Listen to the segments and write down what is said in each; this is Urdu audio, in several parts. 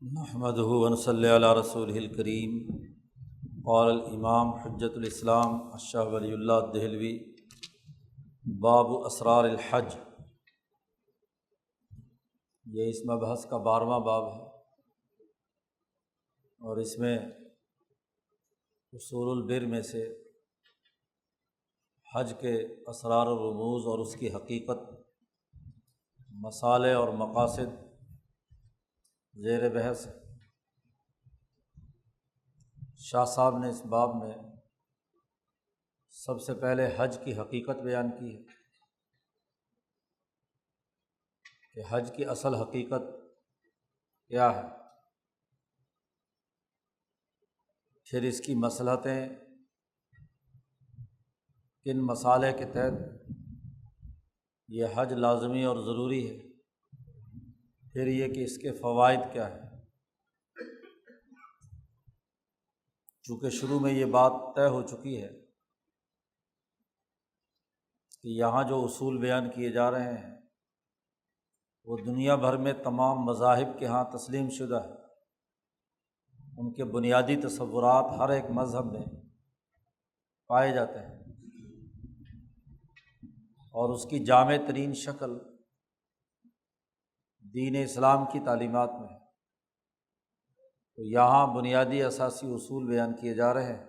نحمدہ ونصلی علی رسولہ الکریم۔ قال الامام حجۃ الاسلام الشاہ ولی اللہ دہلوی باب اسرار الحج، یہ اس مبحث کا 12واں باب ہے اور اس میں اصول البر میں سے حج کے اسرار و رموز اور اس کی حقیقت، مصالح اور مقاصد زیر بحث ہے۔ شاہ صاحب نے اس باب میں سب سے پہلے حج کی حقیقت بیان کی ہے کہ حج کی اصل حقیقت کیا ہے، پھر اس کی مصلحتیں کن مصالح کے تحت یہ حج لازمی اور ضروری ہے، پھر یہ کہ اس کے فوائد کیا ہیں۔ چونکہ شروع میں یہ بات طے ہو چکی ہے کہ یہاں جو اصول بیان کیے جا رہے ہیں وہ دنیا بھر میں تمام مذاہب کے ہاں تسلیم شدہ ہے، ان کے بنیادی تصورات ہر ایک مذہب میں پائے جاتے ہیں اور اس کی جامع ترین شکل دین اسلام کی تعلیمات میں ہے۔ تو یہاں بنیادی اساسی اصول بیان کیے جا رہے ہیں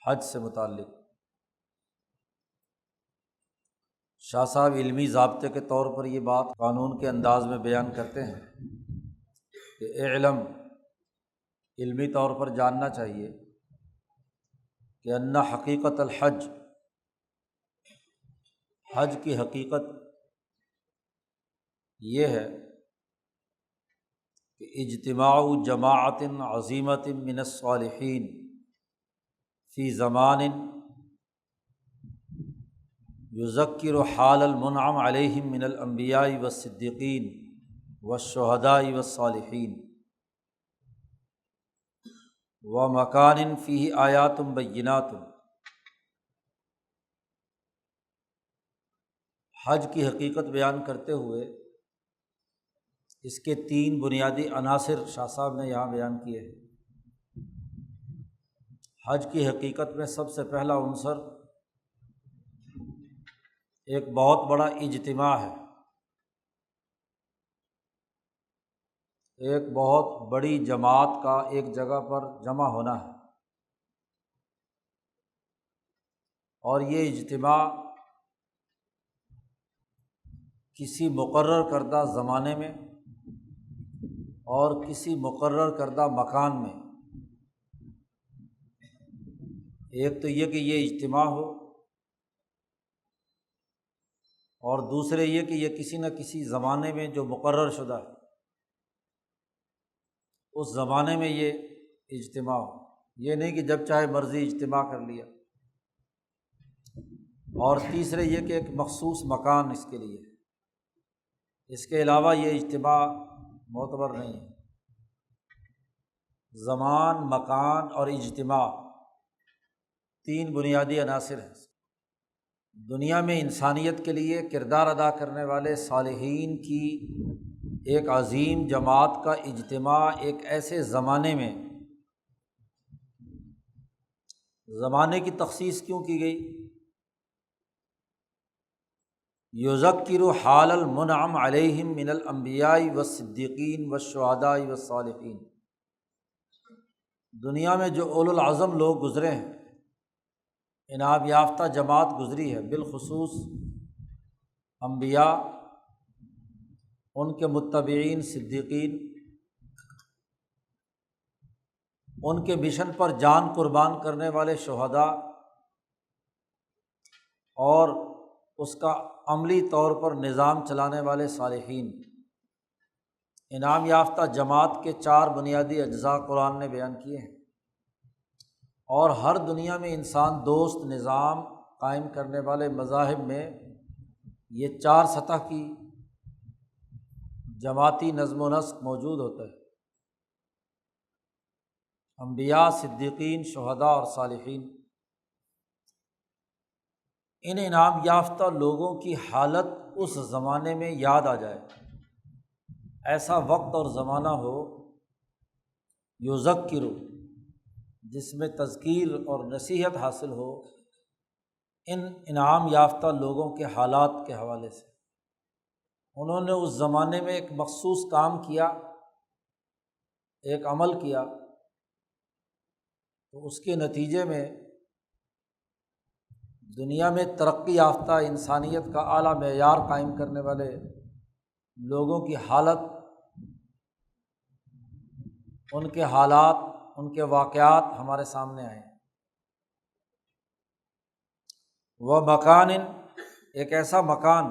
حج سے متعلق۔ شاہ صاحب علمی ضابطے کے طور پر یہ بات قانون کے انداز میں بیان کرتے ہیں کہ اعلم، علمی طور پر جاننا چاہیے کہ ان حقیقت الحج، حج کی حقیقت یہ ہے کہ اجتماع جماعت عظیمت من الصالحین فی زمان یذکر حال المنعم علیہم من الانبیاء والصدیقین والشہداء والصالحین ومکان فیہ آیات بینات۔ حج کی حقیقت بیان کرتے ہوئے اس کے 3 بنیادی عناصر شاہ صاحب نے یہاں بیان کیے ہیں۔ حج کی حقیقت میں سب سے پہلا عنصر ایک بہت بڑا اجتماع ہے، ایک بہت بڑی جماعت کا ایک جگہ پر جمع ہونا ہے، اور یہ اجتماع کسی مقرر کردہ زمانے میں اور کسی مقرر کردہ مکان میں۔ ایک تو یہ کہ یہ اجتماع ہو، اور دوسرے یہ کہ یہ کسی نہ کسی زمانے میں جو مقرر شدہ ہے اس زمانے میں یہ اجتماع ہو، یہ نہیں کہ جب چاہے مرضی اجتماع کر لیا۔ اور تیسرے یہ کہ ایک مخصوص مکان اس کے لیے، اس کے علاوہ یہ اجتماع معتبر نہیں ہے۔ زمان، مکان اور اجتماع 3 بنیادی عناصر ہیں۔ دنیا میں انسانیت کے لیے کردار ادا کرنے والے صالحین کی ایک عظیم جماعت کا اجتماع ایک ایسے زمانے میں، زمانے کی تخصیص کیوں کی گئی؟ یذکر حال المنعم علیہم من الانبیاء والصدیقین والشہداء والصالحین۔ دنیا میں جو اولو العزم لوگ گزرے ہیں، انعام یافتہ جماعت گزری ہے، بالخصوص انبیاء، ان کے متبعین صدیقین، ان کے مشن پر جان قربان کرنے والے شہداء، اور اس کا عملی طور پر نظام چلانے والے صالحین۔ انعام یافتہ جماعت کے 4 بنیادی اجزاء قرآن نے بیان کیے ہیں، اور ہر دنیا میں انسان دوست نظام قائم کرنے والے مذاہب میں یہ 4 سطح کی جماعتی نظم و نسق موجود ہوتا ہے: انبیاء، صدیقین، شہداء اور صالحین۔ ان انعام یافتہ لوگوں کی حالت اس زمانے میں یاد آ جائے، ایسا وقت اور زمانہ ہو یذکر، جس میں تذکیر اور نصیحت حاصل ہو ان انعام یافتہ لوگوں کے حالات کے حوالے سے۔ انہوں نے اس زمانے میں ایک مخصوص کام کیا، ایک عمل کیا، تو اس کے نتیجے میں دنیا میں ترقی یافتہ انسانیت کا اعلیٰ معیار قائم کرنے والے لوگوں کی حالت، ان کے حالات، ان کے واقعات ہمارے سامنے آئے۔ وہ مکان، ایک ایسا مکان،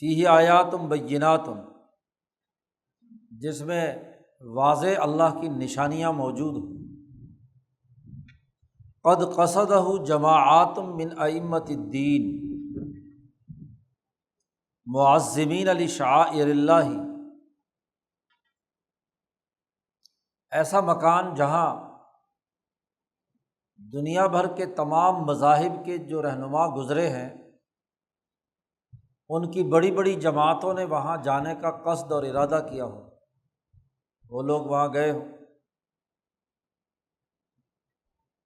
فیہ آیات بینات، جس میں واضح اللہ کی نشانیاں موجود ہوں۔ قد قصدہ جماعات من ائمۃ الدین معظمین لشعائر اللہ، ایسا مکان جہاں دنیا بھر کے تمام مذاہب کے جو رہنما گزرے ہیں، ان کی بڑی بڑی جماعتوں نے وہاں جانے کا قصد اور ارادہ کیا ہو، وہ لوگ وہاں گئے ہوں،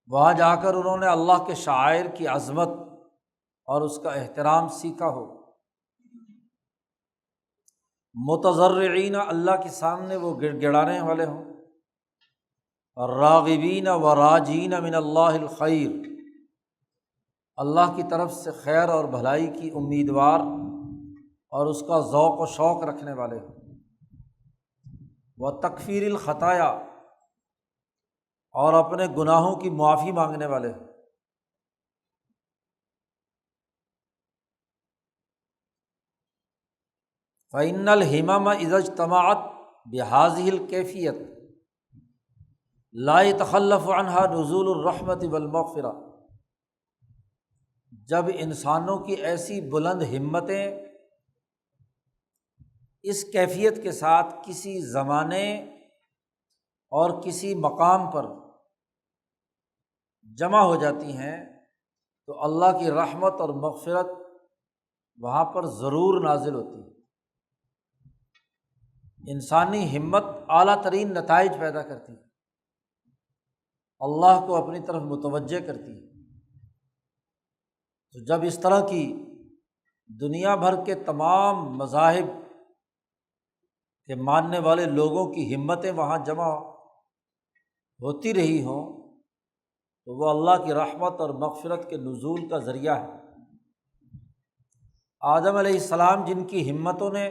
وہاں جا کر انہوں نے اللہ کے شعائر کی عظمت اور اس کا احترام سیکھا ہو، متضرعین، اللہ کے سامنے وہ گڑ گڑانے والے ہوں، راغبین و راجین من اللہ الخیر، اللہ کی طرف سے خیر اور بھلائی کی امیدوار اور اس کا ذوق و شوق رکھنے والے ہوں، و تکفیر الخطایا، اور اپنے گناہوں کی معافی مانگنے والے ہوں۔ فإن الہمم اذا اجتمعت بہذہ الکیفیت لا يتخلف عنها نزول الرحمت والمغفرہ، جب انسانوں کی ایسی بلند ہمتیں اس کیفیت کے ساتھ کسی زمانے اور کسی مقام پر جمع ہو جاتی ہیں، تو اللہ کی رحمت اور مغفرت وہاں پر ضرور نازل ہوتی ہے۔ انسانی ہمت اعلیٰ ترین نتائج پیدا کرتی ہے، اللہ کو اپنی طرف متوجہ کرتی ہے۔ تو جب اس طرح کی دنیا بھر کے تمام مذاہب کے ماننے والے لوگوں کی ہمتیں وہاں جمع ہوتی رہی ہوں، تو وہ اللہ کی رحمت اور مغفرت کے نزول کا ذریعہ ہے۔ آدم علیہ السلام جن کی ہمتوں نے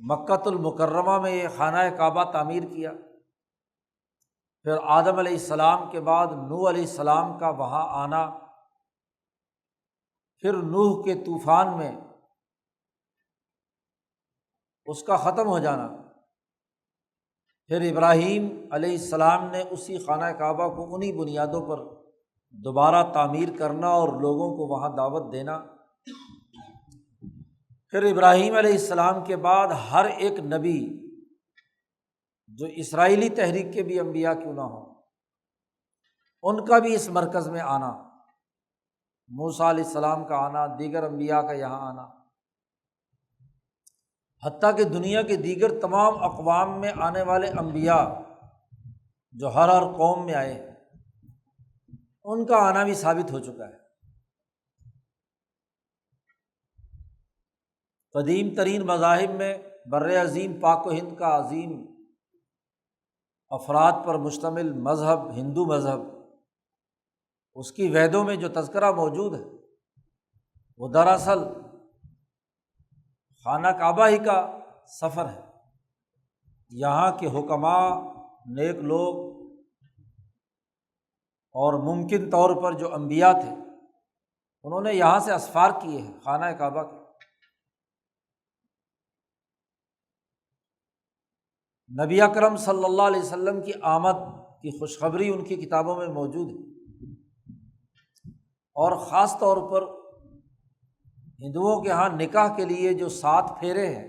مکۃ المکرمہ میں یہ خانہ کعبہ تعمیر کیا، پھر آدم علیہ السلام کے بعد نوح علیہ السلام کا وہاں آنا، پھر نوح کے طوفان میں اس کا ختم ہو جانا، پھر ابراہیم علیہ السلام نے اسی خانہ کعبہ کو انہی بنیادوں پر دوبارہ تعمیر کرنا اور لوگوں کو وہاں دعوت دینا، پھر ابراہیم علیہ السلام کے بعد ہر ایک نبی، جو اسرائیلی تحریک کے بھی انبیاء کیوں نہ ہوں، ان کا بھی اس مرکز میں آنا، موسیٰ علیہ السلام کا آنا، دیگر انبیاء کا یہاں آنا، حتیٰ کہ دنیا کے دیگر تمام اقوام میں آنے والے انبیاء جو ہر قوم میں آئے، ان کا آنا بھی ثابت ہو چکا ہے۔ قدیم ترین مذاہب میں بر عظیم پاک و ہند کا عظیم افراد پر مشتمل مذہب ہندو مذہب، اس کی ویدوں میں جو تذکرہ موجود ہے، وہ دراصل خانہ کعبہ ہی کا سفر ہے۔ یہاں کے حکماء، نیک لوگ اور ممکن طور پر جو انبیاء تھے، انہوں نے یہاں سے اسفار کیے ہیں خانہ کعبہ کے۔ نبی اکرم صلی اللہ علیہ وسلم کی آمد کی خوشخبری ان کی کتابوں میں موجود ہے، اور خاص طور پر ہندوؤں کے ہاں نکاح کے لیے جو 7 پھیرے ہیں،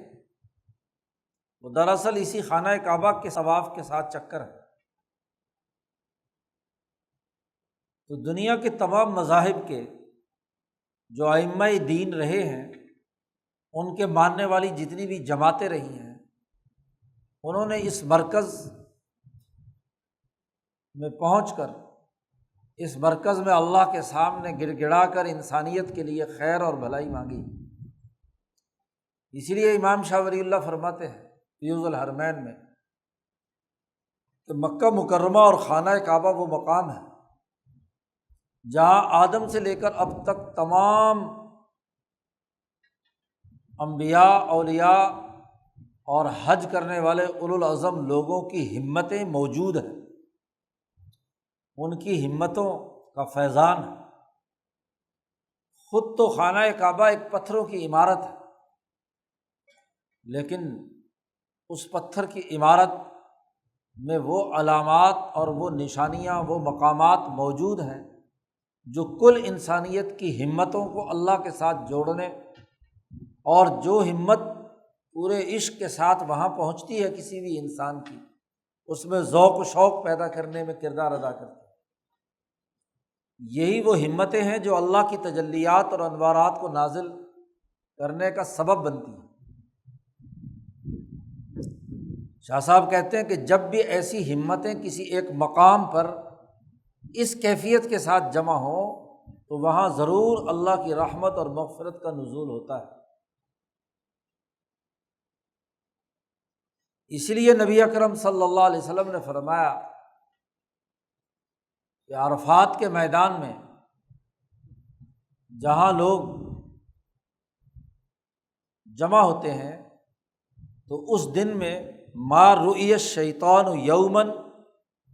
وہ دراصل اسی خانہ کعبہ کے طواف کے ساتھ چکر ہے۔ تو دنیا کے تمام مذاہب کے جو ائمہ دین رہے ہیں، ان کے ماننے والی جتنی بھی جماعتیں رہی ہیں، انہوں نے اس مرکز میں پہنچ کر اس مرکز میں اللہ کے سامنے گڑ گڑا کر انسانیت کے لیے خیر اور بھلائی مانگی۔ اسی لیے امام شاہ ولی اللہ فرماتے ہیں فیوز الحرمین میں کہ مکہ مکرمہ اور خانہ کعبہ وہ مقام ہے جہاں آدم سے لے کر اب تک تمام انبیاء، اولیاء اور حج کرنے والے اولوالعزم لوگوں کی ہمتیں موجود ہیں، ان کی ہمتوں کا فیضان ہے۔ خود تو خانہ کعبہ ایک پتھروں کی عمارت ہے، لیکن اس پتھر کی عمارت میں وہ علامات اور وہ نشانیاں، وہ مقامات موجود ہیں جو کل انسانیت کی ہمتوں کو اللہ کے ساتھ جوڑنے، اور جو ہمت پورے عشق کے ساتھ وہاں پہنچتی ہے کسی بھی انسان کی، اس میں ذوق و شوق پیدا کرنے میں کردار ادا کرتی ہے۔ یہی وہ ہمتیں ہیں جو اللہ کی تجلیات اور انوارات کو نازل کرنے کا سبب بنتی ہیں۔ شاہ صاحب کہتے ہیں کہ جب بھی ایسی ہمتیں کسی ایک مقام پر اس کیفیت کے ساتھ جمع ہوں تو وہاں ضرور اللہ کی رحمت اور مغفرت کا نزول ہوتا ہے۔ اس لیے نبی اکرم صلی اللہ علیہ وسلم نے فرمایا کہ عرفات کے میدان میں جہاں لوگ جمع ہوتے ہیں تو اس دن میں ما رؤی الشیطان یوما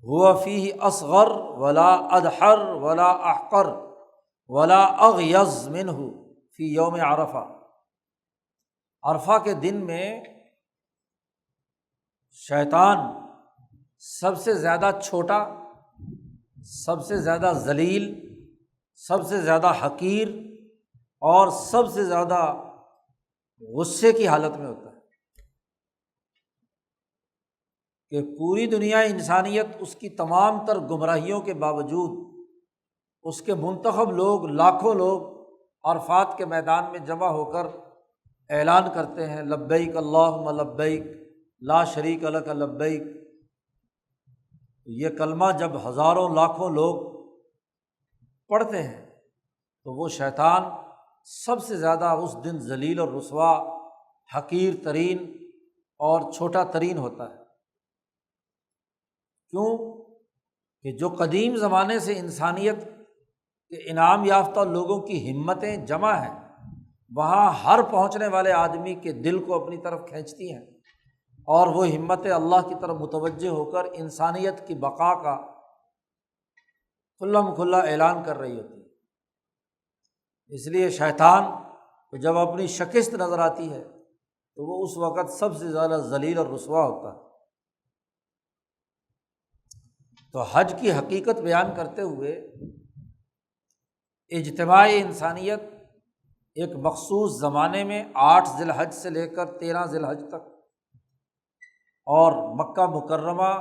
هو فیہ اصغر ولا ادحر ولا احقر ولا اغیظ منہ فی یوم عرفہ۔ عرفہ کے دن میں شیطان سب سے زیادہ چھوٹا، سب سے زیادہ ذلیل، سب سے زیادہ حقیر اور سب سے زیادہ غصے کی حالت میں ہوتا ہے کہ پوری دنیا انسانیت اس کی تمام تر گمراہیوں کے باوجود اس کے منتخب لوگ، لاکھوں لوگ عرفات کے میدان میں جمع ہو کر اعلان کرتے ہیں لبیک اللہم لبیک لا شریک لک لبیک۔ یہ کلمہ جب ہزاروں لاکھوں لوگ پڑھتے ہیں تو وہ شیطان سب سے زیادہ اس دن ذلیل اور رسوا، حقیر ترین اور چھوٹا ترین ہوتا ہے۔ کیوں کہ جو قدیم زمانے سے انسانیت کے انعام یافتہ لوگوں کی ہمتیں جمع ہیں، وہاں ہر پہنچنے والے آدمی کے دل کو اپنی طرف کھینچتی ہیں، اور وہ ہمتیں اللہ کی طرف متوجہ ہو کر انسانیت کی بقا کا کھلم کھلا اعلان کر رہی ہوتی ہے۔ اس لیے شیطان کو جب اپنی شکست نظر آتی ہے تو وہ اس وقت سب سے زیادہ ذلیل اور رسوا ہوتا ہے۔ تو حج کی حقیقت بیان کرتے ہوئے اجتماع انسانیت ایک مخصوص زمانے میں 8 ذی الحج سے لے کر 13 ذی الحج تک، اور مکہ مکرمہ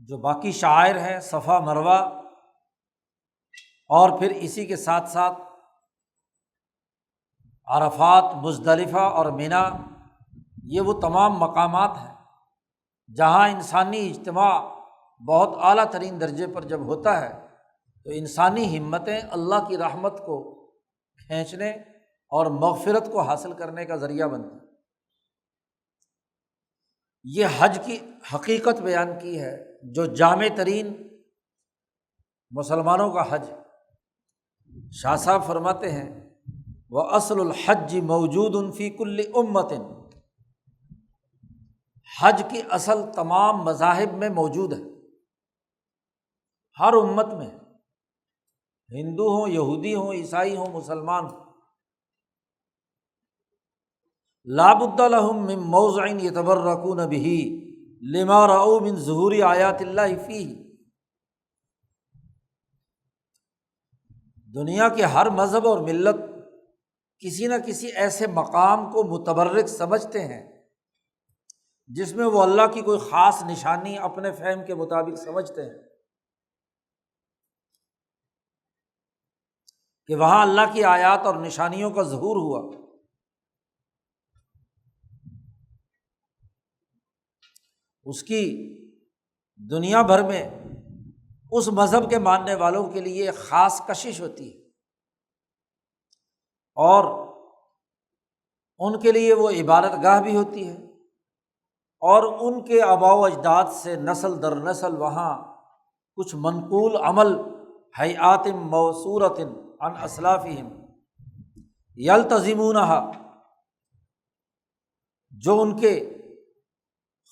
جو باقی شعائر ہیں صفا مروہ، اور پھر اسی کے ساتھ ساتھ عرفات، مزدلفہ اور منی، یہ وہ تمام مقامات ہیں جہاں انسانی اجتماع بہت اعلیٰ ترین درجے پر جب ہوتا ہے تو انسانی ہمتیں اللہ کی رحمت کو کھینچنے اور مغفرت کو حاصل کرنے کا ذریعہ بنتی ہیں۔ یہ حج کی حقیقت بیان کی ہے جو جامع ترین مسلمانوں کا حج۔ شاہ صاحب فرماتے ہیں وَأَصْلُ الْحَجِّ مَوْجُودٌ فِي كُلِّ أُمَّةٍ، حج کی اصل تمام مذاہب میں موجود ہے، ہر امت میں، ہندو ہوں، یہودی ہوں، عیسائی ہوں، مسلمان ہوں۔ لا بد لهم من موضع يتبركون به لما رأوا من ظہور آیات اللہ فیہ۔ دنیا کے ہر مذہب اور ملت کسی نہ کسی ایسے مقام کو متبرک سمجھتے ہیں جس میں وہ اللہ کی کوئی خاص نشانی اپنے فہم کے مطابق سمجھتے ہیں کہ وہاں اللہ کی آیات اور نشانیوں کا ظہور ہوا۔ اس کی دنیا بھر میں اس مذہب کے ماننے والوں کے لیے خاص کشش ہوتی ہے، اور ان کے لیے وہ عبادت گاہ بھی ہوتی ہے، اور ان کے آباء و اجداد سے نسل در نسل وہاں کچھ منقول عمل ہیئات موصورۃ عن اسلافہم یلتزمونہا، جو ان کے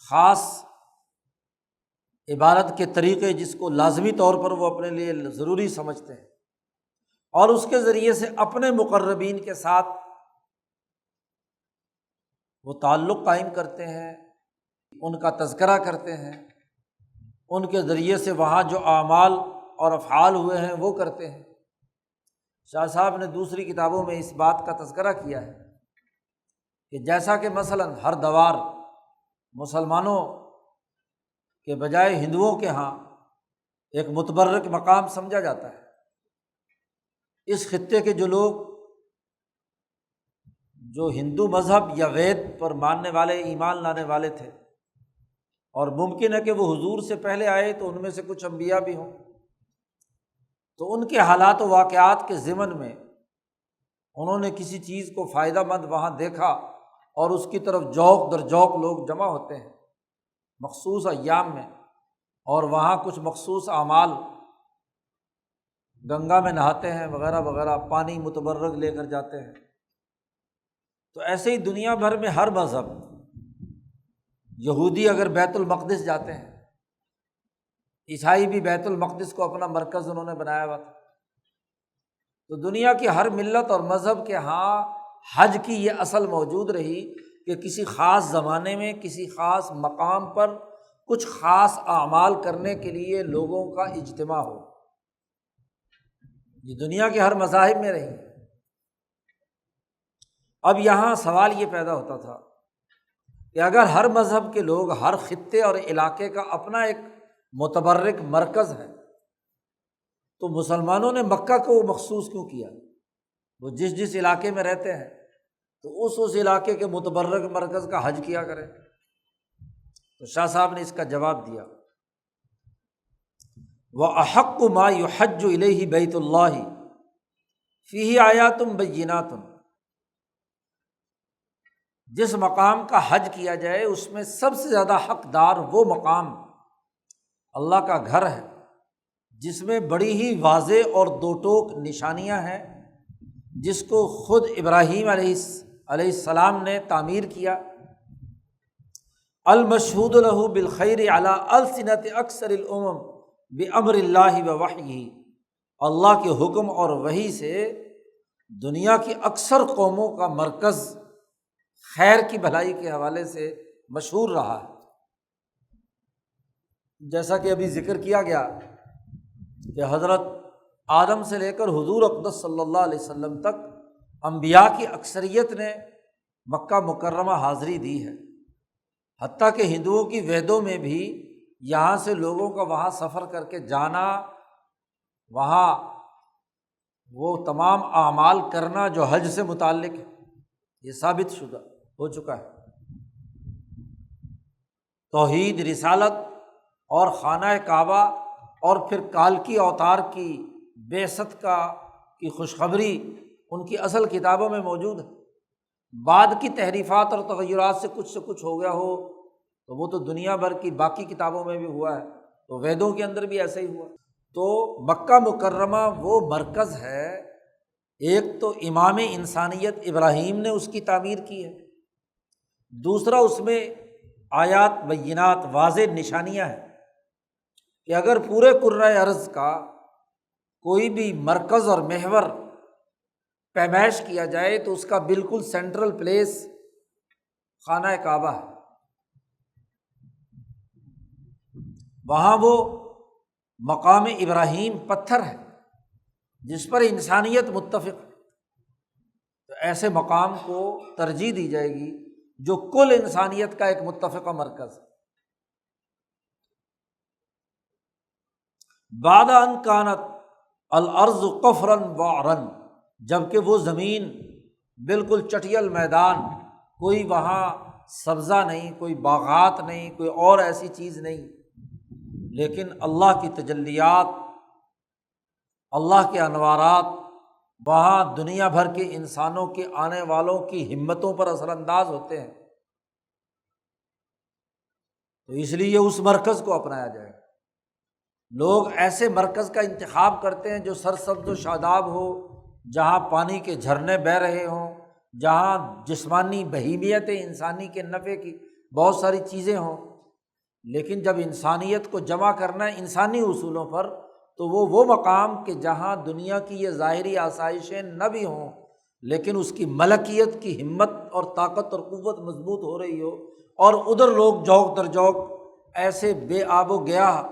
خاص عبادت کے طریقے جس کو لازمی طور پر وہ اپنے لیے ضروری سمجھتے ہیں، اور اس کے ذریعے سے اپنے مقربین کے ساتھ وہ تعلق قائم کرتے ہیں، ان کا تذکرہ کرتے ہیں، ان کے ذریعے سے وہاں جو اعمال اور افعال ہوئے ہیں وہ کرتے ہیں۔ شاہ صاحب نے دوسری کتابوں میں اس بات کا تذکرہ کیا ہے کہ جیسا کہ مثلاً ہر دوار مسلمانوں کے بجائے ہندوؤں کے ہاں ایک متبرک مقام سمجھا جاتا ہے، اس خطے کے جو لوگ جو ہندو مذہب یا وید پر ماننے والے، ایمان لانے والے تھے، اور ممکن ہے کہ وہ حضور سے پہلے آئے تو ان میں سے کچھ انبیاء بھی ہوں، تو ان کے حالات و واقعات کے ضمن میں انہوں نے کسی چیز کو فائدہ مند وہاں دیکھا، اور اس کی طرف جوق در جوق لوگ جمع ہوتے ہیں مخصوص ایام میں، اور وہاں کچھ مخصوص اعمال، گنگا میں نہاتے ہیں وغیرہ وغیرہ، پانی متبرک لے کر جاتے ہیں۔ تو ایسے ہی دنیا بھر میں ہر مذہب، یہودی اگر بیت المقدس جاتے ہیں، عیسائی بھی بیت المقدس کو اپنا مرکز انہوں نے بنایا ہوا تھا، تو دنیا کی ہر ملت اور مذہب کے ہاں حج کی یہ اصل موجود رہی کہ کسی خاص زمانے میں کسی خاص مقام پر کچھ خاص اعمال کرنے کے لیے لوگوں کا اجتماع ہو۔ یہ دنیا کے ہر مذاہب میں رہی۔ اب یہاں سوال یہ پیدا ہوتا تھا کہ اگر ہر مذہب کے لوگ ہر خطے اور علاقے کا اپنا ایک متبرک مرکز ہے، تو مسلمانوں نے مکہ کو مخصوص کیوں کیا؟ وہ جس جس علاقے میں رہتے ہیں تو اس علاقے کے متبرک مرکز کا حج کیا کریں۔ تو شاہ صاحب نے اس کا جواب دیا، وَأَحَقُّ مَا يُحَجُّ إِلَيْهِ بَيْتُ اللَّهِ فِيهِ آيَاتٌ بَيِّنَاتٌ، جس مقام کا حج کیا جائے اس میں سب سے زیادہ حقدار وہ مقام اللہ کا گھر ہے جس میں بڑی ہی واضح اور دو ٹوک نشانیاں ہیں، جس کو خود ابراہیم علیہ السلام نے تعمیر کیا۔ المشہود له بالخیر علی السنۃ اکثر الامم بامر اللہ ووحیہ، اللہ کے حکم اور وحی سے دنیا کی اکثر قوموں کا مرکز خیر کی بھلائی کے حوالے سے مشہور رہا ہے۔ جیسا کہ ابھی ذکر کیا گیا کہ حضرت آدم سے لے کر حضور اقدس صلی اللہ علیہ وسلم تک انبیاء کی اکثریت نے مکہ مکرمہ حاضری دی ہے، حتیٰ کہ ہندوؤں کی ویدوں میں بھی یہاں سے لوگوں کا وہاں سفر کر کے جانا، وہاں وہ تمام اعمال کرنا جو حج سے متعلق ہے، یہ ثابت شدہ ہو چکا ہے۔ توحید، رسالت اور خانہ کعبہ اور پھر کالکی اوتار کی بعثت کی خوشخبری ان کی اصل کتابوں میں موجود ہے۔ بعد کی تحریفات اور تغیرات سے کچھ ہو گیا ہو تو وہ تو دنیا بھر کی باقی کتابوں میں بھی ہوا ہے، تو ویدوں کے اندر بھی ایسا ہی ہوا۔ تو مکہ مکرمہ وہ مرکز ہے، ایک تو امام انسانیت ابراہیم نے اس کی تعمیر کی ہے، دوسرا اس میں آیات بینات واضح نشانیاں ہیں کہ اگر پورے کرۂ ارض کا کوئی بھی مرکز اور محور پیمائش کیا جائے تو اس کا بالکل سینٹرل پلیس خانہ کعبہ ہے۔ وہاں وہ مقام ابراہیم پتھر ہے جس پر انسانیت متفق ہے، تو ایسے مقام کو ترجیح دی جائے گی جو کل انسانیت کا ایک متفقہ مرکز ہے۔ بعد ان کانت الارض قفرا وعرا، جبکہ وہ زمین بالکل چٹیل میدان، کوئی وہاں سبزہ نہیں، کوئی باغات نہیں، کوئی اور ایسی چیز نہیں، لیکن اللہ کی تجلیات، اللہ کے انوارات وہاں دنیا بھر کے انسانوں کے آنے والوں کی ہمتوں پر اثر انداز ہوتے ہیں۔ تو اس لیے اس مرکز کو اپنایا جائے۔ لوگ ایسے مرکز کا انتخاب کرتے ہیں جو سرسبز و شاداب ہو، جہاں پانی کے جھرنے بہہ رہے ہوں، جہاں جسمانی بہیمیت انسانی کے نفع کی بہت ساری چیزیں ہوں، لیکن جب انسانیت کو جمع کرنا ہے انسانی اصولوں پر، تو وہ مقام کہ جہاں دنیا کی یہ ظاہری آسائشیں نہ بھی ہوں لیکن اس کی ملکیت کی ہمت اور طاقت اور قوت مضبوط ہو رہی ہو، اور ادھر لوگ جوق در جوق ایسے بے آب و گیاہ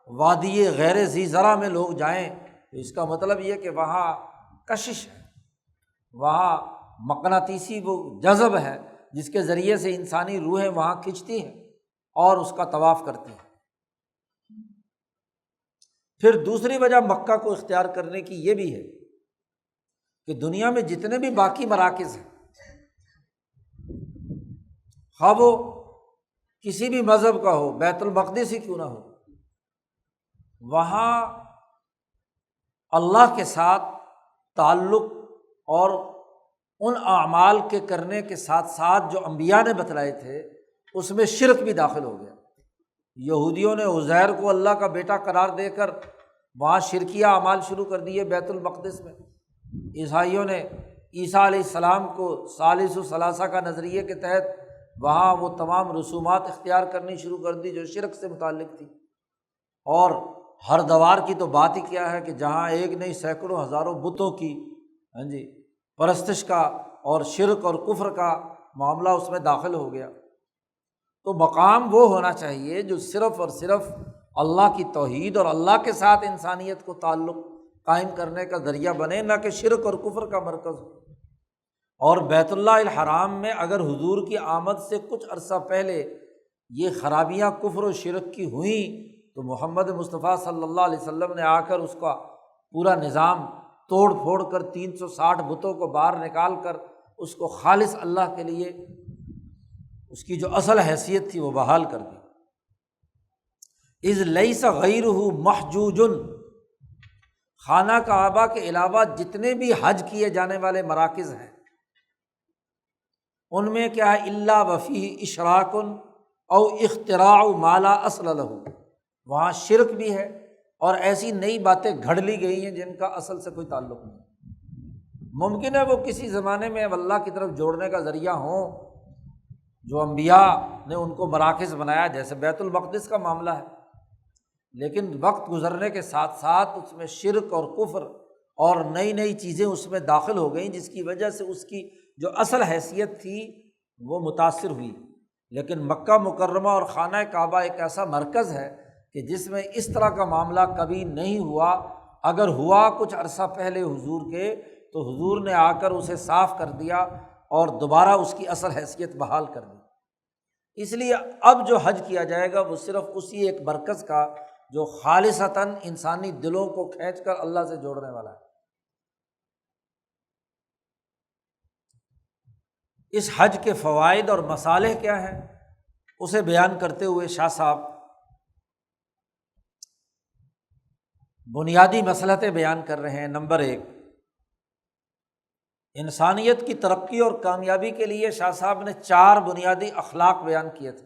وادی غیر ذی زرع میں لوگ جائیں، تو اس کا مطلب یہ کہ وہاں کشش ہے، وہاں مقناطیسی وہ جذب ہے جس کے ذریعے سے انسانی روحیں وہاں کھنچتی ہیں اور اس کا طواف کرتی ہیں۔ پھر دوسری وجہ مکہ کو اختیار کرنے کی یہ بھی ہے کہ دنیا میں جتنے بھی باقی مراکز ہیں، خواہ وہ کسی بھی مذہب کا ہو، بیت المقدس ہی کیوں نہ ہو، وہاں اللہ کے ساتھ تعلق اور ان اعمال کے کرنے کے ساتھ ساتھ جو انبیاء نے بتلائے تھے اس میں شرک بھی داخل ہو گیا۔ یہودیوں نے عزیر کو اللہ کا بیٹا قرار دے کر وہاں شرکیہ اعمال شروع کر دیے بیت المقدس میں، عیسائیوں نے عیسیٰ علیہ السلام کو ثالث ثلاثہ کا نظریے کے تحت وہاں وہ تمام رسومات اختیار کرنی شروع کر دی جو شرک سے متعلق تھی، اور ہر دوار کی تو بات ہی کیا ہے کہ جہاں ایک نہیں سینکڑوں ہزاروں بتوں کی پرستش کا اور شرک اور کفر کا معاملہ اس میں داخل ہو گیا۔ تو مقام وہ ہونا چاہیے جو صرف اور صرف اللہ کی توحید اور اللہ کے ساتھ انسانیت کو تعلق قائم کرنے کا ذریعہ بنے، نہ کہ شرک اور کفر کا مرکز ہو۔ اور بیت اللہ الحرام میں اگر حضور کی آمد سے کچھ عرصہ پہلے یہ خرابیاں کفر و شرک کی ہوئیں تو محمد مصطفیٰ صلی اللہ علیہ وسلم نے آ کر اس کا پورا نظام توڑ پھوڑ کر 360 بتوں کو باہر نکال کر اس کو خالص اللہ کے لیے اس کی جو اصل حیثیت تھی وہ بحال کر دی۔ اذ لیس غیرہ محجوج، خانہ کعبہ کے علاوہ جتنے بھی حج کیے جانے والے مراکز ہیں ان میں کیا ہے، الا وفیہ اشراک او اختراع ما لا اصل لہ، وہاں شرک بھی ہے اور ایسی نئی باتیں گھڑ لی گئی ہیں جن کا اصل سے کوئی تعلق نہیں۔ ممکن ہے وہ کسی زمانے میں اللہ کی طرف جوڑنے کا ذریعہ ہوں، جو انبیاء نے ان کو مراکز بنایا، جیسے بیت المقدس کا معاملہ ہے، لیکن وقت گزرنے کے ساتھ ساتھ اس میں شرک اور کفر اور نئی نئی چیزیں اس میں داخل ہو گئیں جس کی وجہ سے اس کی جو اصل حیثیت تھی وہ متاثر ہوئی۔ لیکن مکہ مکرمہ اور خانہ کعبہ ایک ایسا مرکز ہے کہ جس میں اس طرح کا معاملہ کبھی نہیں ہوا، اگر ہوا کچھ عرصہ پہلے حضور کے تو حضور نے آ کر اسے صاف کر دیا اور دوبارہ اس کی اصل حیثیت بحال کر دی۔ اس لیے اب جو حج کیا جائے گا وہ صرف اسی ایک مرکز کا جو خالصتاً انسانی دلوں کو کھینچ کر اللہ سے جوڑنے والا ہے۔ اس حج کے فوائد اور مصالح کیا ہیں اسے بیان کرتے ہوئے شاہ صاحب بنیادی مصلحتیں بیان کر رہے ہیں۔ نمبر 1، انسانیت کی ترقی اور کامیابی کے لیے شاہ صاحب نے 4 بنیادی اخلاق بیان کیے تھے: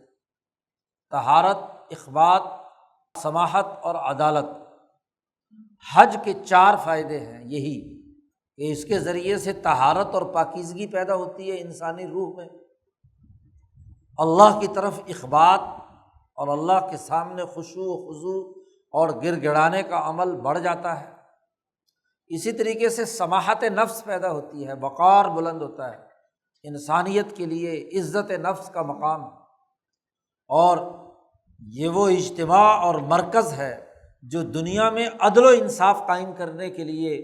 طہارت، اخبات، سماحت اور عدالت۔ حج کے 4 فائدے ہیں یہی کہ اس کے ذریعے سے طہارت اور پاکیزگی پیدا ہوتی ہے انسانی روح میں، اللہ کی طرف اخبات اور اللہ کے سامنے خشوع و خضوع اور گر گڑانے کا عمل بڑھ جاتا ہے۔ اسی طریقے سے سماحت نفس پیدا ہوتی ہے، وقار بلند ہوتا ہے، انسانیت کے لیے عزت نفس کا مقام، اور یہ وہ اجتماع اور مرکز ہے جو دنیا میں عدل و انصاف قائم کرنے کے لیے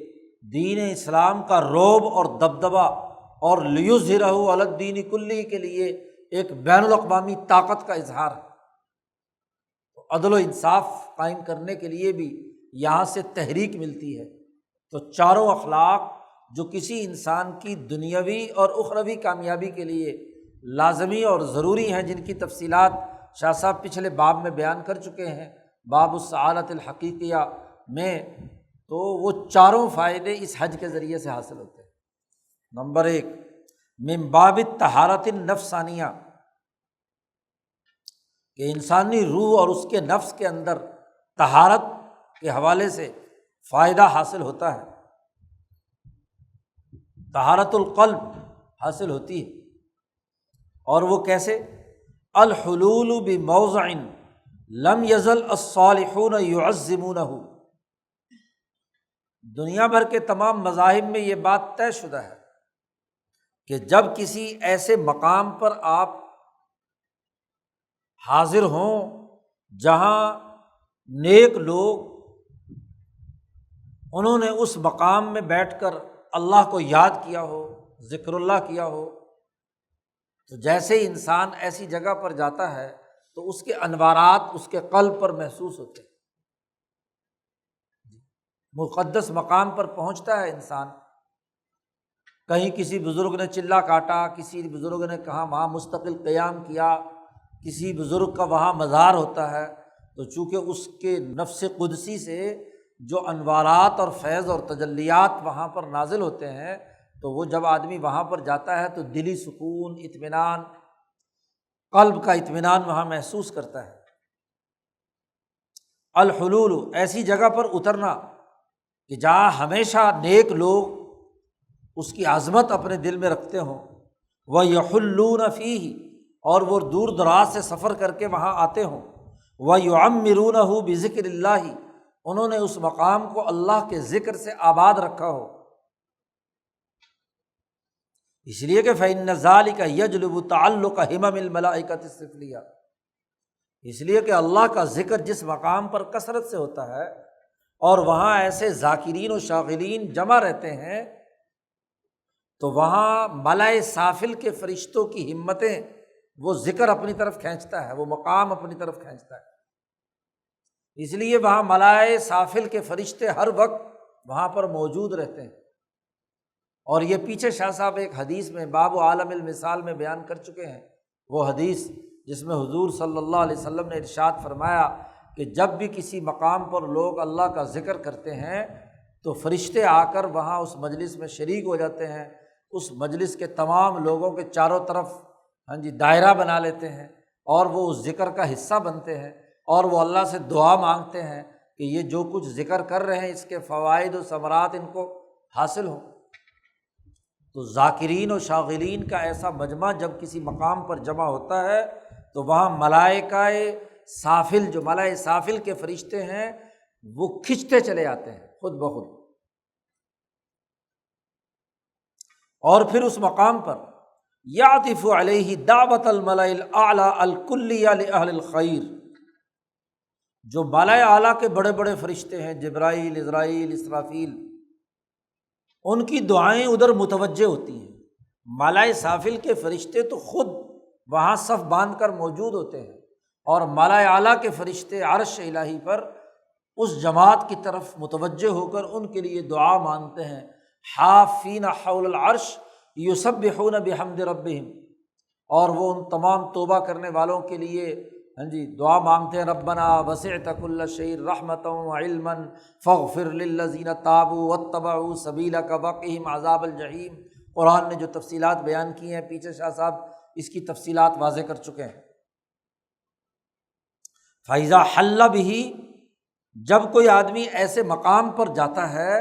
دین اسلام کا رعب اور دبدبہ اور لیظہرہ علی الدین کلہ کے لیے ایک بین الاقوامی طاقت کا اظہار ہے۔ عدل و انصاف قائم کرنے کے لیے بھی یہاں سے تحریک ملتی ہے۔ تو 4 اخلاق جو کسی انسان کی دنیاوی اور اخروی کامیابی کے لیے لازمی اور ضروری ہیں، جن کی تفصیلات شاہ صاحب پچھلے باب میں بیان کر چکے ہیں، باب السعادۃ الحقیقیہ میں، تو وہ چاروں فائدے اس حج کے ذریعے سے حاصل ہوتے ہیں۔ نمبر 1، من باب الطہارۃ النفسانیہ، کہ انسانی روح اور اس کے نفس کے اندر طہارت کے حوالے سے فائدہ حاصل ہوتا ہے، طہارت القلب حاصل ہوتی ہے۔ اور وہ کیسے؟ الحلول بموضع لم یزل الصالحون یعظمونہ، دنیا بھر کے تمام مذاہب میں یہ بات طے شدہ ہے کہ جب کسی ایسے مقام پر آپ حاضر ہوں جہاں نیک لوگ انہوں نے اس مقام میں بیٹھ کر اللہ کو یاد کیا ہو، ذکر اللہ کیا ہو، تو جیسے ہی انسان ایسی جگہ پر جاتا ہے تو اس کے انوارات اس کے قلب پر محسوس ہوتے ہیں۔ مقدس مقام پر پہنچتا ہے انسان، کہیں کسی بزرگ نے چلہ کاٹا، کسی بزرگ نے کہاں وہاں مستقل قیام کیا، کسی بزرگ کا وہاں مزار ہوتا ہے، تو چونکہ اس کے نفس قدسی سے جو انوارات اور فیض اور تجلیات وہاں پر نازل ہوتے ہیں، تو وہ جب آدمی وہاں پر جاتا ہے تو دلی سکون، اطمینان، قلب کا اطمینان وہاں محسوس کرتا ہے۔ الحلول، ایسی جگہ پر اترنا کہ جہاں ہمیشہ نیک لوگ اس کی عظمت اپنے دل میں رکھتے ہوں، وَيَحُلُّونَ فِيهِ، اور وہ دور دراز سے سفر کر کے وہاں آتے ہوں، وَيُعَمِّرُونَهُ بِذِكْرِ اللَّهِ، انہوں نے اس مقام کو اللہ کے ذکر سے آباد رکھا ہو، اس لیے کہ فَإِنَّ ذَلِكَ يَجْلُبُ تَعَلُّقَ ہِمَمِ الْمَلَائِكَةِ السِّفْلِيَّةِ، اس لیے کہ اللہ کا ذکر جس مقام پر کثرت سے ہوتا ہے اور وہاں ایسے ذاکرین و شاغلین جمع رہتے ہیں، تو وہاں ملائے سافل کے فرشتوں کی ہمتیں وہ ذکر اپنی طرف کھینچتا ہے، وہ مقام اپنی طرف کھینچتا ہے، اس لیے وہاں ملائے سافل کے فرشتے ہر وقت وہاں پر موجود رہتے ہیں۔ اور یہ پیچھے شاہ صاحب ایک حدیث میں باب عالم المثال میں بیان کر چکے ہیں، وہ حدیث جس میں حضور صلی اللہ علیہ وسلم نے ارشاد فرمایا کہ جب بھی کسی مقام پر لوگ اللہ کا ذکر کرتے ہیں تو فرشتے آ کر وہاں اس مجلس میں شریک ہو جاتے ہیں، اس مجلس کے تمام لوگوں کے چاروں طرف دائرہ بنا لیتے ہیں، اور وہ اس ذکر کا حصہ بنتے ہیں، اور وہ اللہ سے دعا مانگتے ہیں کہ یہ جو کچھ ذکر کر رہے ہیں اس کے فوائد و ثمرات ان کو حاصل ہوں۔ تو ذاکرین و شاغلین کا ایسا مجمع جب کسی مقام پر جمع ہوتا ہے تو وہاں ملائکہ سافل، جو ملائے سافل کے فرشتے ہیں، وہ کھنچتے چلے آتے ہیں خود بخود، اور پھر اس مقام پر یعطف علیہ دعوت الملأ الاعلیٰ الکلیہ لأہل الخیر، جو ملائے اعلیٰ کے بڑے بڑے فرشتے ہیں، جبرائیل، اسرافیل، اسرافیل، ان کی دعائیں ادھر متوجہ ہوتی ہیں۔ ملائے سافل کے فرشتے تو خود وہاں صف باندھ کر موجود ہوتے ہیں، اور ملائے اعلیٰ کے فرشتے عرش الہی پر اس جماعت کی طرف متوجہ ہو کر ان کے لیے دعا مانگتے ہیں، حافین حول العرش یسبحون بحمد ربہم، اور وہ ان تمام توبہ کرنے والوں کے لیے دعا مانگتے ہیں، ربنا وسعت کل شیء رحمۃ وعلما فاغفر للذین تابوا واتبعوا سبیلک وقہم عذاب الجحیم۔ قرآن نے جو تفصیلات بیان کی ہیں پیچھے شاہ صاحب اس کی تفصیلات واضح کر چکے ہیں۔ فَإِذَا حَلَّ بِهِ، جب کوئی آدمی ایسے مقام پر جاتا ہے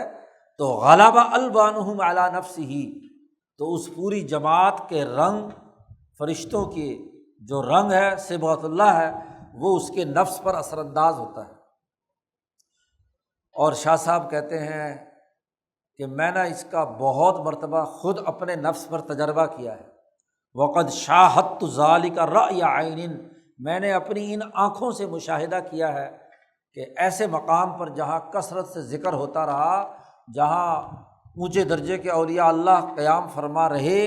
تو غلب الوانہم علی نفسہ، تو اس پوری جماعت کے رنگ، فرشتوں کے جو رنگ ہے صبغۃ اللہ ہے، وہ اس کے نفس پر اثر انداز ہوتا ہے۔ اور شاہ صاحب کہتے ہیں کہ میں نے اس کا بہت مرتبہ خود اپنے نفس پر تجربہ کیا ہے، وقد شاہدت ذلک رأی عین، میں نے اپنی ان آنکھوں سے مشاہدہ کیا ہے کہ ایسے مقام پر جہاں کثرت سے ذکر ہوتا رہا، جہاں اونچے درجے کے اولیاء اللہ قیام فرما رہے،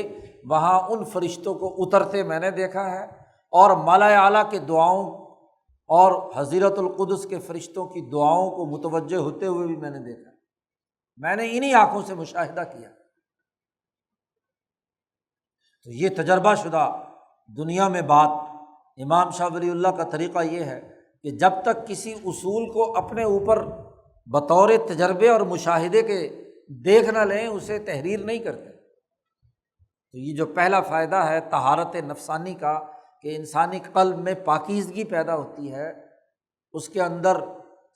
وہاں ان فرشتوں کو اترتے میں نے دیکھا ہے، اور ملائے اعلیٰ کے دعاؤں اور حضرت القدس کے فرشتوں کی دعاؤں کو متوجہ ہوتے ہوئے بھی میں نے دیکھا، میں نے انہی آنکھوں سے مشاہدہ کیا۔ تو یہ تجربہ شدہ دنیا میں بات، امام شاہ ولی اللہ کا طریقہ یہ ہے کہ جب تک کسی اصول کو اپنے اوپر بطور تجربے اور مشاہدے کے دیکھ نہ لیں اسے تحریر نہیں کرتے۔ تو یہ جو پہلا فائدہ ہے طہارت نفسانی کا کہ انسانی قلب میں پاکیزگی پیدا ہوتی ہے، اس کے اندر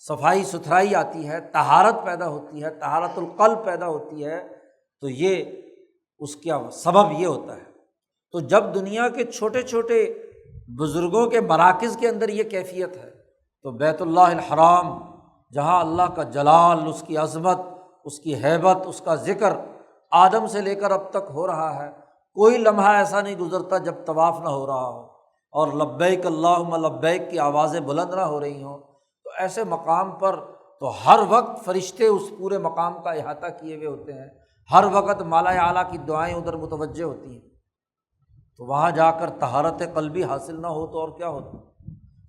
صفائی ستھرائی آتی ہے، طہارت پیدا ہوتی ہے، طہارت القلب پیدا ہوتی ہے، تو یہ اس کا سبب یہ ہوتا ہے۔ تو جب دنیا کے چھوٹے چھوٹے بزرگوں کے مراکز کے اندر یہ کیفیت ہے تو بیت اللہ الحرام جہاں اللہ کا جلال، اس کی عظمت، اس کی ہیبت، اس کا ذکر آدم سے لے کر اب تک ہو رہا ہے، کوئی لمحہ ایسا نہیں گزرتا جب طواف نہ ہو رہا ہو اور لبیک اللہم لبیک کی آوازیں بلند نہ ہو رہی ہوں، تو ایسے مقام پر تو ہر وقت فرشتے اس پورے مقام کا احاطہ کیے ہوئے ہوتے ہیں، ہر وقت مالا اعلیٰ کی دعائیں ادھر متوجہ ہوتی ہیں۔ تو وہاں جا کر طہارت قلبی حاصل نہ ہو تو اور کیا ہوتا،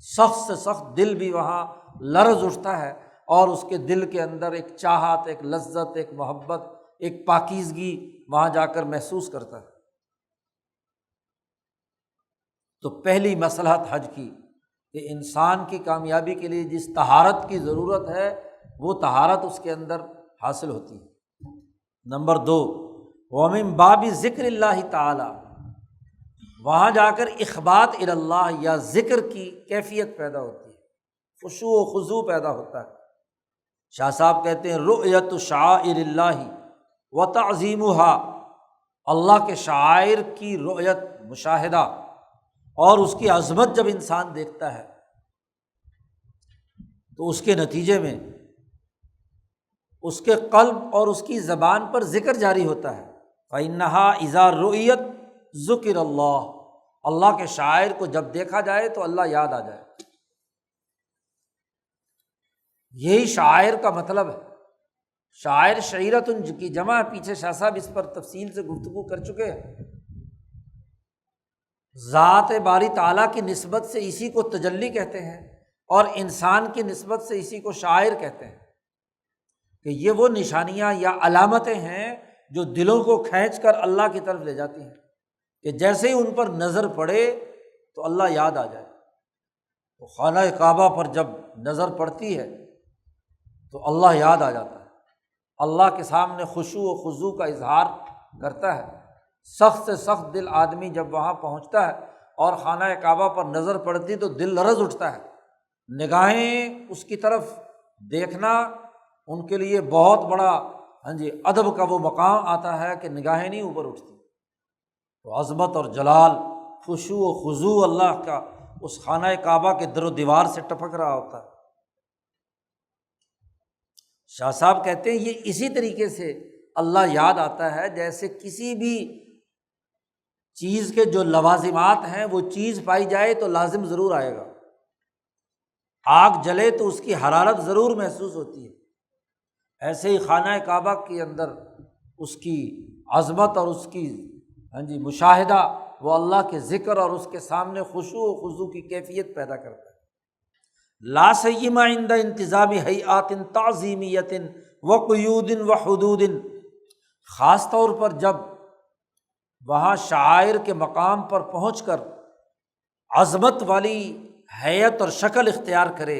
سخت سے سخت دل بھی وہاں لرز اٹھتا ہے اور اس کے دل کے اندر ایک چاہت، ایک لذت، ایک محبت، ایک پاکیزگی وہاں جا کر محسوس کرتا ہے۔ تو پہلی مصلحت حج کی کہ انسان کی کامیابی کے لیے جس طہارت کی ضرورت ہے وہ طہارت اس کے اندر حاصل ہوتی ہے۔ نمبر 2، وَمِن باب ذکر اللہ تعالی، وہاں جا کر اخبات الی اللہ یا ذکر کی کیفیت پیدا ہوتی ہے، خشوع و خضوع پیدا ہوتا ہے۔ شاہ صاحب کہتے ہیں رؤیت شعائر اللہ و تعظیمها، اللہ کے شعائر کی رؤیت، مشاہدہ اور اس کی عظمت جب انسان دیکھتا ہے تو اس کے نتیجے میں اس کے قلب اور اس کی زبان پر ذکر جاری ہوتا ہے۔ فإنها إذا رؤیت ذکر اللہ، اللہ کے شاعر کو جب دیکھا جائے تو اللہ یاد آ جائے۔ یہی شاعر کا مطلب ہے۔ شاعر شعیرۃ کی جمع، پیچھے شاہ صاحب اس پر تفصیل سے گفتگو کر چکے ہیں۔ ذات باری تعالیٰ کی نسبت سے اسی کو تجلی کہتے ہیں اور انسان کی نسبت سے اسی کو شاعر کہتے ہیں کہ یہ وہ نشانیاں یا علامتیں ہیں جو دلوں کو کھینچ کر اللہ کی طرف لے جاتی ہیں کہ جیسے ہی ان پر نظر پڑے تو اللہ یاد آ جائے۔ تو خانہ کعبہ پر جب نظر پڑتی ہے تو اللہ یاد آ جاتا ہے، اللہ کے سامنے خشوع و خضوع کا اظہار کرتا ہے۔ سخت سے سخت دل آدمی جب وہاں پہنچتا ہے اور خانہ کعبہ پر نظر پڑتی تو دل لرز اٹھتا ہے، نگاہیں اس کی طرف دیکھنا ان کے لیے بہت بڑا ادب کا وہ مقام آتا ہے کہ نگاہیں نہیں اوپر اٹھتی۔ تو عظمت اور جلال، خشوع و خضوع اللہ کا اس خانہ کعبہ کے در و دیوار سے ٹپک رہا ہوتا ہے۔ شاہ صاحب کہتے ہیں یہ اسی طریقے سے اللہ یاد آتا ہے جیسے کسی بھی چیز کے جو لوازمات ہیں وہ چیز پائی جائے تو لازم ضرور آئے گا۔ آگ جلے تو اس کی حرارت ضرور محسوس ہوتی ہے، ایسے ہی خانہ کعبہ کے اندر اس کی عظمت اور اس کی مشاہدہ وہ اللہ کے ذکر اور اس کے سامنے خشوع و خضوع کی کیفیت پیدا کرتا ہے۔ لا سیما عند انتظام ہیئات تعظیمیۃ و قیود و حدود، خاص طور پر جب وہاں شعائر کے مقام پر پہنچ کر عظمت والی ہیئت اور شکل اختیار کرے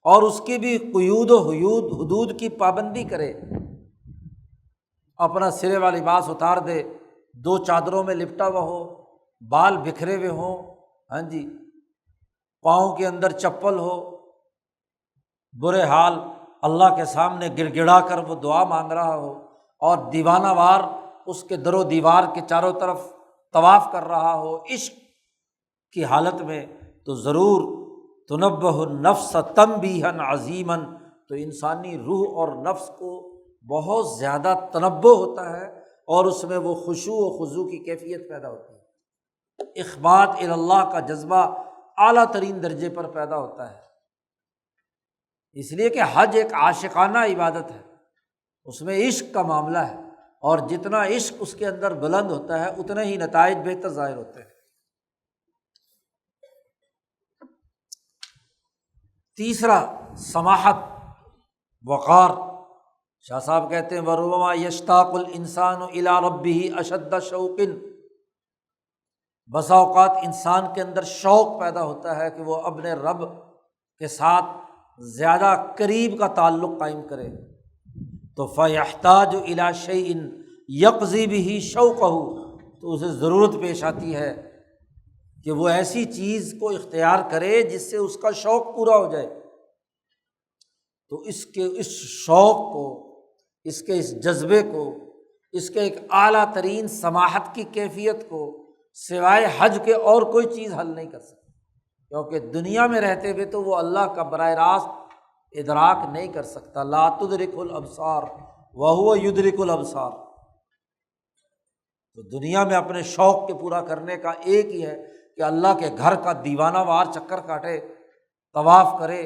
اور اس کی بھی قیود و حدود کی پابندی کرے، اپنا سرے والا لباس اتار دے، 2 چادروں میں لپٹا ہوا ہو، بال بکھرے ہوئے ہوں، پاؤں کے اندر چپل ہو، برے حال اللہ کے سامنے گڑ گڑا کر وہ دعا مانگ رہا ہو اور دیوانہ وار اس کے در و دیوار کے چاروں طرف طواف کر رہا ہو عشق کی حالت میں، تو ضرور تنبہ النفس تنبیہا عظیما، تو انسانی روح اور نفس کو بہت زیادہ تنبہ ہوتا ہے اور اس میں وہ خشوع و خضوع کی کیفیت پیدا ہوتی ہے۔ اخبات الی اللہ کا جذبہ اعلیٰ ترین درجے پر پیدا ہوتا ہے، اس لیے کہ حج ایک عاشقانہ عبادت ہے، اس میں عشق کا معاملہ ہے اور جتنا عشق اس کے اندر بلند ہوتا ہے اتنے ہی نتائج بہتر ظاہر ہوتے ہیں۔ تیسرا سماحت، وقار۔ شاہ صاحب کہتے ہیں وَرُبَمَا يَشْتَاقُ الْإِنسَانُ إِلَىٰ رَبِّهِ أَشَدَّ شَوْقٍ، بسا اوقات انسان کے اندر شوق پیدا ہوتا ہے کہ وہ اپنے رب کے ساتھ زیادہ قریب کا تعلق قائم کرے، تو فَيَحْتَاجُ إِلَىٰ شَيْءٍ يَقْضِي بِهِ شَوْقَهُ، تو اسے ضرورت پیش آتی ہے کہ وہ ایسی چیز کو اختیار کرے جس سے اس کا شوق پورا ہو جائے۔ تو اس شوق کو، اس کے اس جذبے کو، اس کے ایک اعلیٰ ترین سماحت کی کیفیت کو سوائے حج کے اور کوئی چیز حل نہیں کر سکتی، کیونکہ دنیا میں رہتے ہوئے تو وہ اللہ کا براہ راست ادراک نہیں کر سکتا۔ لا تدرک الابصار وہو یدرک الابصار۔ تو دنیا میں اپنے شوق کے پورا کرنے کا ایک ہی ہے کہ اللہ کے گھر کا دیوانہ وار چکر کاٹے، طواف کرے،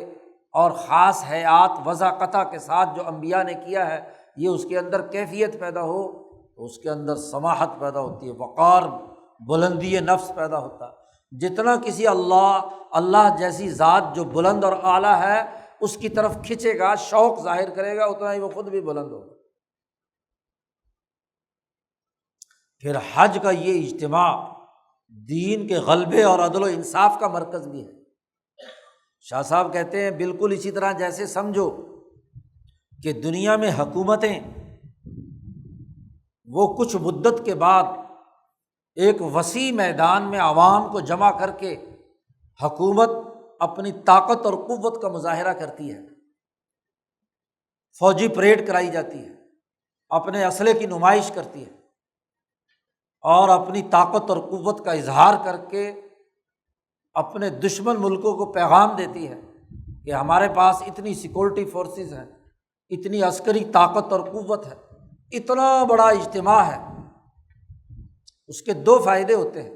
اور خاص حیات وضع قطع کے ساتھ جو انبیاء نے کیا ہے یہ اس کے اندر کیفیت پیدا ہو، تو اس کے اندر سماحت پیدا ہوتی ہے، وقار، بلندی نفس پیدا ہوتا ہے۔ جتنا کسی اللہ جیسی ذات جو بلند اور اعلیٰ ہے اس کی طرف کھنچے گا، شوق ظاہر کرے گا، اتنا ہی وہ خود بھی بلند ہوگا۔ پھر حج کا یہ اجتماع دین کے غلبے اور عدل و انصاف کا مرکز بھی ہے۔ شاہ صاحب کہتے ہیں بالکل اسی طرح جیسے سمجھو کہ دنیا میں حکومتیں وہ کچھ مدت کے بعد ایک وسیع میدان میں عوام کو جمع کر کے حکومت اپنی طاقت اور قوت کا مظاہرہ کرتی ہے، فوجی پریڈ کرائی جاتی ہے، اپنے اسلحے کی نمائش کرتی ہے اور اپنی طاقت اور قوت کا اظہار کر کے اپنے دشمن ملکوں کو پیغام دیتی ہے کہ ہمارے پاس اتنی سیکورٹی فورسز ہیں، اتنی عسکری طاقت اور قوت ہے۔ اتنا بڑا اجتماع ہے، اس کے دو فائدے ہوتے ہیں۔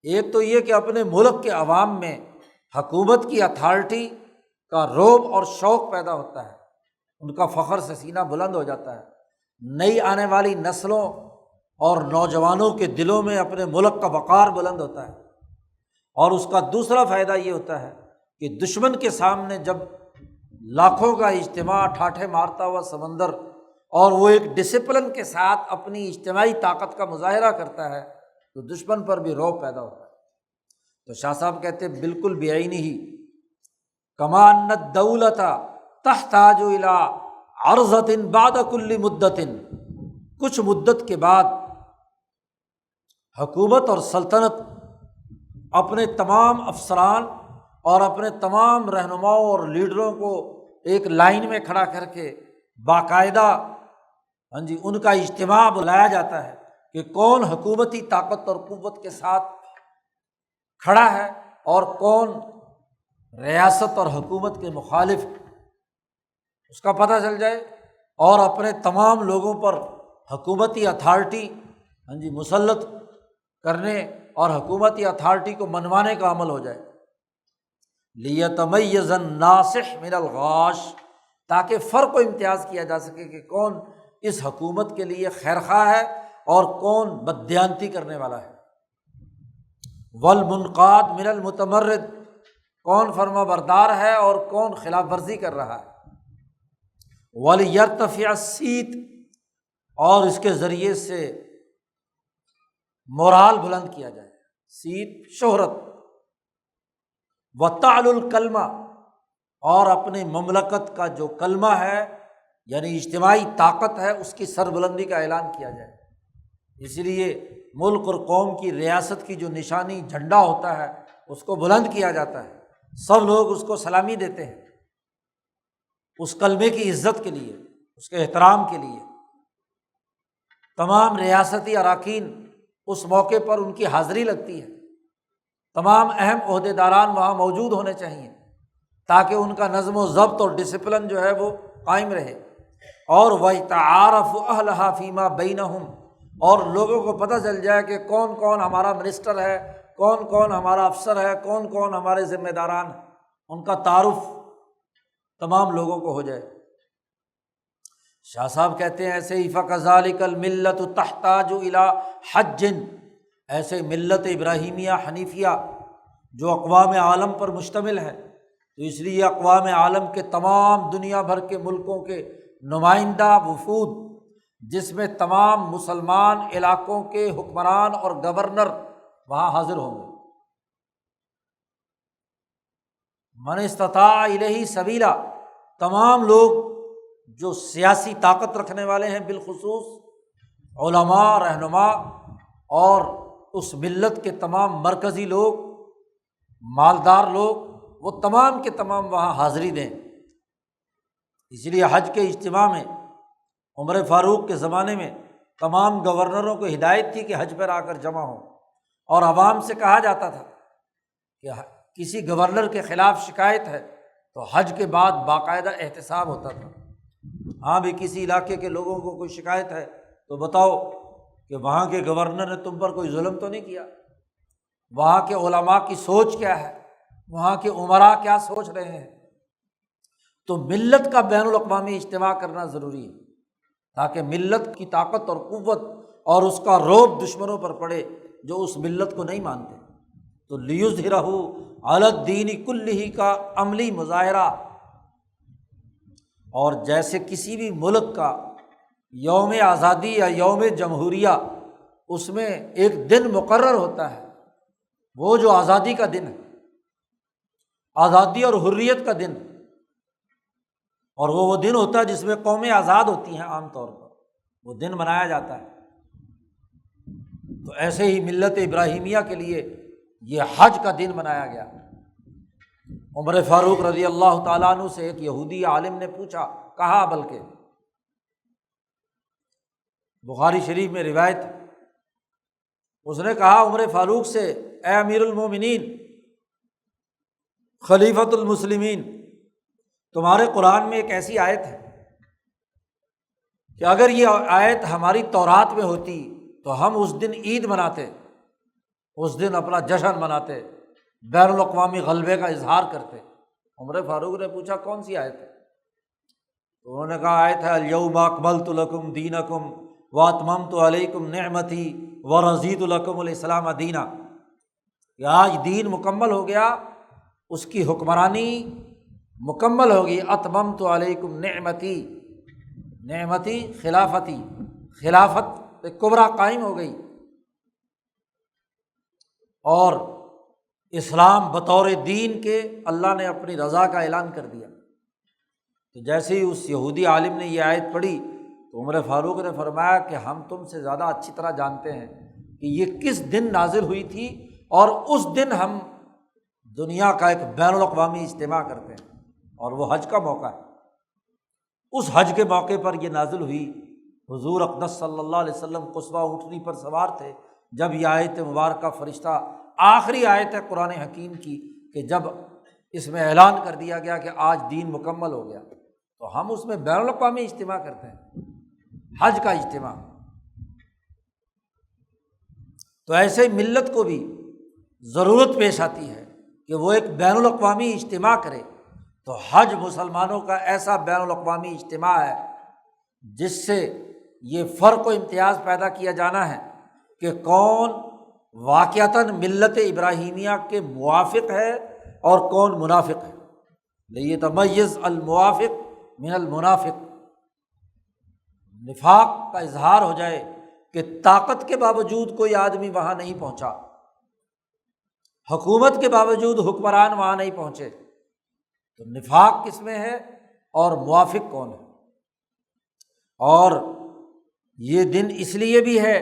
ایک تو یہ کہ اپنے ملک کے عوام میں حکومت کی اتھارٹی کا رعب اور شوق پیدا ہوتا ہے، ان کا فخر سے سینہ بلند ہو جاتا ہے، نئی آنے والی نسلوں اور نوجوانوں کے دلوں میں اپنے ملک کا وقار بلند ہوتا ہے۔ اور اس کا دوسرا فائدہ یہ ہوتا ہے کہ دشمن کے سامنے جب لاکھوں کا اجتماع ٹھاٹھے مارتا ہوا سمندر اور وہ ایک ڈسپلن کے ساتھ اپنی اجتماعی طاقت کا مظاہرہ کرتا ہے تو دشمن پر بھی رعب پیدا ہوتا ہے۔ تو شاہ صاحب کہتے ہیں بالکل بعینہ کما ان الدولۃ تحتاج الی عرضۃ بعد کل مدۃ، کچھ مدت کے بعد حکومت اور سلطنت اپنے تمام افسران اور اپنے تمام رہنماؤں اور لیڈروں کو ایک لائن میں کھڑا کر کے باقاعدہ ان کا اجتماع بلایا جاتا ہے کہ کون حکومتی طاقت اور قوت کے ساتھ کھڑا ہے اور کون ریاست اور حکومت کے مخالف، اس کا پتہ چل جائے اور اپنے تمام لوگوں پر حکومتی اتھارٹی مسلط کرنے اور حکومتی اتھارٹی کو منوانے کا عمل ہو جائے۔ لیتمیز الناصح من الغاش، تاکہ فرق و امتیاز کیا جا سکے کہ کون اس حکومت کے لیے خیرخواہ ہے اور کون بددیانتی کرنے والا ہے۔ والمنقاد من المتمرد، کون فرما بردار ہے اور کون خلاف ورزی کر رہا ہے۔ ولیرتفع الصیت، اور اس کے ذریعے سے مورال بلند کیا جائے، صیت شہرت، وتعلو الکلمہ، اور اپنی مملکت کا جو کلمہ ہے یعنی اجتماعی طاقت ہے اس کی سربلندی کا اعلان کیا جائے۔ اس لیے ملک اور قوم کی ریاست کی جو نشانی جھنڈا ہوتا ہے اس کو بلند کیا جاتا ہے، سب لوگ اس کو سلامی دیتے ہیں، اس کلمے کی عزت کے لیے، اس کے احترام کے لیے۔ تمام ریاستی اراکین اس موقع پر ان کی حاضری لگتی ہے، تمام اہم عہدیداران وہاں موجود ہونے چاہیے تاکہ ان کا نظم و ضبط اور ڈسپلن جو ہے وہ قائم رہے۔ اور وَيَتَعَارَفُ أَهْلَهَا فِي مَا بَيْنَهُمْ، اور لوگوں کو پتہ چل جائے کہ کون کون ہمارا منسٹر ہے، کون کون ہمارا افسر ہے، کون کون ہمارے ذمہ داران ہیں، ان کا تعارف تمام لوگوں کو ہو جائے۔ شاہ صاحب کہتے ہیں ایسے ہی فَكَذَلِكَ الْمِلَّةُ تَحْتَاجُ إِلَىٰ حَجٍّ، ایسے ملت ابراہیمیہ حنیفیہ جو اقوام عالم پر مشتمل ہے، تو اس لیے اقوام عالم کے تمام دنیا بھر کے ملکوں کے نمائندہ وفود، جس میں تمام مسلمان علاقوں کے حکمران اور گورنر وہاں حاضر ہوں گے۔ من استطاع الیہ سبیلا، تمام لوگ جو سیاسی طاقت رکھنے والے ہیں، بالخصوص علماء، رہنما اور اس ملت کے تمام مرکزی لوگ، مالدار لوگ، وہ تمام کے تمام وہاں حاضری دیں۔ اس لیے حج کے اجتماع میں عمر فاروق کے زمانے میں تمام گورنروں کو ہدایت تھی کہ حج پر آ کر جمع ہوں، اور عوام سے کہا جاتا تھا کہ کسی گورنر کے خلاف شکایت ہے تو حج کے بعد باقاعدہ احتساب ہوتا تھا۔ ہاں بھی کسی علاقے کے لوگوں کو کوئی شکایت ہے تو بتاؤ کہ وہاں کے گورنر نے تم پر کوئی ظلم تو نہیں کیا، وہاں کے علماء کی سوچ کیا ہے، وہاں کے عمراء کیا سوچ رہے ہیں۔ تو ملت کا بین الاقوامی اجتماع کرنا ضروری ہے تاکہ ملت کی طاقت اور قوت اور اس کا رعب دشمنوں پر پڑے جو اس ملت کو نہیں مانتے۔ تو لیظہرہ علی الدین کلہ کا عملی مظاہرہ، اور جیسے کسی بھی ملک کا یوم آزادی یا یوم جمہوریہ، اس میں ایک دن مقرر ہوتا ہے، وہ جو آزادی کا دن ہے، آزادی اور حریت کا دن، اور وہ دن ہوتا ہے جس میں قومیں آزاد ہوتی ہیں، عام طور پر وہ دن منایا جاتا ہے۔ تو ایسے ہی ملت ابراہیمیہ کے لیے یہ حج کا دن منایا گیا۔ عمر فاروق رضی اللہ تعالیٰ عنہ سے ایک یہودی عالم نے پوچھا، کہا بلکہ بخاری شریف میں روایت، اس نے کہا عمر فاروق سے، اے امیر المومنین، خلیفۃ المسلمین، تمہارے قرآن میں ایک ایسی آیت ہے کہ اگر یہ آیت ہماری تورات میں ہوتی تو ہم اس دن عید مناتے، اس دن اپنا جشن مناتے، بین الاقوامی غلبے کا اظہار کرتے۔ عمر فاروق نے پوچھا کون سی آیت ہے؟ تو انہوں نے کہا آیت ہے الیوم اکملت لکم دینکم واتممت علیکم نعمتی ورضیت لکم الاسلام دینا، کہ آج دین مکمل ہو گیا، اس کی حکمرانی مکمل ہوگی۔ اتممت علیکم نعمتی، نعمتی خلافتی، خلافت کبریٰ قائم ہو گئی، اور اسلام بطور دین کے اللہ نے اپنی رضا کا اعلان کر دیا۔ تو جیسے ہی اس یہودی عالم نے یہ آیت پڑھی تو عمر فاروق نے فرمایا کہ ہم تم سے زیادہ اچھی طرح جانتے ہیں کہ یہ کس دن نازل ہوئی تھی، اور اس دن ہم دنیا کا ایک بین الاقوامی اجتماع کرتے ہیں، اور وہ حج کا موقع ہے۔ اس حج کے موقع پر یہ نازل ہوئی۔ حضور اقدس صلی اللہ علیہ وسلم قصوہ اونٹنی پر سوار تھے جب یہ آیت مبارکہ فرشتہ، آخری آیت ہے قرآن حکیم کی، کہ جب اس میں اعلان کر دیا گیا کہ آج دین مکمل ہو گیا، تو ہم اس میں بین الاقوامی اجتماع کرتے ہیں، حج کا اجتماع۔ تو ایسے ملت کو بھی ضرورت پیش آتی ہے کہ وہ ایک بین الاقوامی اجتماع کرے۔ تو حج مسلمانوں کا ایسا بین الاقوامی اجتماع ہے جس سے یہ فرق و امتیاز پیدا کیا جانا ہے کہ کون واقعتاً ملت ابراہیمیہ کے موافق ہے اور کون منافق ہے، لیتمیز الموافق من المنافق۔ نفاق کا اظہار ہو جائے کہ طاقت کے باوجود کوئی آدمی وہاں نہیں پہنچا، حکومت کے باوجود حکمران وہاں نہیں پہنچے، تو نفاق کس میں ہے اور موافق کون ہے؟ اور یہ دن اس لیے بھی ہے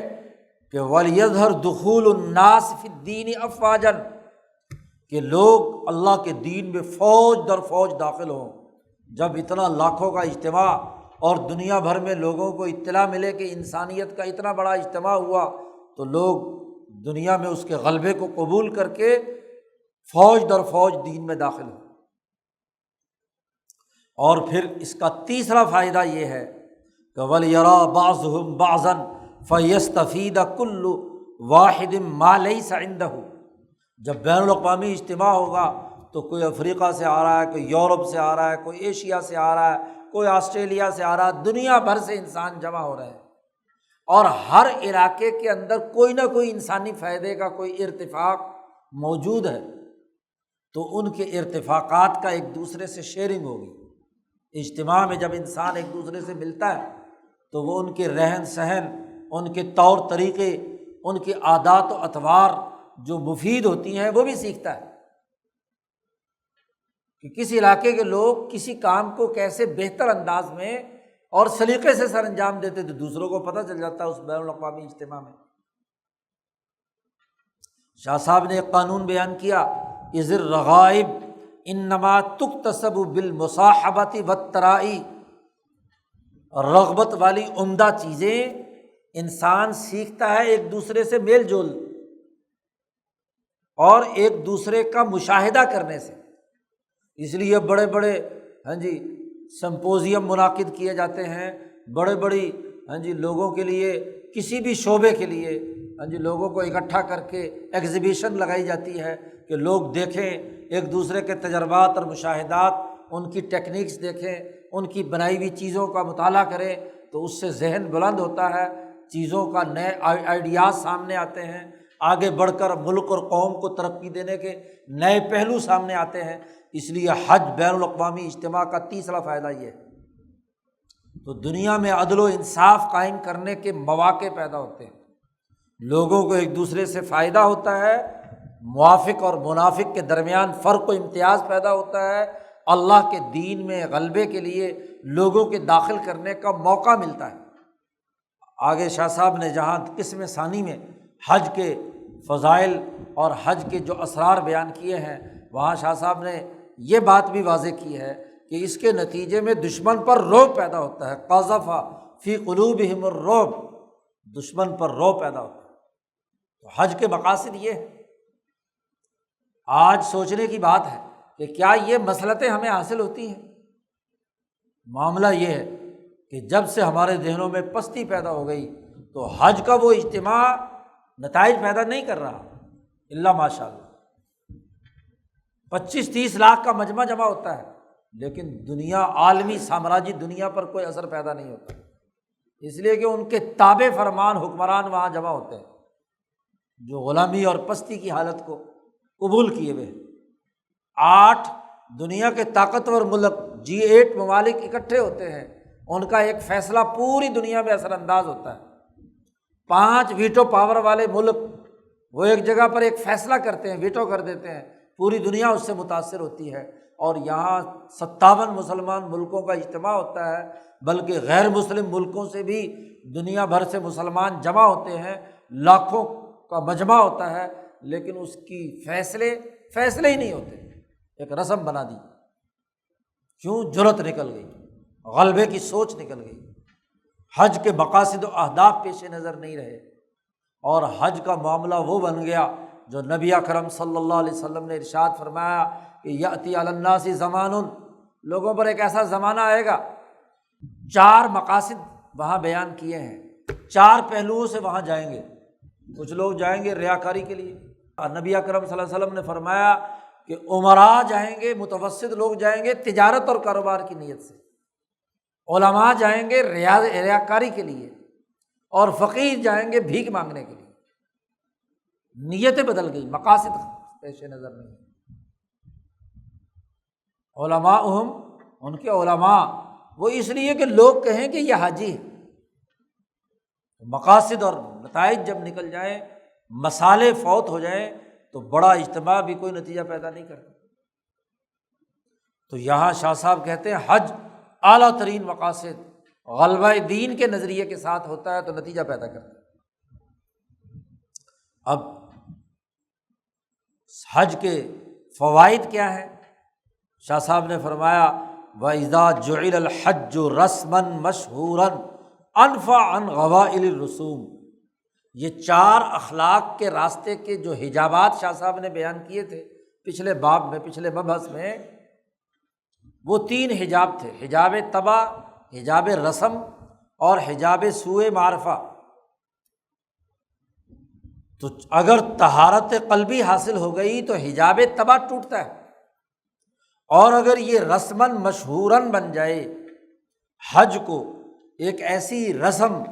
کہ وَلْيَظْهَرْ دُخُولُ النَّاسِ فِي الدِّينِ أَفْوَاجًا، کہ لوگ اللہ کے دین میں فوج در فوج داخل ہوں۔ جب اتنا لاکھوں کا اجتماع اور دنیا بھر میں لوگوں کو اطلاع ملے کہ انسانیت کا اتنا بڑا اجتماع ہوا، تو لوگ دنیا میں اس کے غلبے کو قبول کر کے فوج در فوج دین میں داخل ہوں۔ اور پھر اس کا تیسرا فائدہ یہ ہے کہ وَلْيَرَىٰ بَعْضُهُمْ بَعْضًا فَيَسْتَفِيدَ كُلُّ وَاحِدٍ مَا لَيْسَ عِندَهُ۔ جب بین الاقوامی اجتماع ہوگا تو کوئی افریقہ سے آ رہا ہے، کوئی یورپ سے آ رہا ہے، کوئی ایشیا سے آ رہا ہے، کوئی آسٹریلیا سے آ رہا ہے، دنیا بھر سے انسان جمع ہو رہے ہیں، اور ہر علاقے کے اندر کوئی نہ کوئی انسانی فائدے کا کوئی ارتفاق موجود ہے، تو ان کے ارتفاقات کا ایک دوسرے سے شیئرنگ ہوگی۔ اجتماع میں جب انسان ایک دوسرے سے ملتا ہے تو وہ ان کے رہن سہن، ان کے طور طریقے، ان کے عادات و اطوار جو مفید ہوتی ہیں وہ بھی سیکھتا ہے کہ کسی علاقے کے لوگ کسی کام کو کیسے بہتر انداز میں اور سلیقے سے سر انجام دیتے تو دوسروں کو پتہ چل جاتا ہے اس بین الاقوامی اجتماع میں۔ شاہ صاحب نے ایک قانون بیان کیا، اذ الرغائب انما تکتسب بالمصاحبۃ والترائی، رغبت والی عمدہ چیزیں انسان سیکھتا ہے ایک دوسرے سے میل جول اور ایک دوسرے کا مشاہدہ کرنے سے۔ اس لیے بڑے بڑے سمپوزیم منعقد کیے جاتے ہیں، بڑے بڑی لوگوں کے لیے، کسی بھی شعبے کے لیے لوگوں کو اکٹھا کر کے ایگزیبیشن لگائی جاتی ہے کہ لوگ دیکھیں ایک دوسرے کے تجربات اور مشاہدات، ان کی ٹیکنیکس دیکھیں، ان کی بنائی ہوئی چیزوں کا مطالعہ کریں، تو اس سے ذہن بلند ہوتا ہے، چیزوں کا نئے آئیڈیاز سامنے آتے ہیں، آگے بڑھ کر ملک اور قوم کو ترقی دینے کے نئے پہلو سامنے آتے ہیں۔ اس لیے حج بین الاقوامی اجتماع کا تیسرا فائدہ یہ ہے۔ تو دنیا میں عدل و انصاف قائم کرنے کے مواقع پیدا ہوتے ہیں، لوگوں کو ایک دوسرے سے فائدہ ہوتا ہے، موافق اور منافق کے درمیان فرق و امتیاز پیدا ہوتا ہے، اللہ کے دین میں غلبے کے لیے لوگوں کے داخل کرنے کا موقع ملتا ہے۔ آگے شاہ صاحب نے جہاں قسم ثانی میں حج کے فضائل اور حج کے جو اسرار بیان کیے ہیں، وہاں شاہ صاحب نے یہ بات بھی واضح کی ہے کہ اس کے نتیجے میں دشمن پر رعب پیدا ہوتا ہے، قذف فی قلوبہم الرعب، دشمن پر رعب پیدا ہوتا ہے۔ تو حج کے مقاصد یہ ہے۔ آج سوچنے کی بات ہے کہ کیا یہ مصلحتیں ہمیں حاصل ہوتی ہیں؟ معاملہ یہ ہے کہ جب سے ہمارے ذہنوں میں پستی پیدا ہو گئی تو حج کا وہ اجتماع نتائج پیدا نہیں کر رہا، الا ماشاء اللہ 25-30 لاکھ کا مجمع جمع ہوتا ہے، لیکن دنیا، عالمی سامراجی دنیا پر کوئی اثر پیدا نہیں ہوتا، اس لیے کہ ان کے تابع فرمان حکمران وہاں جمع ہوتے ہیں جو غلامی اور پستی کی حالت کو قبول کیے ہوئے۔ 8 دنیا کے طاقتور ملک G8 ممالک اکٹھے ہوتے ہیں، ان کا ایک فیصلہ پوری دنیا میں اثر انداز ہوتا ہے۔ 5 ویٹو پاور والے ملک وہ ایک جگہ پر ایک فیصلہ کرتے ہیں، ویٹو کر دیتے ہیں، پوری دنیا اس سے متاثر ہوتی ہے۔ اور یہاں 57 مسلمان ملکوں کا اجتماع ہوتا ہے، بلکہ غیر مسلم ملکوں سے بھی دنیا بھر سے مسلمان جمع ہوتے ہیں، لاکھوں کا مجمع ہوتا ہے، لیکن اس کی فیصلے ہی نہیں ہوتے، ایک رسم بنا دی۔ کیوں؟ جرأت نکل گئی، غلبے کی سوچ نکل گئی، حج کے مقاصد و اہداف پیش نظر نہیں رہے، اور حج کا معاملہ وہ بن گیا جو نبی اکرم صلی اللہ علیہ وسلم نے ارشاد فرمایا کہ یأتی علی الناس زمان، لوگوں پر ایک ایسا زمانہ آئے گا، 4 مقاصد وہاں بیان کیے ہیں، 4 پہلوؤں سے وہاں جائیں گے۔ کچھ لوگ جائیں گے ریاکاری کے لیے، نبی اکرم صلی اللہ علیہ وسلم نے فرمایا کہ عمراء جائیں گے، متوسط لوگ جائیں گے تجارت اور کاروبار کی نیت سے، علماء جائیں گے ریاکاری کے لیے، اور فقیر جائیں گے بھیک مانگنے کے لیے۔ نیتیں بدل گئی، مقاصد پیش نظر نہیں۔ علماءہم، ان کے علماء وہ اس لیے کہ لوگ کہیں کہ یہ حاجی ہے، مقاصد اور نتائج جب نکل جائیں، مسالے فوت ہو جائیں، تو بڑا اجتماع بھی کوئی نتیجہ پیدا نہیں کرتا۔ تو یہاں شاہ صاحب کہتے ہیں حج اعلیٰ ترین مقاصد غلبہ دین کے نظریے کے ساتھ ہوتا ہے تو نتیجہ پیدا کرتا ہے۔ اب حج کے فوائد کیا ہیں؟ شاہ صاحب نے فرمایا وَإِذَا جُعِلَ الْحَجُّ رَسْمًا مَشْهُورًا أَنْفَعَ عَنْ غَوَائِلِ الرُّسُوم۔ یہ 4 اخلاق کے راستے کے جو حجابات شاہ صاحب نے بیان کیے تھے پچھلے باب میں، پچھلے مبحث میں، وہ 3 حجاب تھے، حجاب طبع، حجاب رسم اور حجاب سوء معرفہ۔ تو اگر طہارت قلبی حاصل ہو گئی تو حجاب طبع ٹوٹتا ہے، اور اگر یہ رسماً مشہوراً بن جائے، حج کو ایک ایسی رسم،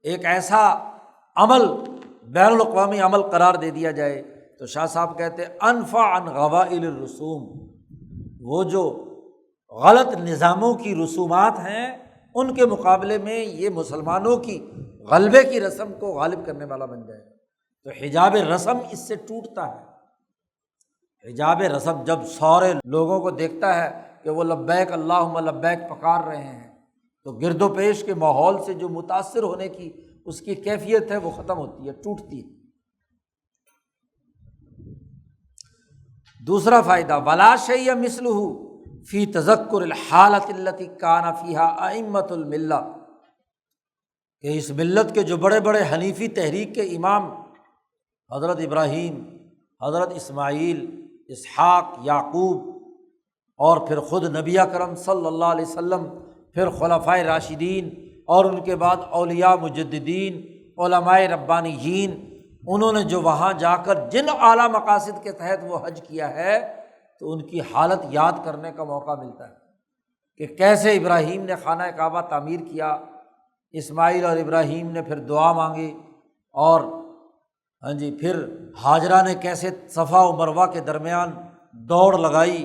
ایک ایسا عمل، بین الاقوامی عمل قرار دے دیا جائے، تو شاہ صاحب کہتے ہیں انفع عن غوائل الرسوم، وہ جو غلط نظاموں کی رسومات ہیں ان کے مقابلے میں یہ مسلمانوں کی غلبے کی رسم کو غالب کرنے والا بن جائے۔ تو حجاب رسم اس سے ٹوٹتا ہے۔ حجاب رسم جب سارے لوگوں کو دیکھتا ہے کہ وہ لبیک اللہم لبیک پکار رہے ہیں، تو گرد و پیش کے ماحول سے جو متاثر ہونے کی اس کی کیفیت ہے وہ ختم ہوتی ہے، ٹوٹتی ہے۔ دوسرا فائدہ، ولا شیء مثلہ فی تذکر الحالۃ التی کان فیہا ائمۃ الملہ، کہ اس ملت کے جو بڑے بڑے حنیفی تحریک کے امام حضرت ابراہیم، حضرت اسماعیل، اسحاق، یعقوب، اور پھر خود نبی اکرم صلی اللہ علیہ وسلم، پھر خلفائے راشدین، اور ان کے بعد اولیاء مجددین، علماء ربانیین، انہوں نے جو وہاں جا کر جن اعلیٰ مقاصد کے تحت وہ حج کیا ہے، تو ان کی حالت یاد کرنے کا موقع ملتا ہے کہ کیسے ابراہیم نے خانہ کعبہ تعمیر کیا، اسماعیل اور ابراہیم نے پھر دعا مانگی، اور پھر ہاجرہ نے کیسے صفا و مروہ کے درمیان دوڑ لگائی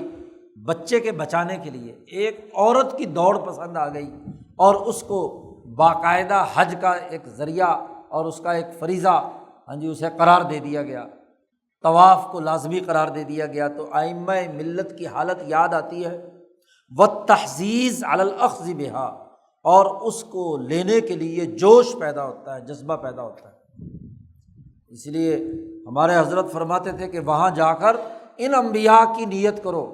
بچے کے بچانے کے لیے۔ ایک عورت کی دوڑ پسند آ گئی اور اس کو باقاعدہ حج کا ایک ذریعہ اور اس کا ایک فریضہ اسے قرار دے دیا گیا، طواف کو لازمی قرار دے دیا گیا۔ تو ائمہ ملت کی حالت یاد آتی ہے، والتحزیز علی الاخذ بہا، اور اس کو لینے کے لیے جوش پیدا ہوتا ہے، جذبہ پیدا ہوتا ہے۔ اس لیے ہمارے حضرت فرماتے تھے کہ وہاں جا کر ان انبیاء کی نیت کرو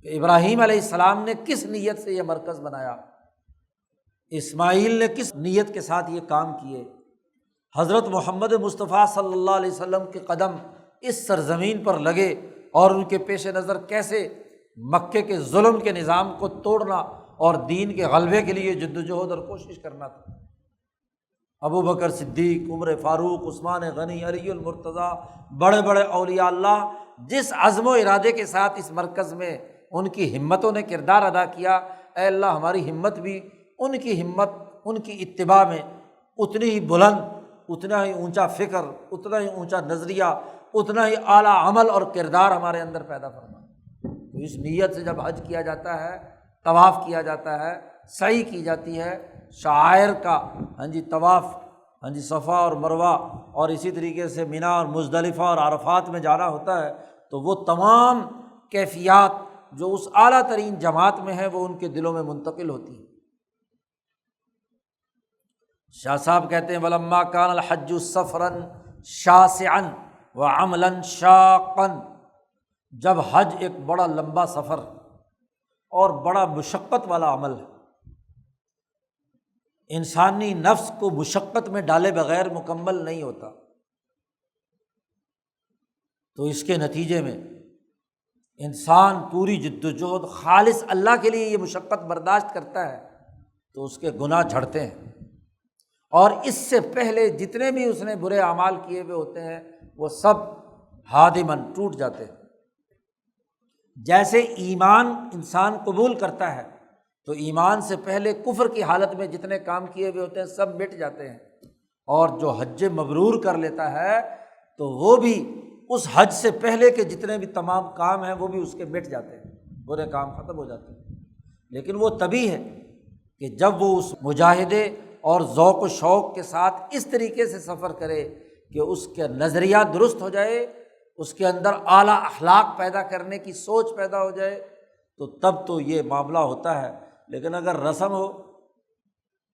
کہ ابراہیم علیہ السلام نے کس نیت سے یہ مرکز بنایا، اسماعیل نے کس نیت کے ساتھ یہ کام کیے، حضرت محمد مصطفیٰ صلی اللہ علیہ وسلم کے قدم اس سرزمین پر لگے اور ان کے پیش نظر کیسے مکے کے ظلم کے نظام کو توڑنا اور دین کے غلبے کے لیے جدوجہد اور کوشش کرنا تھا۔ ابو بکر صدیق، عمر فاروق، عثمان غنی، علی المرتضیٰ، بڑے بڑے اولیاء اللہ جس عزم و ارادے کے ساتھ اس مرکز میں ان کی ہمتوں نے کردار ادا کیا، اے اللہ ہماری ہمت بھی ان کی ہمت، ان کی اتباع میں اتنی ہی بلند، اتنا ہی اونچا فکر، اتنا ہی اونچا نظریہ، اتنا ہی اعلیٰ عمل اور کردار ہمارے اندر پیدا فرما۔ تو اس نیت سے جب حج کیا جاتا ہے، طواف کیا جاتا ہے، سعی کی جاتی ہے، شعائر کا طواف، صفا اور مروہ، اور اسی طریقے سے مینا اور مزدلفہ اور عرفات میں جانا ہوتا ہے، تو وہ تمام کیفیات جو اس اعلیٰ ترین جماعت میں ہیں وہ ان کے دلوں میں منتقل ہوتی ہیں۔ شاہ صاحب کہتے ہیں وَلَمَّا كَانَ الْحَجُّ سَفْرًا شَاسِعًا وَعَمْلًا شَاقًا، جب حج ایک بڑا لمبا سفر اور بڑا مشقت والا عمل ہے، انسانی نفس کو مشقت میں ڈالے بغیر مکمل نہیں ہوتا، تو اس کے نتیجے میں انسان پوری جدوجہد خالص اللہ کے لیے یہ مشقت برداشت کرتا ہے تو اس کے گناہ جھڑتے ہیں، اور اس سے پہلے جتنے بھی اس نے برے اعمال کیے ہوئے ہوتے ہیں وہ سب ہادمن ٹوٹ جاتے ہیں۔ جیسے ایمان انسان قبول کرتا ہے تو ایمان سے پہلے کفر کی حالت میں جتنے کام کیے ہوئے ہوتے ہیں سب مٹ جاتے ہیں، اور جو حج مبرور کر لیتا ہے تو وہ بھی اس حج سے پہلے کے جتنے بھی تمام کام ہیں وہ بھی اس کے مٹ جاتے ہیں، برے کام ختم ہو جاتے ہیں۔ لیکن وہ تبھی ہے کہ جب وہ اس مجاہدے اور ذوق و شوق کے ساتھ اس طریقے سے سفر کرے کہ اس کا نظریہ درست ہو جائے، اس کے اندر اعلیٰ اخلاق پیدا کرنے کی سوچ پیدا ہو جائے، تو تب تو یہ معاملہ ہوتا ہے۔ لیکن اگر رسم ہو،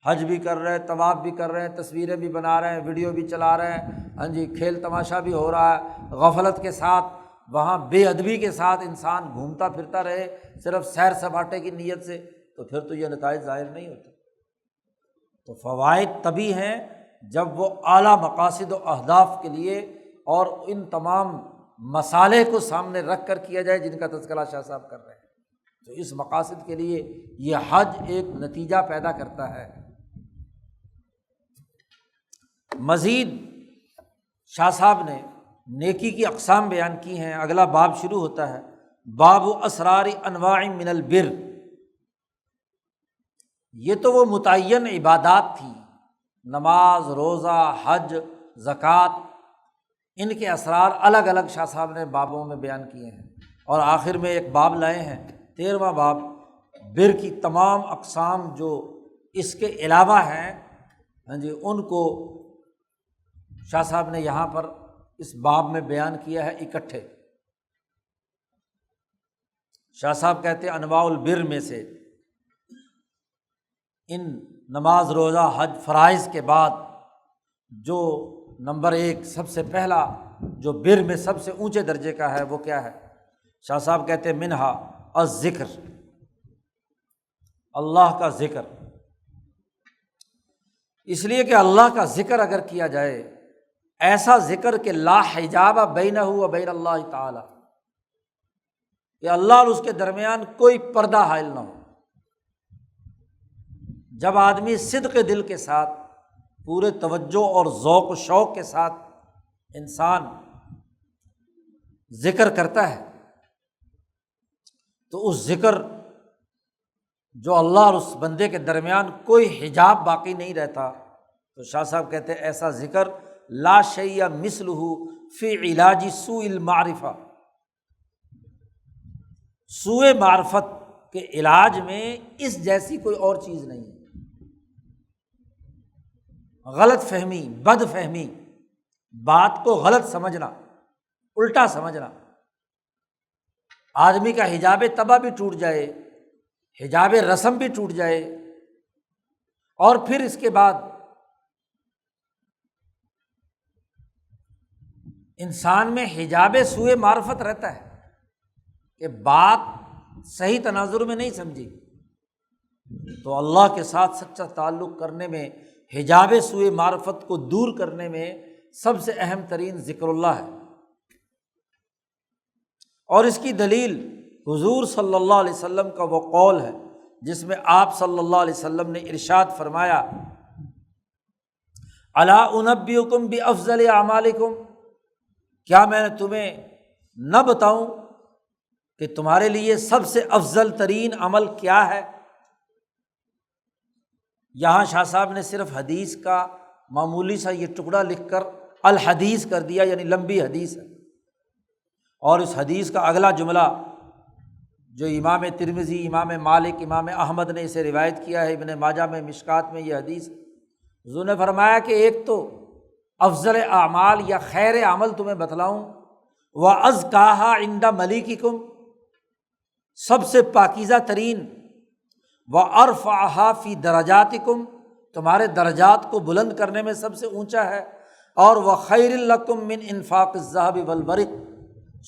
حج بھی کر رہے ہیں، طواف بھی کر رہے ہیں، تصویریں بھی بنا رہے ہیں، ویڈیو بھی چلا رہے ہیں، کھیل تماشا بھی ہو رہا ہے، غفلت کے ساتھ وہاں بے ادبی کے ساتھ انسان گھومتا پھرتا رہے صرف سیر سپاٹے کی نیت سے، تو پھر تو یہ نتائج ظاہر نہیں ہوتے۔ تو فوائد تبھی ہیں جب وہ اعلیٰ مقاصد و اہداف کے لیے اور ان تمام مصالح کو سامنے رکھ کر کیا جائے جن کا تذکرہ شاہ صاحب کر رہے ہیں۔ تو اس مقاصد کے لیے یہ حج ایک نتیجہ پیدا کرتا ہے۔ مزید شاہ صاحب نے نیکی کی اقسام بیان کی ہیں۔ اگلا باب شروع ہوتا ہے، باب اسرار انواع من البر۔ یہ تو وہ متعین عبادات تھی، نماز، روزہ، حج، زکوٰۃ، ان کے اسرار الگ الگ شاہ صاحب نے بابوں میں بیان کیے ہیں، اور آخر میں ایک باب لائے ہیں 13واں باب، بر کی تمام اقسام جو اس کے علاوہ ہیں ان کو شاہ صاحب نے یہاں پر اس باب میں بیان کیا ہے اکٹھے۔ شاہ صاحب کہتے ہیں انواع البر میں سے ان نماز روزہ حج فرائض کے بعد جو نمبر ایک سب سے پہلا جو بر میں سب سے اونچے درجے کا ہے وہ کیا ہے؟ شاہ صاحب کہتے ہیں منہا الذکر، اللہ کا ذکر۔ اس لیے کہ اللہ کا ذکر اگر کیا جائے، ایسا ذکر کہ لا حجاب بینہ و بین اللہ تعالی، کہ اللہ اور اس کے درمیان کوئی پردہ حائل نہ ہو۔ جب آدمی صدق دل کے ساتھ پورے توجہ اور ذوق و شوق کے ساتھ انسان ذکر کرتا ہے تو اس ذکر جو اللہ اور اس بندے کے درمیان کوئی حجاب باقی نہیں رہتا، تو شاہ صاحب کہتے ہیں ایسا ذکر لا شیء مثلہ فی علاج سوء المعرفہ، سوء معرفت کے علاج میں اس جیسی کوئی اور چیز نہیں ہے۔ غلط فہمی، بد فہمی، بات کو غلط سمجھنا، الٹا سمجھنا، آدمی کا حجاب طبع بھی ٹوٹ جائے، حجاب رسم بھی ٹوٹ جائے، اور پھر اس کے بعد انسان میں حجاب سوء معرفت رہتا ہے کہ بات صحیح تناظر میں نہیں سمجھی، تو اللہ کے ساتھ سچا تعلق کرنے میں، حجاب سوء معرفت کو دور کرنے میں سب سے اہم ترین ذکر اللہ ہے۔ اور اس کی دلیل حضور صلی اللہ علیہ وسلم کا وہ قول ہے جس میں آپ صلی اللہ علیہ وسلم نے ارشاد فرمایا الا انبئکم بافضل اعمالکم، کیا میں نے تمہیں نہ بتاؤں کہ تمہارے لیے سب سے افضل ترین عمل کیا ہے؟ یہاں شاہ صاحب نے صرف حدیث کا معمولی سا یہ ٹکڑا لکھ کر الحدیث کر دیا، یعنی لمبی حدیث ہے، اور اس حدیث کا اگلا جملہ جو امام ترمذی، امام مالک، امام احمد نے اسے روایت کیا ہے، ابن ماجہ میں، مشکات میں یہ حدیث، حضور نے فرمایا کہ ایک تو افضل اعمال یا خیر عمل تمہیں بتلاؤں، وَأَزْكَاهَا عِنْدَ مَلِيكِكُمْ، سب سے پاکیزہ ترین، وَأَرْفَعَهَا فِي دَرَجَاتِكُمْ، تمہارے درجات کو بلند کرنے میں سب سے اونچا ہے، اور وَخَيْرٌ لَكُمْ مِنْ إِنفَاقِ الذَّهَبِ وَالْوَرِقِ،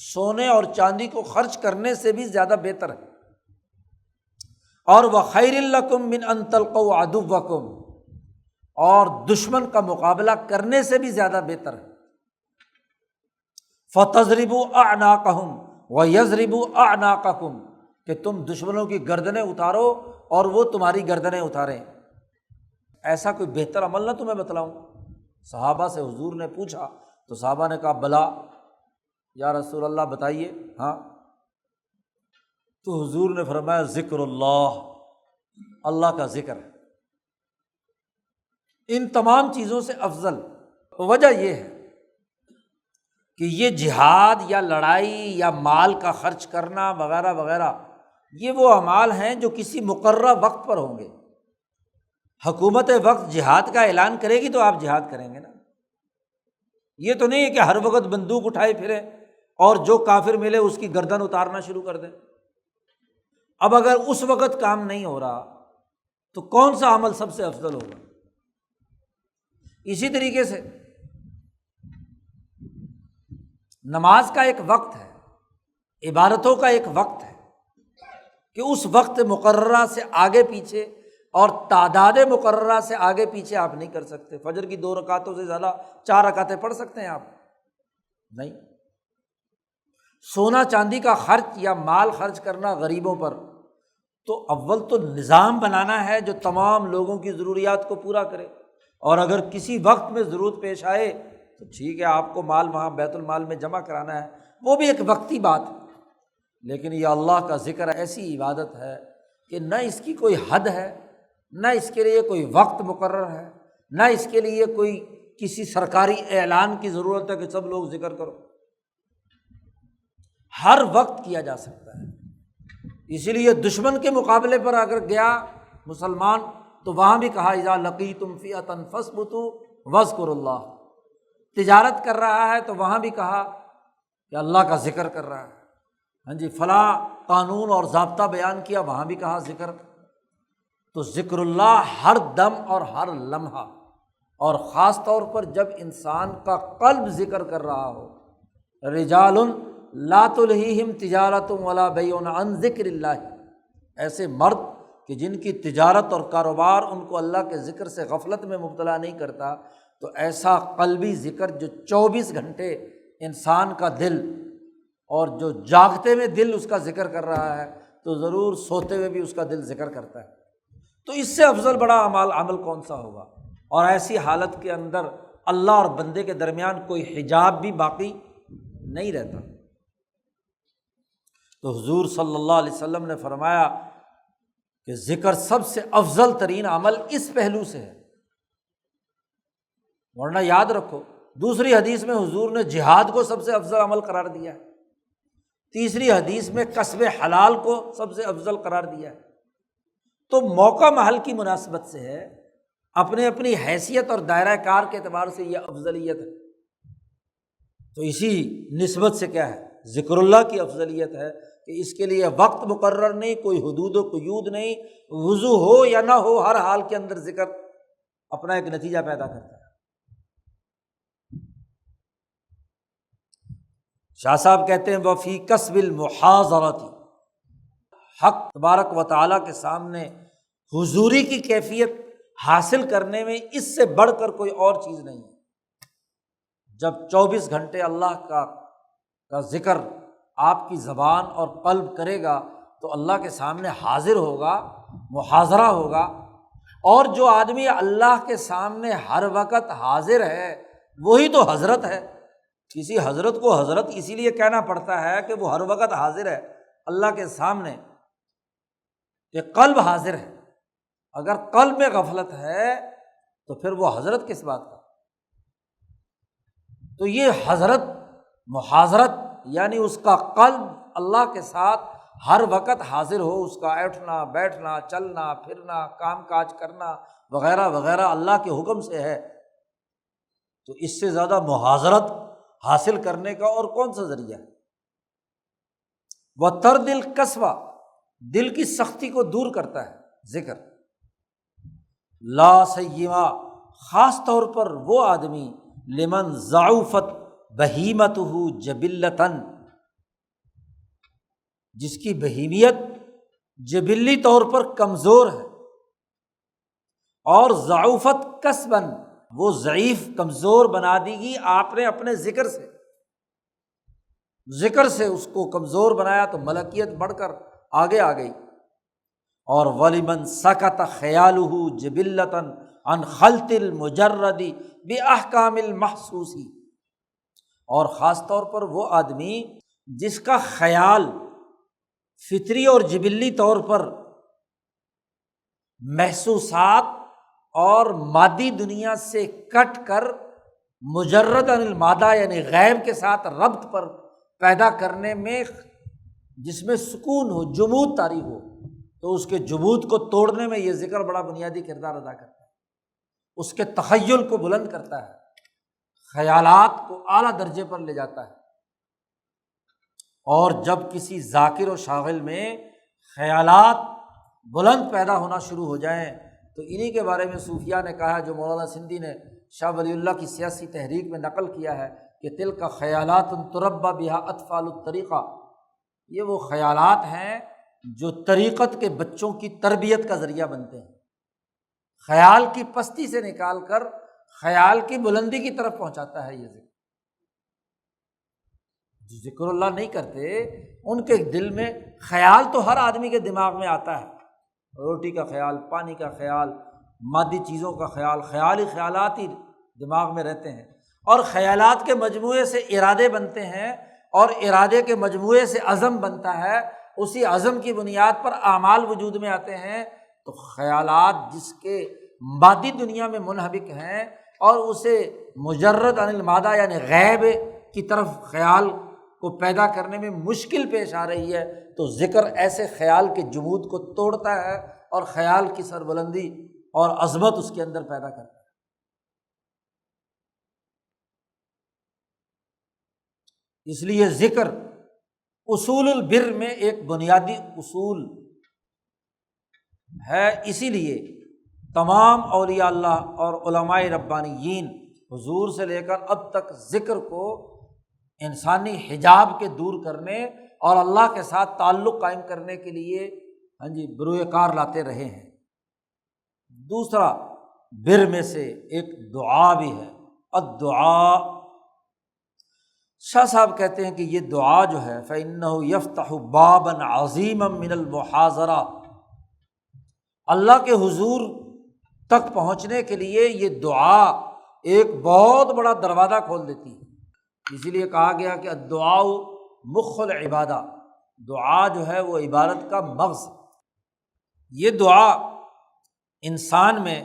سونے اور چاندی کو خرچ کرنے سے بھی زیادہ بہتر ہے، اور وَخَيْرٌ لَكُمْ مِنْ أَن تَلْقَوْا عَدُوَّكُمْ، اور دشمن کا مقابلہ کرنے سے بھی زیادہ بہتر ہے، فَتَضْرِبُوا أَعْنَاقَهُمْ وَيَضْرِبُوا أَعْنَاقَكُمْ، کہ تم دشمنوں کی گردنیں اتارو اور وہ تمہاری گردنیں اتاریں۔ ایسا کوئی بہتر عمل نہ تمہیں بتلاؤں؟ صحابہ سے حضور نے پوچھا تو صحابہ نے کہا بلا یا رسول اللہ بتائیے۔ ہاں، تو حضور نے فرمایا ذکر اللہ، اللہ کا ذکر ہے، ان تمام چیزوں سے افضل۔ وجہ یہ ہے کہ یہ جہاد یا لڑائی یا مال کا خرچ کرنا وغیرہ وغیرہ، یہ وہ اعمال ہیں جو کسی مقررہ وقت پر ہوں گے۔ حکومت وقت جہاد کا اعلان کرے گی تو آپ جہاد کریں گے نا، یہ تو نہیں ہے کہ ہر وقت بندوق اٹھائے پھریں اور جو کافر ملے اس کی گردن اتارنا شروع کر دیں۔ اب اگر اس وقت کام نہیں ہو رہا تو کون سا عمل سب سے افضل ہوگا؟ اسی طریقے سے نماز کا ایک وقت ہے، عبادتوں کا ایک وقت ہے کہ اس وقت مقررہ سے آگے پیچھے اور تعداد مقررہ سے آگے پیچھے آپ نہیں کر سکتے۔ فجر کی 2 رکعتوں سے زیادہ 4 رکعتیں پڑھ سکتے ہیں آپ؟ نہیں۔ سونا چاندی کا خرچ یا مال خرچ کرنا غریبوں پر، تو اول تو نظام بنانا ہے جو تمام لوگوں کی ضروریات کو پورا کرے، اور اگر کسی وقت میں ضرورت پیش آئے تو ٹھیک ہے، آپ کو مال وہاں بیت المال میں جمع کرانا ہے، وہ بھی ایک وقتی بات ہے۔ لیکن یہ اللہ کا ذکر ایسی عبادت ہے کہ نہ اس کی کوئی حد ہے، نہ اس کے لیے کوئی وقت مقرر ہے، نہ اس کے لیے کوئی کسی سرکاری اعلان کی ضرورت ہے کہ سب لوگ ذکر کرو، ہر وقت کیا جا سکتا ہے۔ اسی لیے دشمن کے مقابلے پر اگر گیا مسلمان تو وہاں بھی کہا اذا لقیتم فئۃ فاثبتوا واذکروا اللہ، تجارت کر رہا ہے تو وہاں بھی کہا کہ اللہ کا ذکر کر رہا ہے، ہاں جی، فلاں قانون اور ضابطہ بیان کیا، وہاں بھی کہا ذکر۔ تو ذکر اللہ ہر دم اور ہر لمحہ، اور خاص طور پر جب انسان کا قلب ذکر کر رہا ہو، رجال لا تلہیہم تجارت ولا بیع عن ذکر اللہ، ایسے مرد کہ جن کی تجارت اور کاروبار ان کو اللہ کے ذکر سے غفلت میں مبتلا نہیں کرتا، تو ایسا قلبی ذکر جو 24 گھنٹے انسان کا دل، اور جو جاگتے ہوئے دل اس کا ذکر کر رہا ہے، تو ضرور سوتے ہوئے بھی اس کا دل ذکر کرتا ہے۔ تو اس سے افضل بڑا عمل کون سا ہوگا؟ اور ایسی حالت کے اندر اللہ اور بندے کے درمیان کوئی حجاب بھی باقی نہیں رہتا۔ تو حضور صلی اللہ علیہ وسلم نے فرمایا کہ ذکر سب سے افضل ترین عمل اس پہلو سے ہے، ورنہ یاد رکھو دوسری حدیث میں حضور نے جہاد کو سب سے افضل عمل قرار دیا ہے، تیسری حدیث میں کسب حلال کو سب سے افضل قرار دیا ہے۔ تو موقع محل کی مناسبت سے ہے، اپنے اپنی حیثیت اور دائرہ کار کے اعتبار سے یہ افضلیت ہے۔ تو اسی نسبت سے کیا ہے، ذکر اللہ کی افضلیت ہے کہ اس کے لیے وقت مقرر نہیں، کوئی حدود و قیود نہیں، وضو ہو یا نہ ہو ہر حال کے اندر ذکر اپنا ایک نتیجہ پیدا کرتا ہے۔ شاہ صاحب کہتے ہیں وفی کسب المحاضرۃ، حق تبارک و تعالیٰ کے سامنے حضوری کی کیفیت حاصل کرنے میں اس سے بڑھ کر کوئی اور چیز نہیں ہے۔ جب 24 گھنٹے اللہ کا ذکر آپ کی زبان اور قلب کرے گا تو اللہ کے سامنے حاضر ہوگا، محاضرہ ہوگا۔ اور جو آدمی اللہ کے سامنے ہر وقت حاضر ہے وہی تو حضرت ہے۔ کسی حضرت کو حضرت اسی لیے کہنا پڑتا ہے کہ وہ ہر وقت حاضر ہے اللہ کے سامنے، کہ قلب حاضر ہے۔ اگر قلب میں غفلت ہے تو پھر وہ حضرت کس بات کا؟ تو یہ حضرت محاضرت یعنی اس کا قلب اللہ کے ساتھ ہر وقت حاضر ہو، اس کا اٹھنا بیٹھنا چلنا پھرنا کام کاج کرنا وغیرہ وغیرہ اللہ کے حکم سے ہے۔ تو اس سے زیادہ محاضرت حاصل کرنے کا اور کون سا ذریعہ ہے؟ وَطَرْدِ الْقَسْوَةِ، دل کی سختی کو دور کرتا ہے ذکر۔ لا سیما، خاص طور پر وہ آدمی لمن ضعفت بہیمتہ جبلتاً، جس کی بہیمیت جبلی طور پر کمزور ہے، اور ضعفت کسباً، وہ ضعیف کمزور بنا دی گی آپ نے اپنے ذکر سے، ذکر سے اس کو کمزور بنایا تو ملکیت بڑھ کر آگے آ گئی۔ اور وَلِمَنْ سَكَتَ خَيَالُهُ جِبِلَّةً عَنْ خَلْطِ الْمُجَرَّدِ بِأَحْكَامِ الْمَحْسُوسِ، اور خاص طور پر وہ آدمی جس کا خیال فطری اور جبلی طور پر محسوسات اور مادی دنیا سے کٹ کر مجرد عن المادہ یعنی غیب کے ساتھ ربط پر پیدا کرنے میں جس میں سکون ہو، جمود طاری ہو، تو اس کے جمود کو توڑنے میں یہ ذکر بڑا بنیادی کردار ادا کرتا ہے۔ اس کے تخیل کو بلند کرتا ہے، خیالات کو اعلیٰ درجے پر لے جاتا ہے۔ اور جب کسی ذاکر و شاغل میں خیالات بلند پیدا ہونا شروع ہو جائیں تو انہی کے بارے میں صوفیاء نے کہا، جو مولانا سندھی نے شاہ ولی اللہ کی سیاسی تحریک میں نقل کیا ہے کہ تلک خیالات تربی بہا اطفال الطریقہ، یہ وہ خیالات ہیں جو طریقت کے بچوں کی تربیت کا ذریعہ بنتے ہیں، خیال کی پستی سے نکال کر خیال کی بلندی کی طرف پہنچاتا ہے۔ یہ جو ذکر اللہ نہیں کرتے ان کے دل میں خیال تو ہر آدمی کے دماغ میں آتا ہے، روٹی کا خیال، پانی کا خیال، مادی چیزوں کا خیال، خیالی خیالات ہی دماغ میں رہتے ہیں، اور خیالات کے مجموعے سے ارادے بنتے ہیں، اور ارادے کے مجموعے سے عزم بنتا ہے، اسی عزم کی بنیاد پر اعمال وجود میں آتے ہیں۔ تو خیالات جس کے مادی دنیا میں منحبک ہیں اور اسے مجرد عن المادہ یعنی غیب کی طرف خیال کو پیدا کرنے میں مشکل پیش آ رہی ہے، تو ذکر ایسے خیال کے جمود کو توڑتا ہے اور خیال کی سربلندی اور عظمت اس کے اندر پیدا کرتا ہے۔ اس لیے ذکر اصول البر میں ایک بنیادی اصول ہے، اسی لیے تمام اولیاء اللہ اور علماء ربانیین حضور سے لے کر اب تک ذکر کو انسانی حجاب کے دور کرنے اور اللہ کے ساتھ تعلق قائم کرنے کے لیے بروئے کار لاتے رہے ہیں۔ دوسرا بر میں سے ایک دعا بھی ہے، الدعاء۔ شاہ صاحب کہتے ہیں کہ یہ دعا جو ہے فَإِنَّهُ يَفْتَحُ بَابًا عَظِيمًا مِنَ الْمُحَاضَرَةِ، اللہ کے حضور تک پہنچنے کے لیے یہ دعا ایک بہت بڑا دروازہ کھول دیتی ہے۔ اسی لیے کہا گیا کہ الدعاء مخ العبادہ، دعا جو ہے وہ عبادت کا مغز۔ یہ دعا انسان میں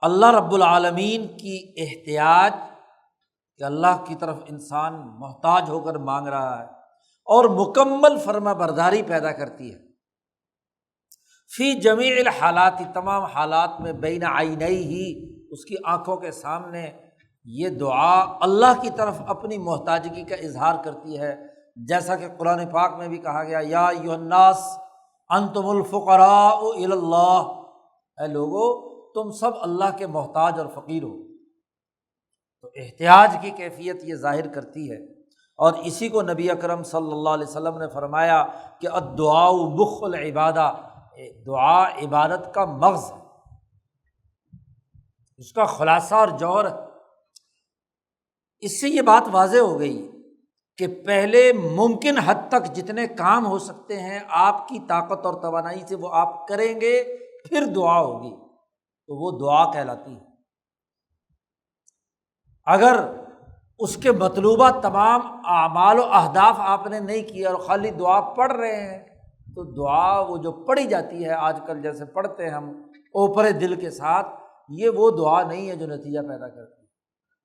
اللہ رب العالمین کی احتیاج، کہ اللہ کی طرف انسان محتاج ہو کر مانگ رہا ہے، اور مکمل فرما برداری پیدا کرتی ہے فی جمیع الحالات، تمام حالات میں، بین عینیہ، اس کی آنکھوں کے سامنے یہ دعا اللہ کی طرف اپنی محتاجگی کا اظہار کرتی ہے، جیسا کہ قرآن پاک میں بھی کہا گیا یا ایھا الناس انتم الفقراء الی اللہ، اے لوگو تم سب اللہ کے محتاج اور فقیر ہو۔ تو احتیاج کی کیفیت یہ ظاہر کرتی ہے، اور اسی کو نبی اکرم صلی اللہ علیہ وسلم نے فرمایا کہ الدعاء مخ العبادہ، دعا عبادت کا مغز ہے، اس کا خلاصہ اور جوہر ہے۔ اس سے یہ بات واضح ہو گئی کہ پہلے ممکن حد تک جتنے کام ہو سکتے ہیں آپ کی طاقت اور توانائی سے وہ آپ کریں گے، پھر دعا ہوگی تو وہ دعا کہلاتی ہے۔ اگر اس کے مطلوبہ تمام اعمال و اہداف آپ نے نہیں کیا اور خالی دعا پڑھ رہے ہیں، تو دعا وہ جو پڑھی جاتی ہے آج کل جیسے پڑھتے ہیں ہم اوپرے دل کے ساتھ، یہ وہ دعا نہیں ہے جو نتیجہ پیدا کرتی ہے۔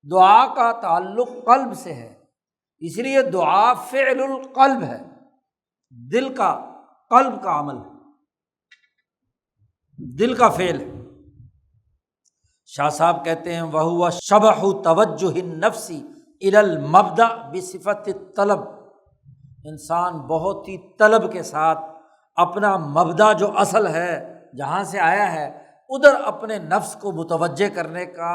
دعا کا تعلق قلب سے ہے، اس لیے دعا فعل القلب ہے، دل کا، قلب کا عمل ہے، دل کا فعل ہے۔ شاہ صاحب کہتے ہیں وَهُوَ شَبَحُ تَوَجُّهِ النَّفْسِ إِلَى الْمَبْدَأِ بِصِفَةِ الطَّلَب، انسان بہت ہی طلب کے ساتھ اپنا مبدأ جو اصل ہے جہاں سے آیا ہے ادھر اپنے نفس کو متوجہ کرنے کا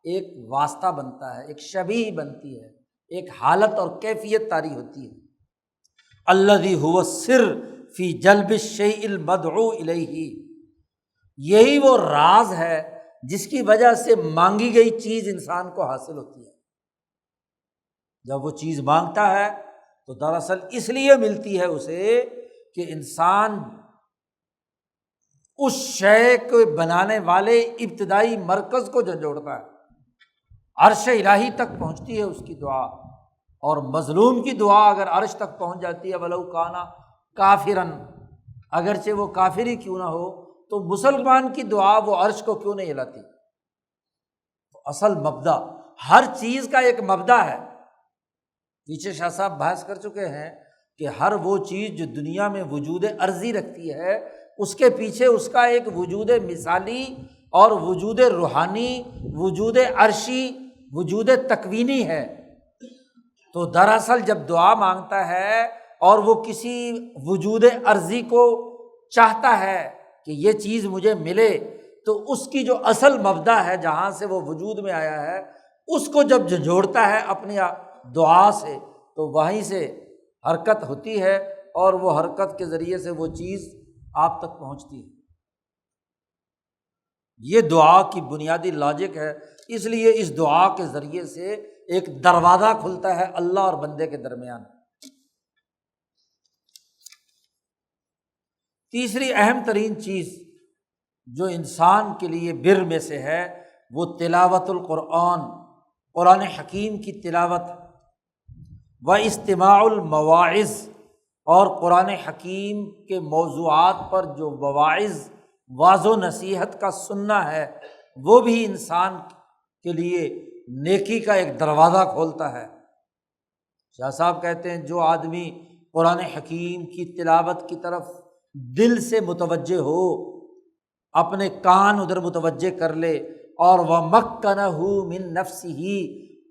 ایک واسطہ بنتا ہے، ایک شبیہ بنتی ہے، ایک حالت اور کیفیت طاری ہوتی ہے۔ الذی هو السر فی جلب الشیء المدعو الیہ، یہی وہ راز ہے جس کی وجہ سے مانگی گئی چیز انسان کو حاصل ہوتی ہے۔ جب وہ چیز مانگتا ہے تو دراصل اس لیے ملتی ہے اسے کہ انسان اس شے کو بنانے والے ابتدائی مرکز کو جھنجھوڑتا ہے، عرش الہی تک پہنچتی ہے اس کی دعا، اور مظلوم کی دعا اگر عرش تک پہنچ جاتی ہے وَلَوْ كَانَ كَافِرًا، اگرچہ وہ کافر ہی کیوں نہ ہو، تو مسلمان کی دعا وہ عرش کو کیوں نہیں ہلاتی؟ تو اصل مبدأ، ہر چیز کا ایک مبدأ ہے۔ پیچھے شاہ صاحب بحث کر چکے ہیں کہ ہر وہ چیز جو دنیا میں وجود عرضی رکھتی ہے اس کے پیچھے اس کا ایک وجود مثالی اور وجود روحانی، وجود عرشی، وجود تکوینی ہے۔ تو دراصل جب دعا مانگتا ہے اور وہ کسی وجود عرضی کو چاہتا ہے کہ یہ چیز مجھے ملے، تو اس کی جو اصل مبدأ ہے جہاں سے وہ وجود میں آیا ہے اس کو جب جھنجھوڑتا ہے اپنی دعا سے، تو وہیں سے حرکت ہوتی ہے اور وہ حرکت کے ذریعے سے وہ چیز آپ تک پہنچتی ہے۔ یہ دعا کی بنیادی لاجک ہے، اس لیے اس دعا کے ذریعے سے ایک دروازہ کھلتا ہے اللہ اور بندے کے درمیان۔ تیسری اہم ترین چیز جو انسان کے لیے بر میں سے ہے وہ تلاوت القرآن، قرآن حکیم کی تلاوت، و استماع المواعظ، اور قرآن حکیم کے موضوعات پر جو مواعظ، واعظ و نصیحت کا سننا ہے، وہ بھی انسان کے لیے نیکی کا ایک دروازہ کھولتا ہے۔ شاہ صاحب کہتے ہیں جو آدمی قرآن حکیم کی تلاوت کی طرف دل سے متوجہ ہو، اپنے کان ادھر متوجہ کر لے، اور وَمَكَّنَهُ مِن نَفْسِهِ،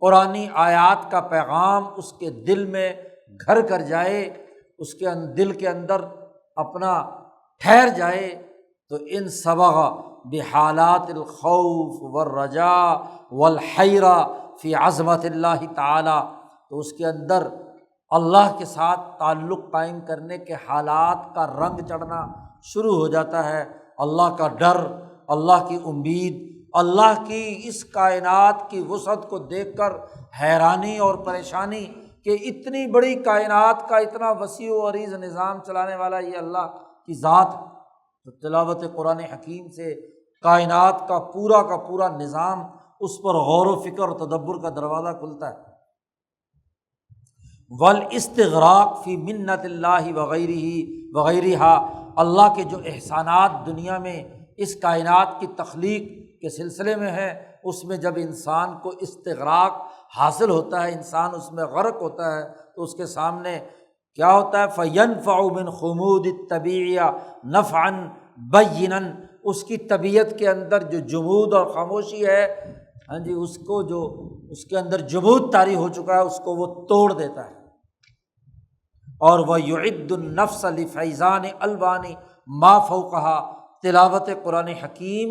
قرآنی آیات کا پیغام اس کے دل میں گھر کر جائے، اس کے دل کے اندر اپنا ٹھہر جائے، تو ان صبغ بحالات الخوف والرجاء والحیرہ فی عظمت اللہ تعالی، تو اس کے اندر اللہ کے ساتھ تعلق قائم کرنے کے حالات کا رنگ چڑھنا شروع ہو جاتا ہے۔ اللہ کا ڈر، اللہ کی امید، اللہ کی اس کائنات کی وسعت کو دیکھ کر حیرانی اور پریشانی کہ اتنی بڑی کائنات کا اتنا وسیع و عریض نظام چلانے والا یہ اللہ کی ذات۔ تو تلاوت قرآن حکیم سے کائنات کا پورا نظام، اس پر غور و فکر اور تدبر کا دروازہ کھلتا ہے۔ والاستغراق فی منت اللہ وغیرہ، اللہ کے جو احسانات دنیا میں اس کائنات کی تخلیق کے سلسلے میں ہے، اس میں جب انسان کو استغراق حاصل ہوتا ہے، انسان اس میں غرق ہوتا ہے، تو اس کے سامنے کیا ہوتا ہے؟ فَيَنْفَعُ مِنْ خُمُودِ الطَّبِيعِيَّةِ نَفْعًا بَيِّنًا، اس کی طبیعت کے اندر جو جمود اور خاموشی ہے، ہاں جی، اس کو جو اس کے اندر جمود طاری ہو چکا ہے، اس کو وہ توڑ دیتا ہے۔ اور وَيُعِدُّ النَّفْسَ لِفَيْضَانِ الْوَانِ مَا فَوْقَهَا، تلاوت قرآن حکیم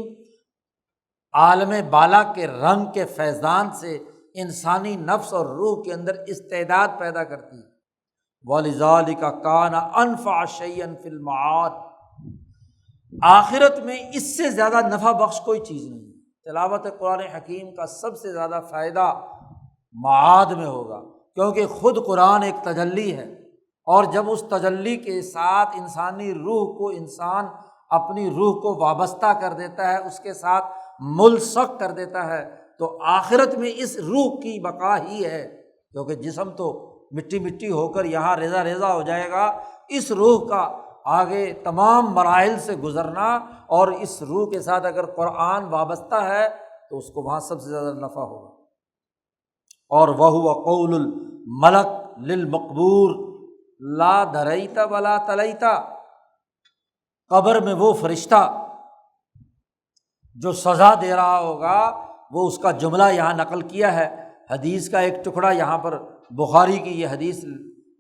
عالم بالا کے رنگ کے فیضان سے انسانی نفس اور روح کے اندر استعداد پیدا کرتی ہے۔ وَلِذَلِكَ كَانَ أَنْفَعَ شَيْئًا فِي الْمَعَادِ، آخرت میں اس سے زیادہ نفع بخش کوئی چیز نہیں ہے۔ تلاوت قرآن حکیم کا سب سے زیادہ فائدہ معاد میں ہوگا، کیونکہ خود قرآن ایک تجلی ہے، اور جب اس تجلی کے ساتھ انسانی روح کو انسان اپنی روح کو وابستہ کر دیتا ہے، اس کے ساتھ ملصق کر دیتا ہے، تو آخرت میں اس روح کی بقا ہی ہے، کیونکہ جسم تو مٹی مٹی ہو کر یہاں ریزہ ریزہ ہو جائے گا، اس روح کا آگے تمام مراحل سے گزرنا، اور اس روح کے ساتھ اگر قرآن وابستہ ہے تو اس کو وہاں سب سے زیادہ نفع ہوگا۔ اور وَهُوَ قَوْلُ الْمَلَكِ لِلْمَقْبُورِ لا دریت ولا تلیت، قبر میں وہ فرشتہ جو سزا دے رہا ہوگا، وہ اس کا جملہ یہاں نقل کیا ہے، حدیث کا ایک ٹکڑا یہاں پر بخاری کی یہ حدیث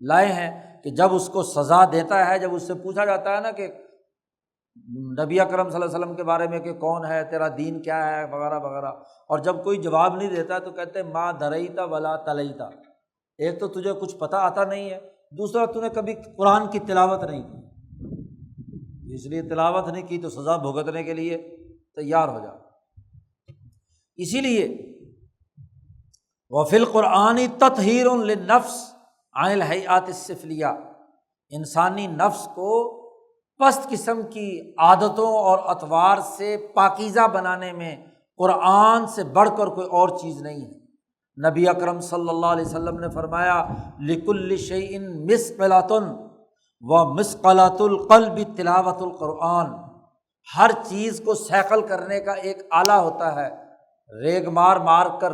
لائے ہیں کہ جب اس کو سزا دیتا ہے، جب اس سے پوچھا جاتا ہے نا کہ نبی اکرم صلی اللہ علیہ وسلم کے بارے میں کہ کون ہے، تیرا دین کیا ہے، وغیرہ وغیرہ، اور جب کوئی جواب نہیں دیتا تو کہتے ہیں ما دریت ولا تلیت، ایک تو تجھے کچھ پتہ آتا نہیں ہے، دوسرا تو نے کبھی قرآن کی تلاوت نہیں کی، اس لیے تلاوت نہیں کی تو سزا بھگتنے کے لیے تیار ہو جا۔ اسی لیے وفی القرآن تطہیر للنفس عن الہیئات السفلیہ، انسانی نفس کو پست قسم کی عادتوں اور اطوار سے پاکیزہ بنانے میں قرآن سے بڑھ کر کوئی اور چیز نہیں ہے۔ نبی اکرم صلی اللہ علیہ وسلم نے فرمایا لِكُلِّ شَيْءٍ مِثْقَلَةٌ وَمِثْقَلَةُ الْقَلْبِ تِلَاوَةُ الْقُرْآنِ، ہر چیز کو سیقل کرنے کا ایک آلہ ہوتا ہے، ریگ مار مار کر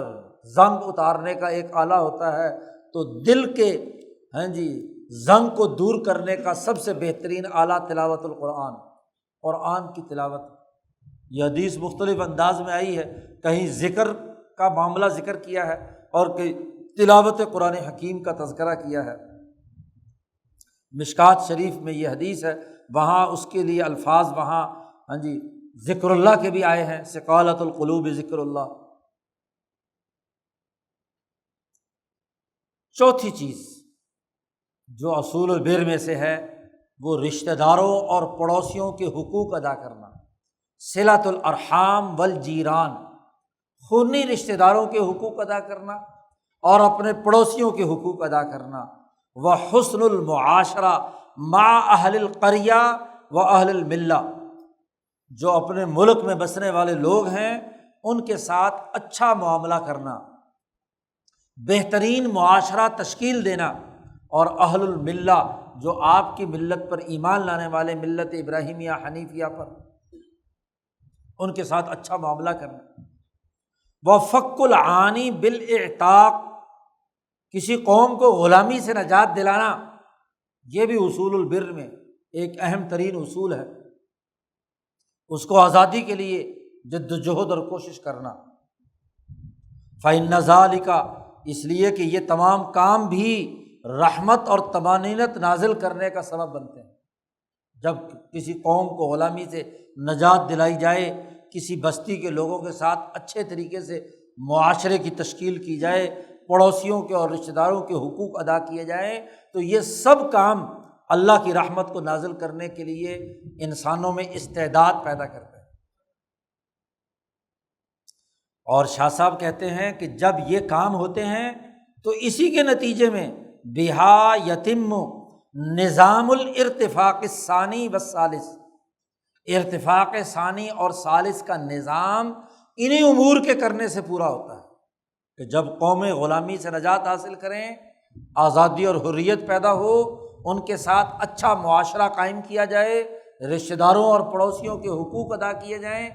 زنگ اتارنے کا ایک آلہ ہوتا ہے، تو دل کے زنگ کو دور کرنے کا سب سے بہترین آلہ تلاوت القرآن، قرآن کی تلاوت۔ یہ حدیث مختلف انداز میں آئی ہے، کہیں ذکر کا معاملہ ذکر کیا ہے اور کہیں تلاوت قرآن حکیم کا تذکرہ کیا ہے۔ مشکات شریف میں یہ حدیث ہے، وہاں اس کے لیے الفاظ وہاں ذکر اللہ کے بھی آئے ہیں، ثقالۃ القلوب ذکر اللہ۔ چوتھی چیز جو اصول البر میں سے ہے، وہ رشتہ داروں اور پڑوسیوں کے حقوق ادا کرنا، صلۃ الارحام والجیران، خونی رشتہ داروں کے حقوق ادا کرنا اور اپنے پڑوسیوں کے حقوق ادا کرنا، وحسن المعاشرہ مع اہل القریہ و اہل الملہ، جو اپنے ملک میں بسنے والے لوگ ہیں ان کے ساتھ اچھا معاملہ کرنا، بہترین معاشرہ تشکیل دینا، اور اہل الملہ جو آپ کی ملت پر ایمان لانے والے، ملت ابراہیمیہ حنیفیہ پر، ان کے ساتھ اچھا معاملہ کرنا۔ وفک العانی بالاعتاق، کسی قوم کو غلامی سے نجات دلانا، یہ بھی اصول البر میں ایک اہم ترین اصول ہے، اس کو آزادی کے لیے جد و جہد اور کوشش کرنا۔ فإن ذلک اس لیے کہ یہ تمام کام بھی رحمت اور طمانینت نازل کرنے کا سبب بنتے ہیں۔ جب کسی قوم کو غلامی سے نجات دلائی جائے، کسی بستی کے لوگوں کے ساتھ اچھے طریقے سے معاشرے کی تشکیل کی جائے، پڑوسیوں کے اور رشتہ داروں کے حقوق ادا کیے جائیں، تو یہ سب کام اللہ کی رحمت کو نازل کرنے کے لیے انسانوں میں استعداد پیدا کرتے ہیں۔ اور شاہ صاحب کہتے ہیں کہ جب یہ کام ہوتے ہیں تو اسی کے نتیجے میں بہا یتم نظام الارتفاق الثانی والثالث، ارتفاق ثانی اور ثالث کا نظام انہیں امور کے کرنے سے پورا ہوتا ہے کہ جب قومیں غلامی سے نجات حاصل کریں، آزادی اور حریت پیدا ہو، ان کے ساتھ اچھا معاشرہ قائم کیا جائے، رشتہ داروں اور پڑوسیوں کے حقوق ادا کیے جائیں،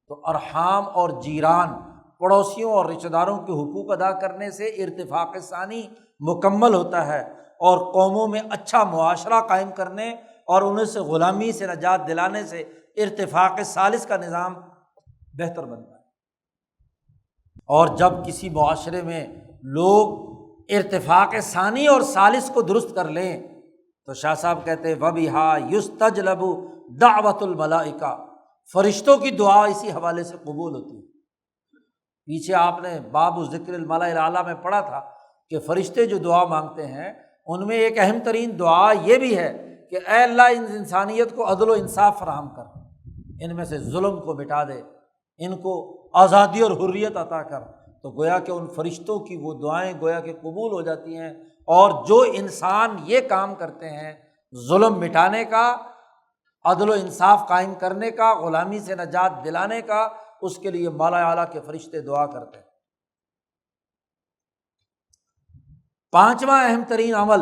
تو ارحام اور جیران، پڑوسیوں اور رشتہ داروں کے حقوق ادا کرنے سے ارتفاق ثانی مکمل ہوتا ہے، اور قوموں میں اچھا معاشرہ قائم کرنے اور انہیں سے غلامی سے نجات دلانے سے ارتفاق ثالث کا نظام بہتر بنتا ہے۔ اور جب کسی معاشرے میں لوگ ارتفاق ثانی اور ثالث کو درست کر لیں تو شاہ صاحب کہتے ہیں وَبِهَا يُسْتَجْلَبُ دَعْوَةُ الْمَلَائِكَةِ، فرشتوں کی دعا اسی حوالے سے قبول ہوتی ہے۔ پیچھے آپ نے باب ذکر الملأ الاعلیٰ میں پڑھا تھا کہ فرشتے جو دعا مانگتے ہیں ان میں ایک اہم ترین دعا یہ بھی ہے کہ اے اللہ ان انسانیت کو عدل و انصاف فراہم کر، ان میں سے ظلم کو مٹا دے، ان کو آزادی اور حریت عطا کر۔ تو گویا کہ ان فرشتوں کی وہ دعائیں گویا کہ قبول ہو جاتی ہیں، اور جو انسان یہ کام کرتے ہیں ظلم مٹانے کا، عدل و انصاف قائم کرنے کا، غلامی سے نجات دلانے کا، اس کے لیے مالا اعلیٰ کے فرشتے دعا کرتے ہیں۔ پانچواں اہم ترین عمل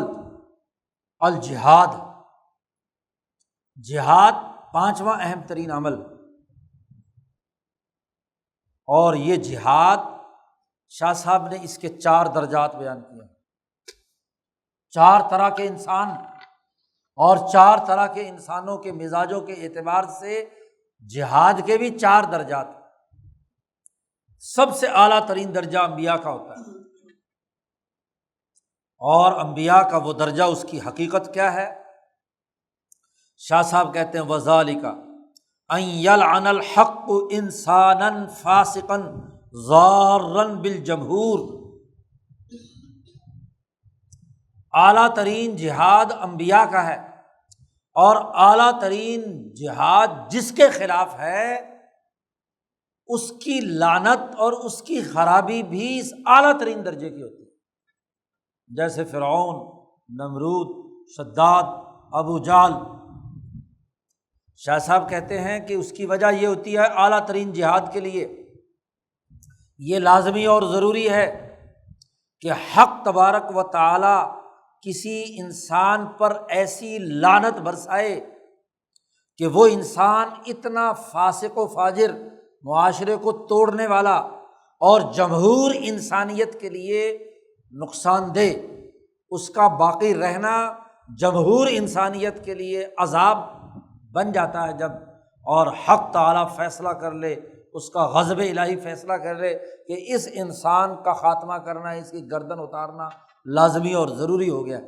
الجہاد، جہاد پانچواں اہم ترین عمل، اور یہ جہاد شاہ صاحب نے اس کے 4 درجات بیان کیے، 4 طرح کے انسان اور 4 طرح کے انسانوں کے مزاجوں کے اعتبار سے جہاد کے بھی 4 درجات۔ سب سے اعلیٰ ترین درجہ انبیاء کا ہوتا ہے، اور انبیاء کا وہ درجہ اس کی حقیقت کیا ہے؟ شاہ صاحب کہتے ہیں وَذَلِكَ أَن يَلْعَنَ الْحَقُّ إِنسَانًا فَاسِقًا ضَارًّا بِالْجَمْهُورِ، اعلیٰ ترین جہاد انبیاء کا ہے، اور اعلیٰ ترین جہاد جس کے خلاف ہے اس کی لعنت اور اس کی خرابی بھی اس اعلیٰ ترین درجے کی ہوتی ہے۔ جیسے فرعون، نمرود، شداد، ابو جہل۔ شاہ صاحب کہتے ہیں کہ اس کی وجہ یہ ہوتی ہے اعلیٰ ترین جہاد کے لیے یہ لازمی اور ضروری ہے کہ حق تبارک و تعالی کسی انسان پر ایسی لعنت برسائے کہ وہ انسان اتنا فاسق و فاجر، معاشرے کو توڑنے والا اور جمہور انسانیت کے لیے نقصان دہ، اس کا باقی رہنا جمہور انسانیت کے لیے عذاب بن جاتا ہے جب، اور حق تعالیٰ فیصلہ کر لے، اس کا غضب الہی فیصلہ کر لے کہ اس انسان کا خاتمہ کرنا، اس کی گردن اتارنا لازمی اور ضروری ہو گیا۔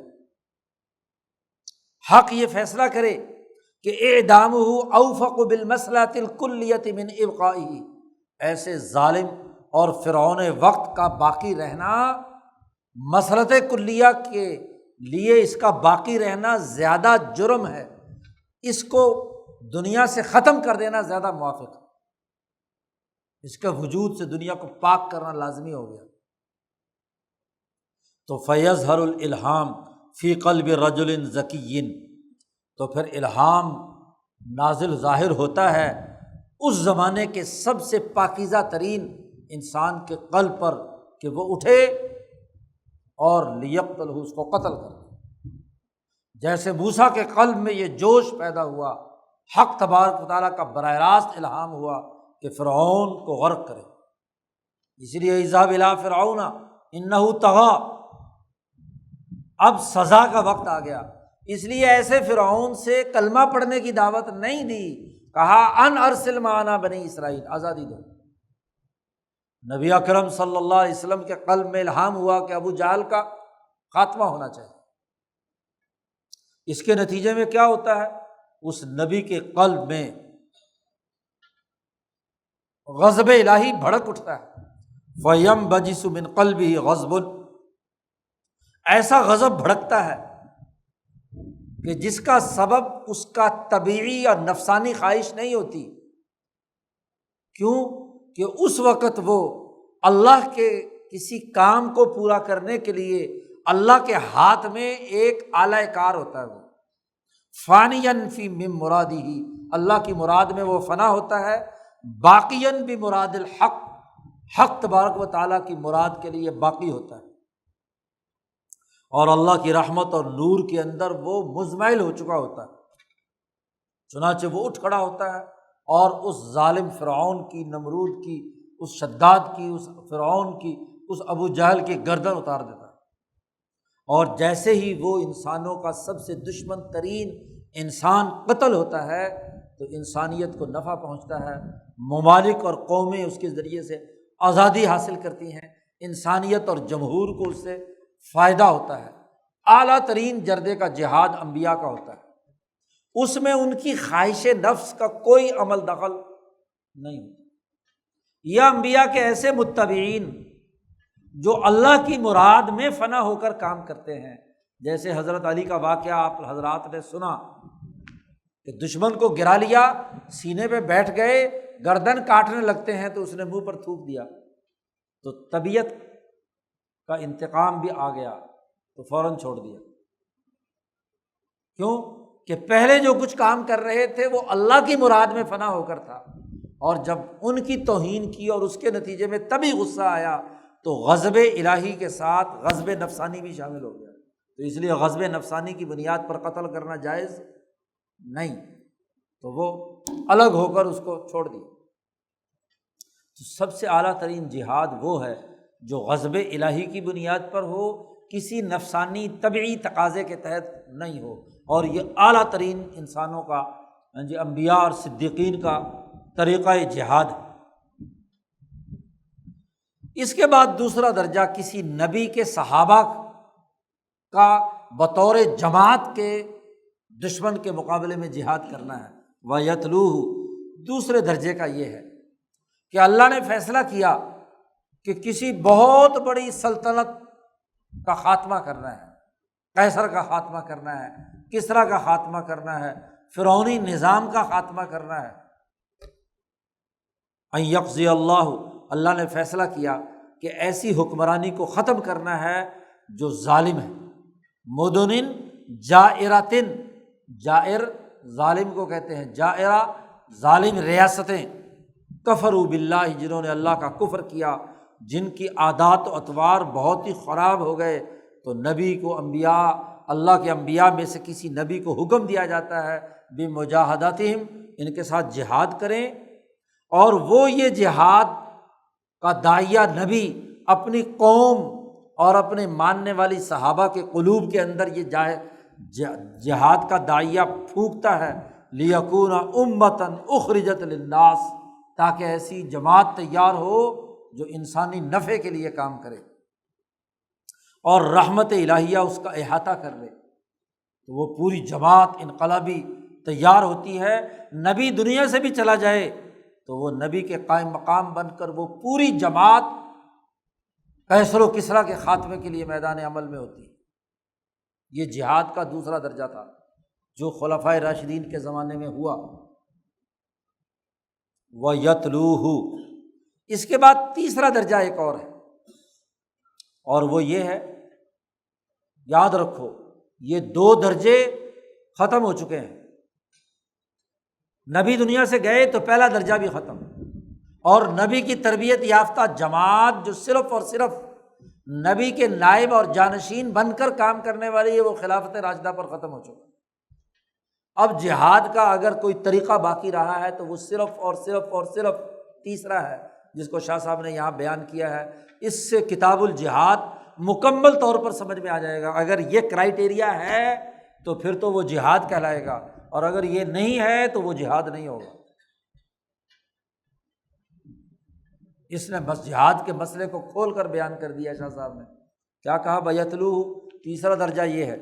حق یہ فیصلہ کرے کہ اعدامہ اوفق بالمصلحۃ الکلیۃ من ابقائہ، ایسے ظالم اور فرعون وقت کا باقی رہنا مصلحت کلیہ کے لیے، اس کا باقی رہنا زیادہ جرم ہے، اس کو دنیا سے ختم کر دینا زیادہ موافق ہے، اس کے وجود سے دنیا کو پاک کرنا لازمی ہو گیا۔ تو فیظہر الالہام فی قلب رجل ذکی، تو پھر الہام نازل ظاہر ہوتا ہے اس زمانے کے سب سے پاکیزہ ترین انسان کے قلب پر کہ وہ اٹھے اور لیقتلہ، اس کو قتل کر دے۔ جیسے موسیٰ کے قلب میں یہ جوش پیدا ہوا، حق تبارک و تعالیٰ کا براہ راست الہام ہوا کہ فرعون کو غرق کرے، اس لیے اذهب الی فرعون انہ طغی، اب سزا کا وقت آ گیا، اس لیے ایسے فرعون سے کلمہ پڑھنے کی دعوت نہیں دی، کہا ان ارسل معنا بنی اسرائیل، آزادی دو، نبی اکرم صلی اللہ علیہ وسلم کے قلب میں الہام ہوا کہ ابو جہل کا خاتمہ ہونا چاہیے۔ اس کے نتیجے میں کیا ہوتا ہے؟ اس نبی کے قلب میں غضب الہی بھڑک اٹھتا ہے۔ فَيَنبَجِسُ مِنْ قَلْبِهِ غَضْبٌ، ایسا غضب بھڑکتا ہے کہ جس کا سبب اس کا طبیعی یا نفسانی خواہش نہیں ہوتی۔ کیوں؟ کہ اس وقت وہ اللہ کے کسی کام کو پورا کرنے کے لیے اللہ کے ہاتھ میں ایک آلہ کار ہوتا ہے، وہ فانین فی من مرادہ، اللہ کی مراد میں وہ فنا ہوتا ہے، باقین بمراد الحق، حق تبارک و تعالیٰ کی مراد کے لیے باقی ہوتا ہے، اور اللہ کی رحمت اور نور کے اندر وہ مزمحل ہو چکا ہوتا ہے۔ چنانچہ وہ اٹھ کھڑا ہوتا ہے اور اس ظالم فرعون کی، نمرود کی، اس شداد کی، اس فرعون کی، اس ابو جہل کی گردن اتار دیتا ہے۔ اور جیسے ہی وہ انسانوں کا سب سے دشمن ترین انسان قتل ہوتا ہے تو انسانیت کو نفع پہنچتا ہے، ممالک اور قومیں اس کے ذریعے سے آزادی حاصل کرتی ہیں، انسانیت اور جمہور کو اس سے فائدہ ہوتا ہے۔ اعلیٰ ترین جردے کا جہاد انبیاء کا ہوتا ہے، اس میں ان کی خواہش نفس کا کوئی عمل دخل نہیں ہوتا۔ یہ انبیاء کے ایسے متبعین جو اللہ کی مراد میں فنا ہو کر کام کرتے ہیں، جیسے حضرت علی کا واقعہ آپ حضرات نے سنا کہ دشمن کو گرا لیا، سینے پہ بیٹھ گئے، گردن کاٹنے لگتے ہیں تو اس نے منہ پر تھوک دیا، تو طبیعت کا انتقام بھی آ گیا تو فوراً چھوڑ دیا۔ کیوں؟ کہ پہلے جو کچھ کام کر رہے تھے وہ اللہ کی مراد میں فنا ہو کر تھا، اور جب ان کی توہین کی اور اس کے نتیجے میں تبھی غصہ آیا تو غضب الہی کے ساتھ غضب نفسانی بھی شامل ہو گیا۔ تو اس لیے غضب نفسانی کی بنیاد پر قتل کرنا جائز نہیں، تو وہ الگ ہو کر اس کو چھوڑ دی۔ تو سب سے اعلیٰ ترین جہاد وہ ہے جو غضب الہی کی بنیاد پر ہو، کسی نفسانی طبعی تقاضے کے تحت نہیں ہو، اور یہ اعلیٰ ترین انسانوں کا، انبیاء اور صدیقین کا طریقہ جہاد ہے۔ اس کے بعد دوسرا درجہ کسی نبی کے صحابہ کا بطور جماعت کے دشمن کے مقابلے میں جہاد کرنا ہے۔ وَيَتْلُوهُ، دوسرے درجے کا یہ ہے کہ اللہ نے فیصلہ کیا کہ کسی بہت بڑی سلطنت کا خاتمہ کرنا ہے، قیصر کا خاتمہ کرنا ہے، کسریٰ کا خاتمہ کرنا ہے، فرعونی نظام کا خاتمہ کرنا ہے۔ ان یقضی اللہ نے فیصلہ کیا کہ ایسی حکمرانی کو ختم کرنا ہے جو ظالم ہے۔ مدن جائرتن، جائر ظالم کو کہتے ہیں، جائرہ ظالم ریاستیں، کفروا باللہ، جنہوں نے اللہ کا کفر کیا، جن کی عادات و اطوار بہت ہی خراب ہو گئے، تو نبی کو، انبیاء، اللہ کے انبیاء میں سے کسی نبی کو حکم دیا جاتا ہے بمجاہدتہم، ان کے ساتھ جہاد کریں، اور وہ یہ جہاد کا داعیہ نبی اپنی قوم اور اپنے ماننے والی صحابہ کے قلوب کے اندر یہ جہاد کا داعیہ پھونکتا ہے، لیکون امۃ اخرجت للناس، تاکہ ایسی جماعت تیار ہو جو انسانی نفع کے لیے کام کرے اور رحمت الہیہ اس کا احاطہ کر لے، تو وہ پوری جماعت انقلابی تیار ہوتی ہے۔ نبی دنیا سے بھی چلا جائے تو وہ نبی کے قائم مقام بن کر وہ پوری جماعت قیصر و کسریٰ کے خاتمے کے لیے میدان عمل میں ہوتی ہے۔ یہ جہاد کا دوسرا درجہ تھا جو خلفائے راشدین کے زمانے میں ہوا۔ وَيَتْلُوهُ، اس کے بعد تیسرا درجہ ایک اور ہے، اور وہ یہ ہے، یاد رکھو یہ دو درجے ختم ہو چکے ہیں۔ نبی دنیا سے گئے تو پہلا درجہ بھی ختم، اور نبی کی تربیت یافتہ جماعت جو صرف اور صرف نبی کے نائب اور جانشین بن کر کام کرنے والی ہے، وہ خلافت راشدہ پر ختم ہو چکا۔ اب جہاد کا اگر کوئی طریقہ باقی رہا ہے تو وہ صرف اور صرف اور صرف تیسرا ہے، جس کو شاہ صاحب نے یہاں بیان کیا ہے۔ اس سے کتاب الجہاد مکمل طور پر سمجھ میں آ جائے گا۔ اگر یہ کرائیٹیریا ہے تو پھر تو وہ جہاد کہلائے گا، اور اگر یہ نہیں ہے تو وہ جہاد نہیں ہوگا۔ اس نے بس جہاد کے مسئلے کو کھول کر بیان کر دیا شاہ صاحب نے. کیا کہا؟ بیتلوہ. تیسرا درجہ یہ ہے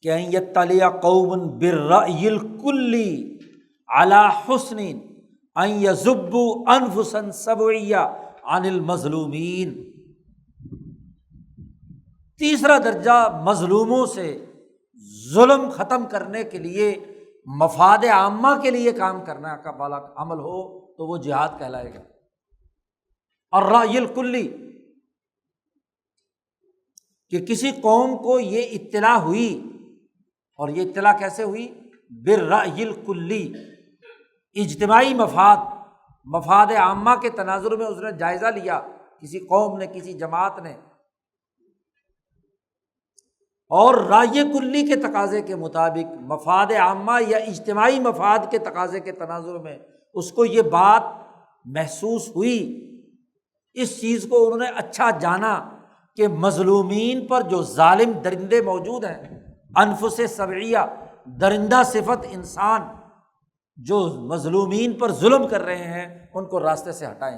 کہ ان یطلع قوم بالرأی الکلی علی حسن ان یذبوا انفسا سبعیہ عن المظلومین. تیسرا درجہ مظلوموں سے ظلم ختم کرنے کے لیے مفاد عامہ کے لیے کام کرنا کا والا عمل ہو تو وہ جہاد کہلائے گا. الرأی الکلی، کہ کسی قوم کو یہ اطلاع ہوئی، اور یہ اطلاع کیسے ہوئی؟ بالرأی الکلی، اجتماعی مفاد عامہ کے تناظر میں اس نے جائزہ لیا، کسی قوم نے، کسی جماعت نے، اور رائے کلی کے تقاضے کے مطابق مفاد عامہ یا اجتماعی مفاد کے تقاضے کے تناظر میں اس کو یہ بات محسوس ہوئی، اس چیز کو انہوں نے اچھا جانا کہ مظلومین پر جو ظالم درندے موجود ہیں، انفس سبعیہ، درندہ صفت انسان جو مظلومین پر ظلم کر رہے ہیں، ان کو راستے سے ہٹائیں.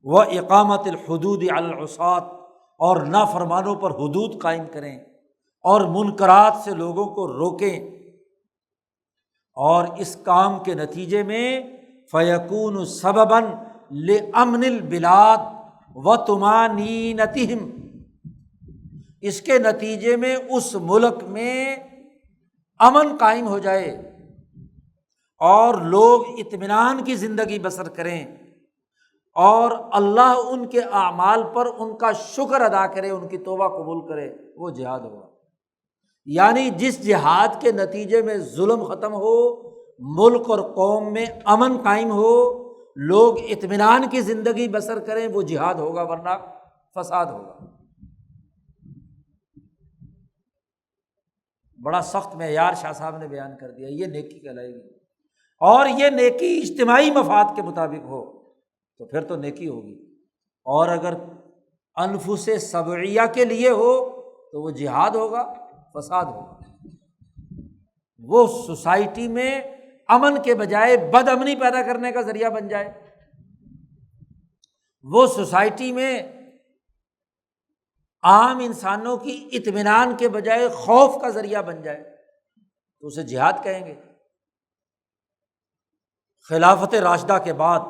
وَإِقَامَةِ الْحُدُودِ عَلَى الْعُصَاة، اور نافرمانوں پر حدود قائم کریں اور منکرات سے لوگوں کو روکیں. اور اس کام کے نتیجے میں فَيَكُونُ سَبَبًا لِأَمْنِ الْبِلَادِ وَطُمَانِينَتِهِمْ، اس کے نتیجے میں اس ملک میں امن قائم ہو جائے اور لوگ اطمینان کی زندگی بسر کریں، اور اللہ ان کے اعمال پر ان کا شکر ادا کرے، ان کی توبہ قبول کرے. وہ جہاد ہوگا. یعنی جس جہاد کے نتیجے میں ظلم ختم ہو، ملک اور قوم میں امن قائم ہو، لوگ اطمینان کی زندگی بسر کریں، وہ جہاد ہوگا، ورنہ فساد ہوگا. بڑا سخت معیار شاہ صاحب نے بیان کر دیا. یہ نیکی کہلائے گی، اور یہ نیکی اجتماعی مفاد کے مطابق ہو تو پھر تو نیکی ہوگی، اور اگر انفس سبعیہ کے لیے ہو تو وہ جہاد ہوگا، فساد ہوگا. وہ سوسائٹی میں امن کے بجائے بد امنی پیدا کرنے کا ذریعہ بن جائے، وہ سوسائٹی میں عام انسانوں کی اطمینان کے بجائے خوف کا ذریعہ بن جائے تو اسے جہاد کہیں گے. خلافت راشدہ کے بعد،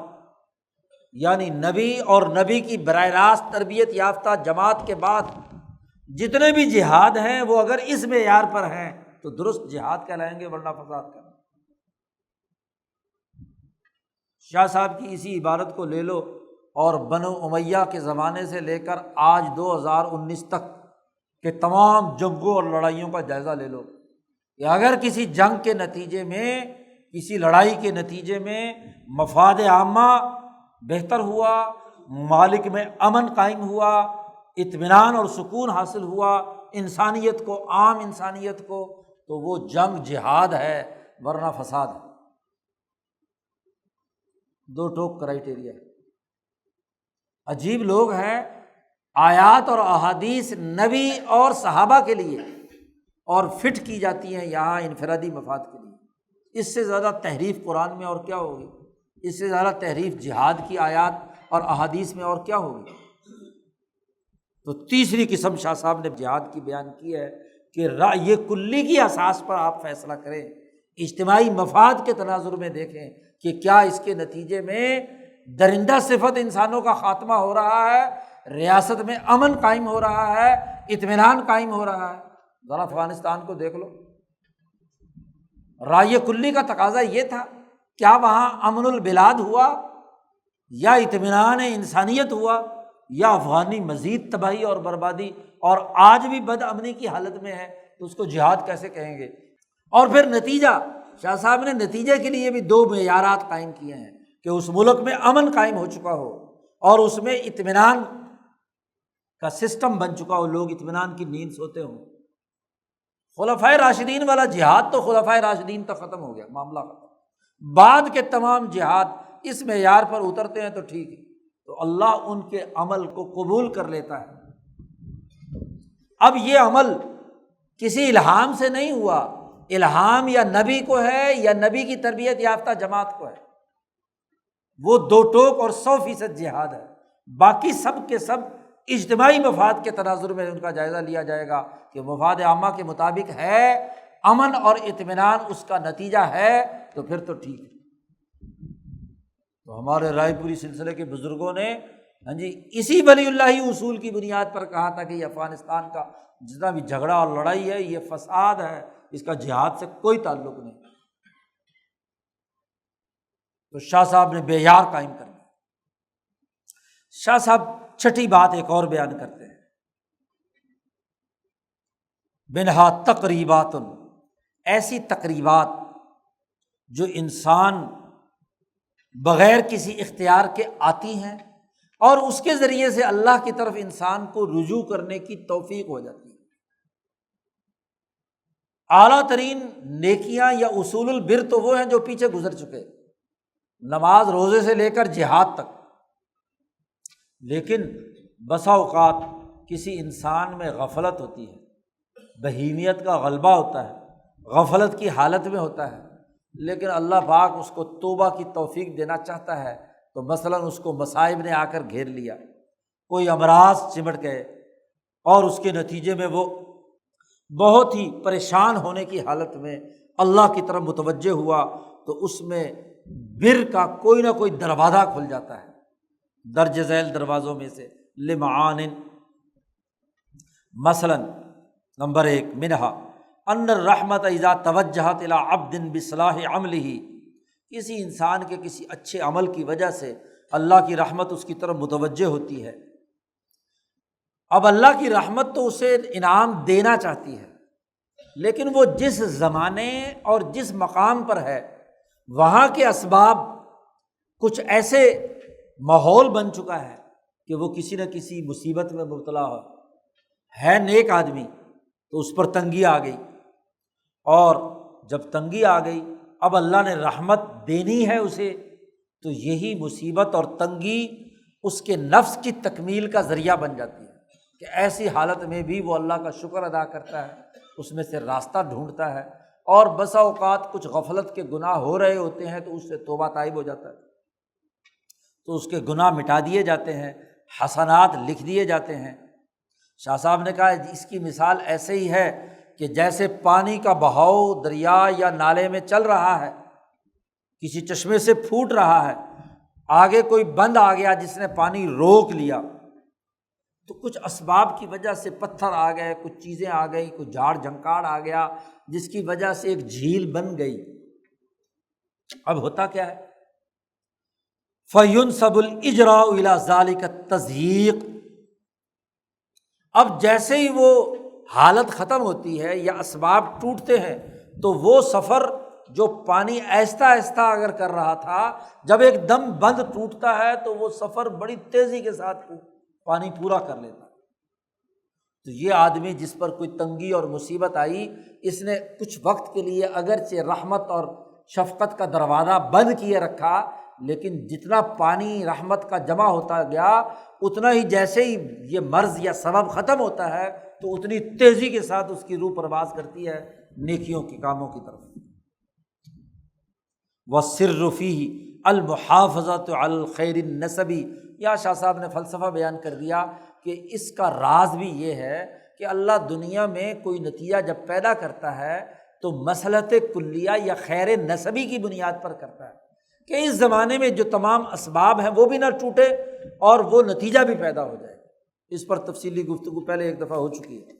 یعنی نبی اور نبی کی براہ راست تربیت یافتہ جماعت کے بعد جتنے بھی جہاد ہیں وہ اگر اس معیار پر ہیں تو درست جہاد کہلائیں گے، ورنہ فساد کہلائیں گے. شاہ صاحب کی اسی عبارت کو لے لو اور بنو امیہ کے زمانے سے لے کر آج 2019 تک کے تمام جنگوں اور لڑائیوں کا جائزہ لے لو کہ اگر کسی جنگ کے نتیجے میں، کسی لڑائی کے نتیجے میں مفاد عامہ بہتر ہوا، ممالک میں امن قائم ہوا، اطمینان اور سکون حاصل ہوا انسانیت کو، عام انسانیت کو، تو وہ جنگ جہاد ہے، ورنہ فساد ہے. دو ٹوک کرائٹیریا ہے. عجیب لوگ ہیں، آیات اور احادیث نبی اور صحابہ کے لیے اور فٹ کی جاتی ہیں یہاں انفرادی مفاد کے لیے. اس سے زیادہ تحریف قرآن میں اور کیا ہوگی؟ اس سے زیادہ تحریف جہاد کی آیات اور احادیث میں اور کیا ہوگی؟ تو تیسری قسم شاہ صاحب نے جہاد کی بیان کی ہے کہ رائے کلی کی اساس پر آپ فیصلہ کریں، اجتماعی مفاد کے تناظر میں دیکھیں کہ کیا اس کے نتیجے میں درندہ صفت انسانوں کا خاتمہ ہو رہا ہے، ریاست میں امن قائم ہو رہا ہے، اطمینان قائم ہو رہا ہے. ذرا افغانستان کو دیکھ لو، رائے کلی کا تقاضا یہ تھا، کیا وہاں امن البلاد ہوا یا اطمینان انسانیت ہوا، یا افغانی مزید تباہی اور بربادی اور آج بھی بد امنی کی حالت میں ہے، تو اس کو جہاد کیسے کہیں گے؟ اور پھر نتیجہ، شاہ صاحب نے نتیجے کے لیے بھی دو معیارات قائم کیے ہیں کہ اس ملک میں امن قائم ہو چکا ہو اور اس میں اطمینان کا سسٹم بن چکا ہو، لوگ اطمینان کی نیند سوتے ہوں. خلفائے راشدین والا جہاد تو خلفائے راشدین تک ختم ہو گیا، معاملہ ختم. بعد کے تمام جہاد اس معیار پر اترتے ہیں تو ٹھیک ہے، تو اللہ ان کے عمل کو قبول کر لیتا ہے. اب یہ عمل کسی الہام سے نہیں ہوا، الہام یا نبی کو ہے یا نبی کی تربیت یافتہ جماعت کو ہے. وہ 2 ٹوک اور 100% جہاد ہے۔ باقی سب کے سب اجتماعی مفاد کے تناظر میں ان کا جائزہ لیا جائے گا کہ مفاد عامہ کے مطابق ہے، امن اور اطمینان اس کا نتیجہ ہے، تو پھر تو ٹھیک ہے۔ تو ہمارے رائے پوری سلسلے کے بزرگوں نے اسی ولی اللہ اصول کی بنیاد پر کہا تھا کہ یہ افغانستان کا جتنا بھی جھگڑا اور لڑائی ہے یہ فساد ہے، اس کا جہاد سے کوئی تعلق نہیں۔ تو شاہ صاحب نے معیار قائم کر دیا۔ شاہ صاحب چھٹی بات ایک اور بیان کرتے ہیں، منہا تقریبات، ایسی تقریبات جو انسان بغیر کسی اختیار کے آتی ہیں اور اس کے ذریعے سے اللہ کی طرف انسان کو رجوع کرنے کی توفیق ہو جاتی ہے۔ اعلیٰ ترین نیکیاں یا اصول البر تو وہ ہیں جو پیچھے گزر چکے، نماز روزے سے لے کر جہاد تک، لیکن بسا اوقات کسی انسان میں غفلت ہوتی ہے، بہیمیت کا غلبہ ہوتا ہے، غفلت کی حالت میں ہوتا ہے، لیکن اللہ پاک اس کو توبہ کی توفیق دینا چاہتا ہے، تو مثلاً اس کو مصائب نے آ کر گھیر لیا، کوئی امراض چمٹ گئے اور اس کے نتیجے میں وہ بہت ہی پریشان ہونے کی حالت میں اللہ کی طرف متوجہ ہوا، تو اس میں بر کا کوئی نہ کوئی دروازہ کھل جاتا ہے، درج ذیل دروازوں میں سے لمعان، مثلاً نمبر 1 منہا ان الرحمت اذا توجہت الی عبد بصلاح عملہ، کسی انسان کے کسی اچھے عمل کی وجہ سے اللہ کی رحمت اس کی طرف متوجہ ہوتی ہے۔ اب اللہ کی رحمت تو اسے انعام دینا چاہتی ہے، لیکن وہ جس زمانے اور جس مقام پر ہے وہاں کے اسباب کچھ ایسے ماحول بن چکا ہے کہ وہ کسی نہ کسی مصیبت میں مبتلا ہے نیک آدمی، تو اس پر تنگی آ گئی، اور جب تنگی آ گئی اب اللہ نے رحمت دینی ہے اسے، تو یہی مصیبت اور تنگی اس کے نفس کی تکمیل کا ذریعہ بن جاتی ہے کہ ایسی حالت میں بھی وہ اللہ کا شکر ادا کرتا ہے، اس میں سے راستہ ڈھونڈتا ہے، اور بسا اوقات کچھ غفلت کے گناہ ہو رہے ہوتے ہیں تو اس سے توبہ تائب ہو جاتا ہے، تو اس کے گناہ مٹا دیے جاتے ہیں، حسنات لکھ دیے جاتے ہیں۔ شاہ صاحب نے کہا اس کی مثال ایسے ہی ہے کہ جیسے پانی کا بہاؤ دریا یا نالے میں چل رہا ہے، کسی چشمے سے پھوٹ رہا ہے، آگے کوئی بند آ گیا جس نے پانی روک لیا، تو کچھ اسباب کی وجہ سے پتھر آ گئے، کچھ چیزیں آ گئی، کچھ جھاڑ جھنکاڑ آ گیا جس کی وجہ سے ایک جھیل بن گئی۔ اب ہوتا کیا ہے، فَيُنْسَبُ الْإِجْرَاءُ إِلَى ذَلِكَ التَّضْيِيقِ، اب جیسے ہی وہ حالت ختم ہوتی ہے یا اسباب ٹوٹتے ہیں تو وہ سفر جو پانی آہستہ آہستہ اگر کر رہا تھا، جب ایک دم بند ٹوٹتا ہے تو وہ سفر بڑی تیزی کے ساتھ پانی پورا کر لیتا ہے۔ تو یہ آدمی جس پر کوئی تنگی اور مصیبت آئی، اس نے کچھ وقت کے لیے اگرچہ رحمت اور شفقت کا دروازہ بند کیے رکھا، لیکن جتنا پانی رحمت کا جمع ہوتا گیا اتنا ہی جیسے ہی یہ مرض یا سبب ختم ہوتا ہے تو اتنی تیزی کے ساتھ اس کی روح پرواز کرتی ہے نیکیوں کے کاموں کی طرف۔ وَالسِّرُّ فِيهِ الْمُحَافَظَةُ عَلَى الْخَيْرِ النَّسَبِ، یا شاہ صاحب نے فلسفہ بیان کر دیا کہ اس کا راز بھی یہ ہے کہ اللہ دنیا میں کوئی نتیجہ جب پیدا کرتا ہے تو مصلحت کلیہ یا خیر نسبی کی بنیاد پر کرتا ہے کہ اس زمانے میں جو تمام اسباب ہیں وہ بھی نہ ٹوٹے اور وہ نتیجہ بھی پیدا ہو جائے۔ اس پر تفصیلی گفتگو پہلے ایک دفعہ ہو چکی ہے۔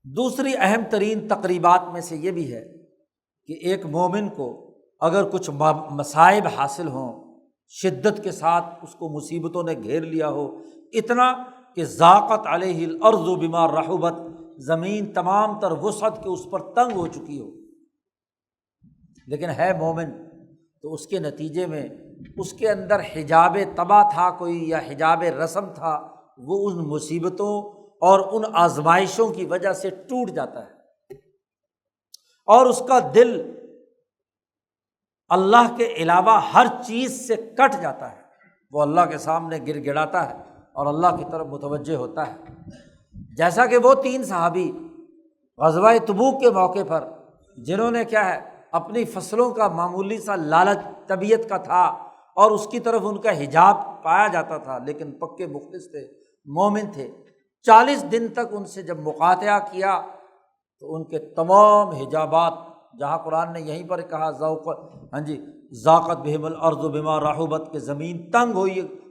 دوسری اہم ترین تقریبات میں سے یہ بھی ہے کہ ایک مومن کو اگر کچھ مصائب حاصل ہوں، شدت کے ساتھ اس کو مصیبتوں نے گھیر لیا ہو، اتنا کہ ضاقت علیہ الارض بما رحبت، زمین تمام تر وسعت کے اس پر تنگ ہو چکی ہو، لیکن ہے مومن، تو اس کے نتیجے میں اس کے اندر حجاب طبع تھا کوئی یا حجاب رسم تھا، وہ ان مصیبتوں اور ان آزمائشوں کی وجہ سے ٹوٹ جاتا ہے، اور اس کا دل اللہ کے علاوہ ہر چیز سے کٹ جاتا ہے، وہ اللہ کے سامنے گر گڑاتا ہے اور اللہ کی طرف متوجہ ہوتا ہے۔ جیسا کہ وہ 3 صحابی غزوہ تبوک کے موقع پر جنہوں نے کیا ہے اپنی فصلوں کا معمولی سا لالچ طبیعت کا تھا اور اس کی طرف ان کا حجاب پایا جاتا تھا، لیکن پکے مخلص تھے، مومن تھے۔ 40 دن تک ان سے جب مقاطعہ کیا تو ان کے تمام حجابات، جہاں قرآن نے یہیں پر کہا ذاقت بہم الارض بما رحبت، کہ زمین تنگ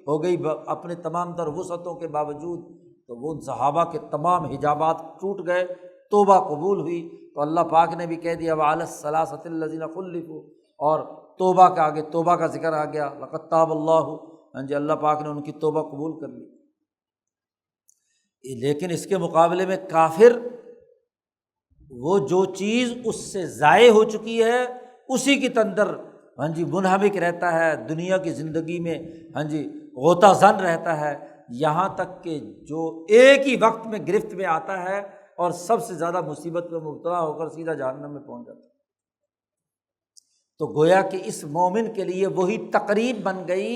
ہو گئی اپنے تمام تر وسعتوں کے باوجود، تو وہ ان صحابہ کے تمام حجابات ٹوٹ گئے، توبہ قبول ہوئی۔ تو اللہ پاک نے بھی کہہ دیا وعلی الثلاثۃ الذین خلفوا، اور توبہ کے آگے توبہ کا ذکر آ گیا، لقد تاب اللہ، اللہ پاک نے ان کی توبہ قبول کر لی۔ لیکن اس کے مقابلے میں کافر، وہ جو چیز اس سے ضائع ہو چکی ہے اسی کے اندر منہمک رہتا ہے، دنیا کی زندگی میں غوطہ زن رہتا ہے، یہاں تک کہ جو ایک ہی وقت میں گرفت میں آتا ہے اور سب سے زیادہ مصیبت میں مبتلا ہو کر سیدھا جہنم میں پہنچ جاتا ہے۔ تو گویا کہ اس مومن کے لیے وہی تقریب بن گئی،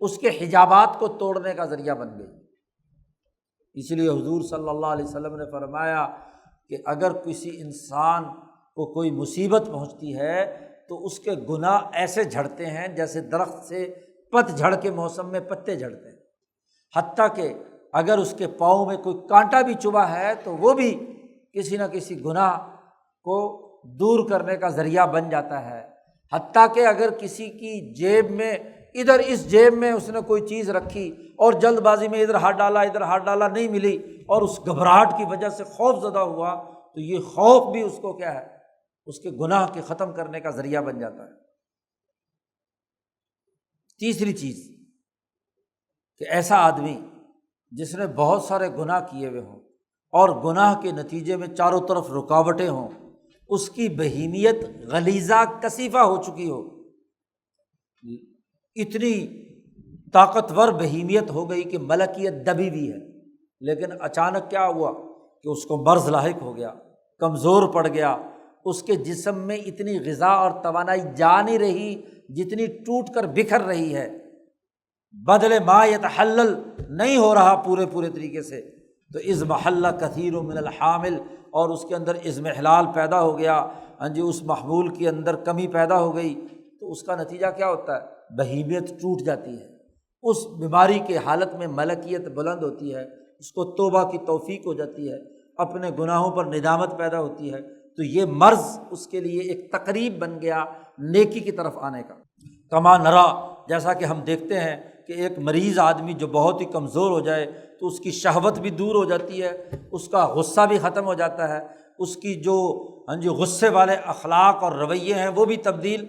اس کے حجابات کو توڑنے کا ذریعہ بن گئی۔ اس لیے حضور صلی اللہ علیہ وسلم نے فرمایا کہ اگر کسی انسان کو کوئی مصیبت پہنچتی ہے تو اس کے گناہ ایسے جھڑتے ہیں جیسے درخت سے پت جھڑ کے موسم میں پتے جھڑتے ہیں، حتیٰ کہ اگر اس کے پاؤں میں کوئی کانٹا بھی چبھا ہے تو وہ بھی کسی نہ کسی گناہ کو دور کرنے کا ذریعہ بن جاتا ہے۔ حتیٰ کہ اگر کسی کی جیب میں ادھر اس جیب میں اس نے کوئی چیز رکھی اور جلد بازی میں ادھر ہاتھ ڈالا نہیں ملی اور اس گھبراہٹ کی وجہ سے خوف زدہ ہوا، تو یہ خوف بھی اس کو کیا ہے، اس کے گناہ کے ختم کرنے کا ذریعہ بن جاتا ہے۔ تیسری چیز کہ ایسا آدمی جس نے بہت سارے گناہ کیے ہوئے ہوں اور گناہ کے نتیجے میں چاروں طرف رکاوٹیں ہوں، اس کی بہیمیت غلیظہ کثیفہ ہو چکی ہو، اتنی طاقتور بہیمیت ہو گئی کہ ملکیت دبی ہوئی ہے، لیکن اچانک کیا ہوا کہ اس کو مرض لاحق ہو گیا، کمزور پڑ گیا، اس کے جسم میں اتنی غذا اور توانائی جا نہیں رہی جتنی ٹوٹ کر بکھر رہی ہے، بدل ما یتحلل نہیں ہو رہا پورے طریقے سے، تو اضمحل کثیر من الحامل، اور اس کے اندر اضمحلال پیدا ہو گیا، اس محمول کے اندر کمی پیدا ہو گئی، تو اس کا نتیجہ کیا ہوتا ہے؟ بہیمیت ٹوٹ جاتی ہے، اس بیماری کے حالت میں ملکیت بلند ہوتی ہے، اس کو توبہ کی توفیق ہو جاتی ہے، اپنے گناہوں پر ندامت پیدا ہوتی ہے، تو یہ مرض اس کے لیے ایک تقریب بن گیا نیکی کی طرف آنے کا۔ کما نرا، جیسا کہ ہم دیکھتے ہیں کہ ایک مریض آدمی جو بہت ہی کمزور ہو جائے تو اس کی شہوت بھی دور ہو جاتی ہے، اس کا غصہ بھی ختم ہو جاتا ہے، اس کی جو غصے والے اخلاق اور رویے ہیں وہ بھی تبدیل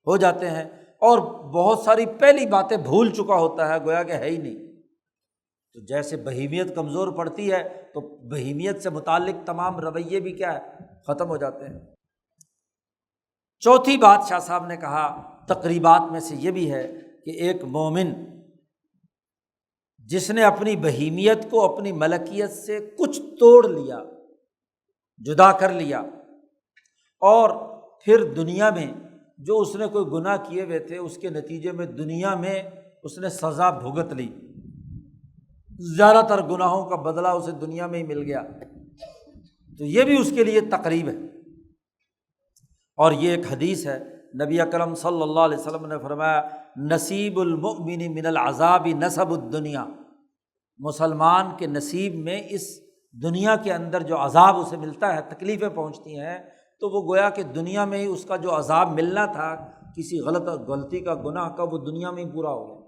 ہو جاتے ہیں، اور بہت ساری پہلی باتیں بھول چکا ہوتا ہے، گویا کہ ہے ہی نہیں۔ تو جیسے بہیمیت کمزور پڑتی ہے تو بہیمیت سے متعلق تمام رویے بھی کیا ہے، ختم ہو جاتے ہیں۔ چوتھی بات شاہ صاحب نے کہا تقریبات میں سے یہ بھی ہے کہ ایک مومن جس نے اپنی بہیمیت کو اپنی ملکیت سے کچھ توڑ لیا، جدا کر لیا، اور پھر دنیا میں جو اس نے کوئی گناہ کیے ہوئے تھے اس کے نتیجے میں دنیا میں اس نے سزا بھگت لی، زیادہ تر گناہوں کا بدلہ اسے دنیا میں ہی مل گیا، تو یہ بھی اس کے لیے تقریب ہے۔ اور یہ ایک حدیث ہے، نبی اکرم صلی اللہ علیہ وسلم نے فرمایا نصیب المؤمن من العذاب نصب الدنیا، مسلمان کے نصیب میں اس دنیا کے اندر جو عذاب اسے ملتا ہے، تکلیفیں پہنچتی ہیں، تو وہ گویا کہ دنیا میں ہی اس کا جو عذاب ملنا تھا کسی غلطی کا، گناہ کا، وہ دنیا میں ہی پورا ہو گیا،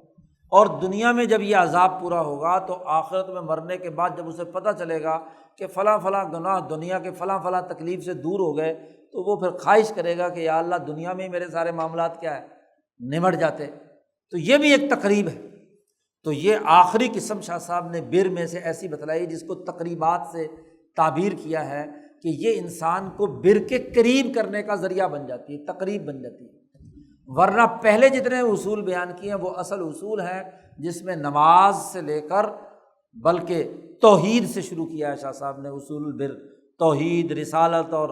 اور دنیا میں جب یہ عذاب پورا ہوگا تو آخرت میں مرنے کے بعد جب اسے پتہ چلے گا کہ فلاں گناہ دنیا کے فلاں تکلیف سے دور ہو گئے، تو وہ پھر خواہش کرے گا کہ یا اللہ دنیا میں میرے سارے معاملات کیا ہے، نمٹ جاتے۔ تو یہ بھی ایک تقریب ہے۔ تو یہ آخری قسم شاہ صاحب نے بر میں سے ایسی بتلائی جس کو تقریبات سے تعبیر کیا ہے کہ یہ انسان کو بر کے قریب کرنے کا ذریعہ بن جاتی ہے، تقریب بن جاتی ہے۔ ورنہ پہلے جتنے اصول بیان کیے ہیں وہ اصل اصول ہیں، جس میں نماز سے لے کر بلکہ توحید سے شروع کیا ہے شاہ صاحب نے، اصول البر، توحید، رسالت اور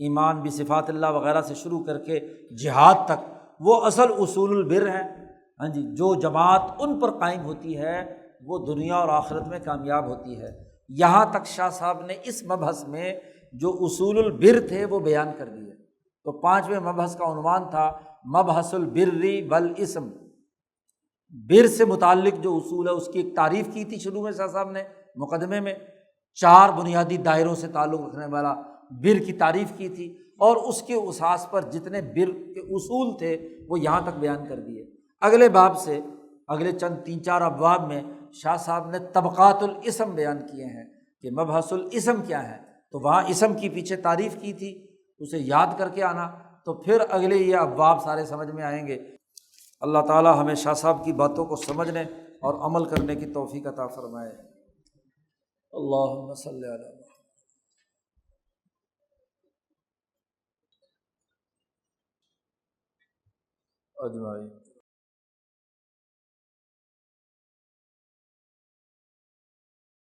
ایمان بصفات اللہ وغیرہ سے شروع کر کے جہاد تک، وہ اصل اصول البر ہیں۔ جو جماعت ان پر قائم ہوتی ہے وہ دنیا اور آخرت میں کامیاب ہوتی ہے۔ یہاں تک شاہ صاحب نے اس مبحث میں جو اصول البر تھے وہ بیان کر دیے۔ تو 5ویں مبحث کا عنوان تھا مبحث البر والاسم، بر سے متعلق جو اصول ہے اس کی ایک تعریف کی تھی شروع میں شاہ صاحب نے مقدمے میں، 4 بنیادی دائروں سے تعلق رکھنے والا بر کی تعریف کی تھی، اور اس کے اساس پر جتنے بر کے اصول تھے وہ یہاں تک بیان کر دیے۔ اگلے باب سے اگلے چند 3-4 ابواب میں شاہ صاحب نے طبقات الاسم بیان کیے ہیں کہ مبحث الاسم کیا ہے، تو وہاں اسم کی پیچھے تعریف کی تھی، اسے یاد کر کے آنا، تو پھر اگلے یہ ابواب سارے سمجھ میں آئیں گے۔ اللہ تعالیٰ ہمیں شاہ صاحب کی باتوں کو سمجھنے اور عمل کرنے کی توفیق عطا فرمائے۔ اللہم صلی علی محمد اجمعین۔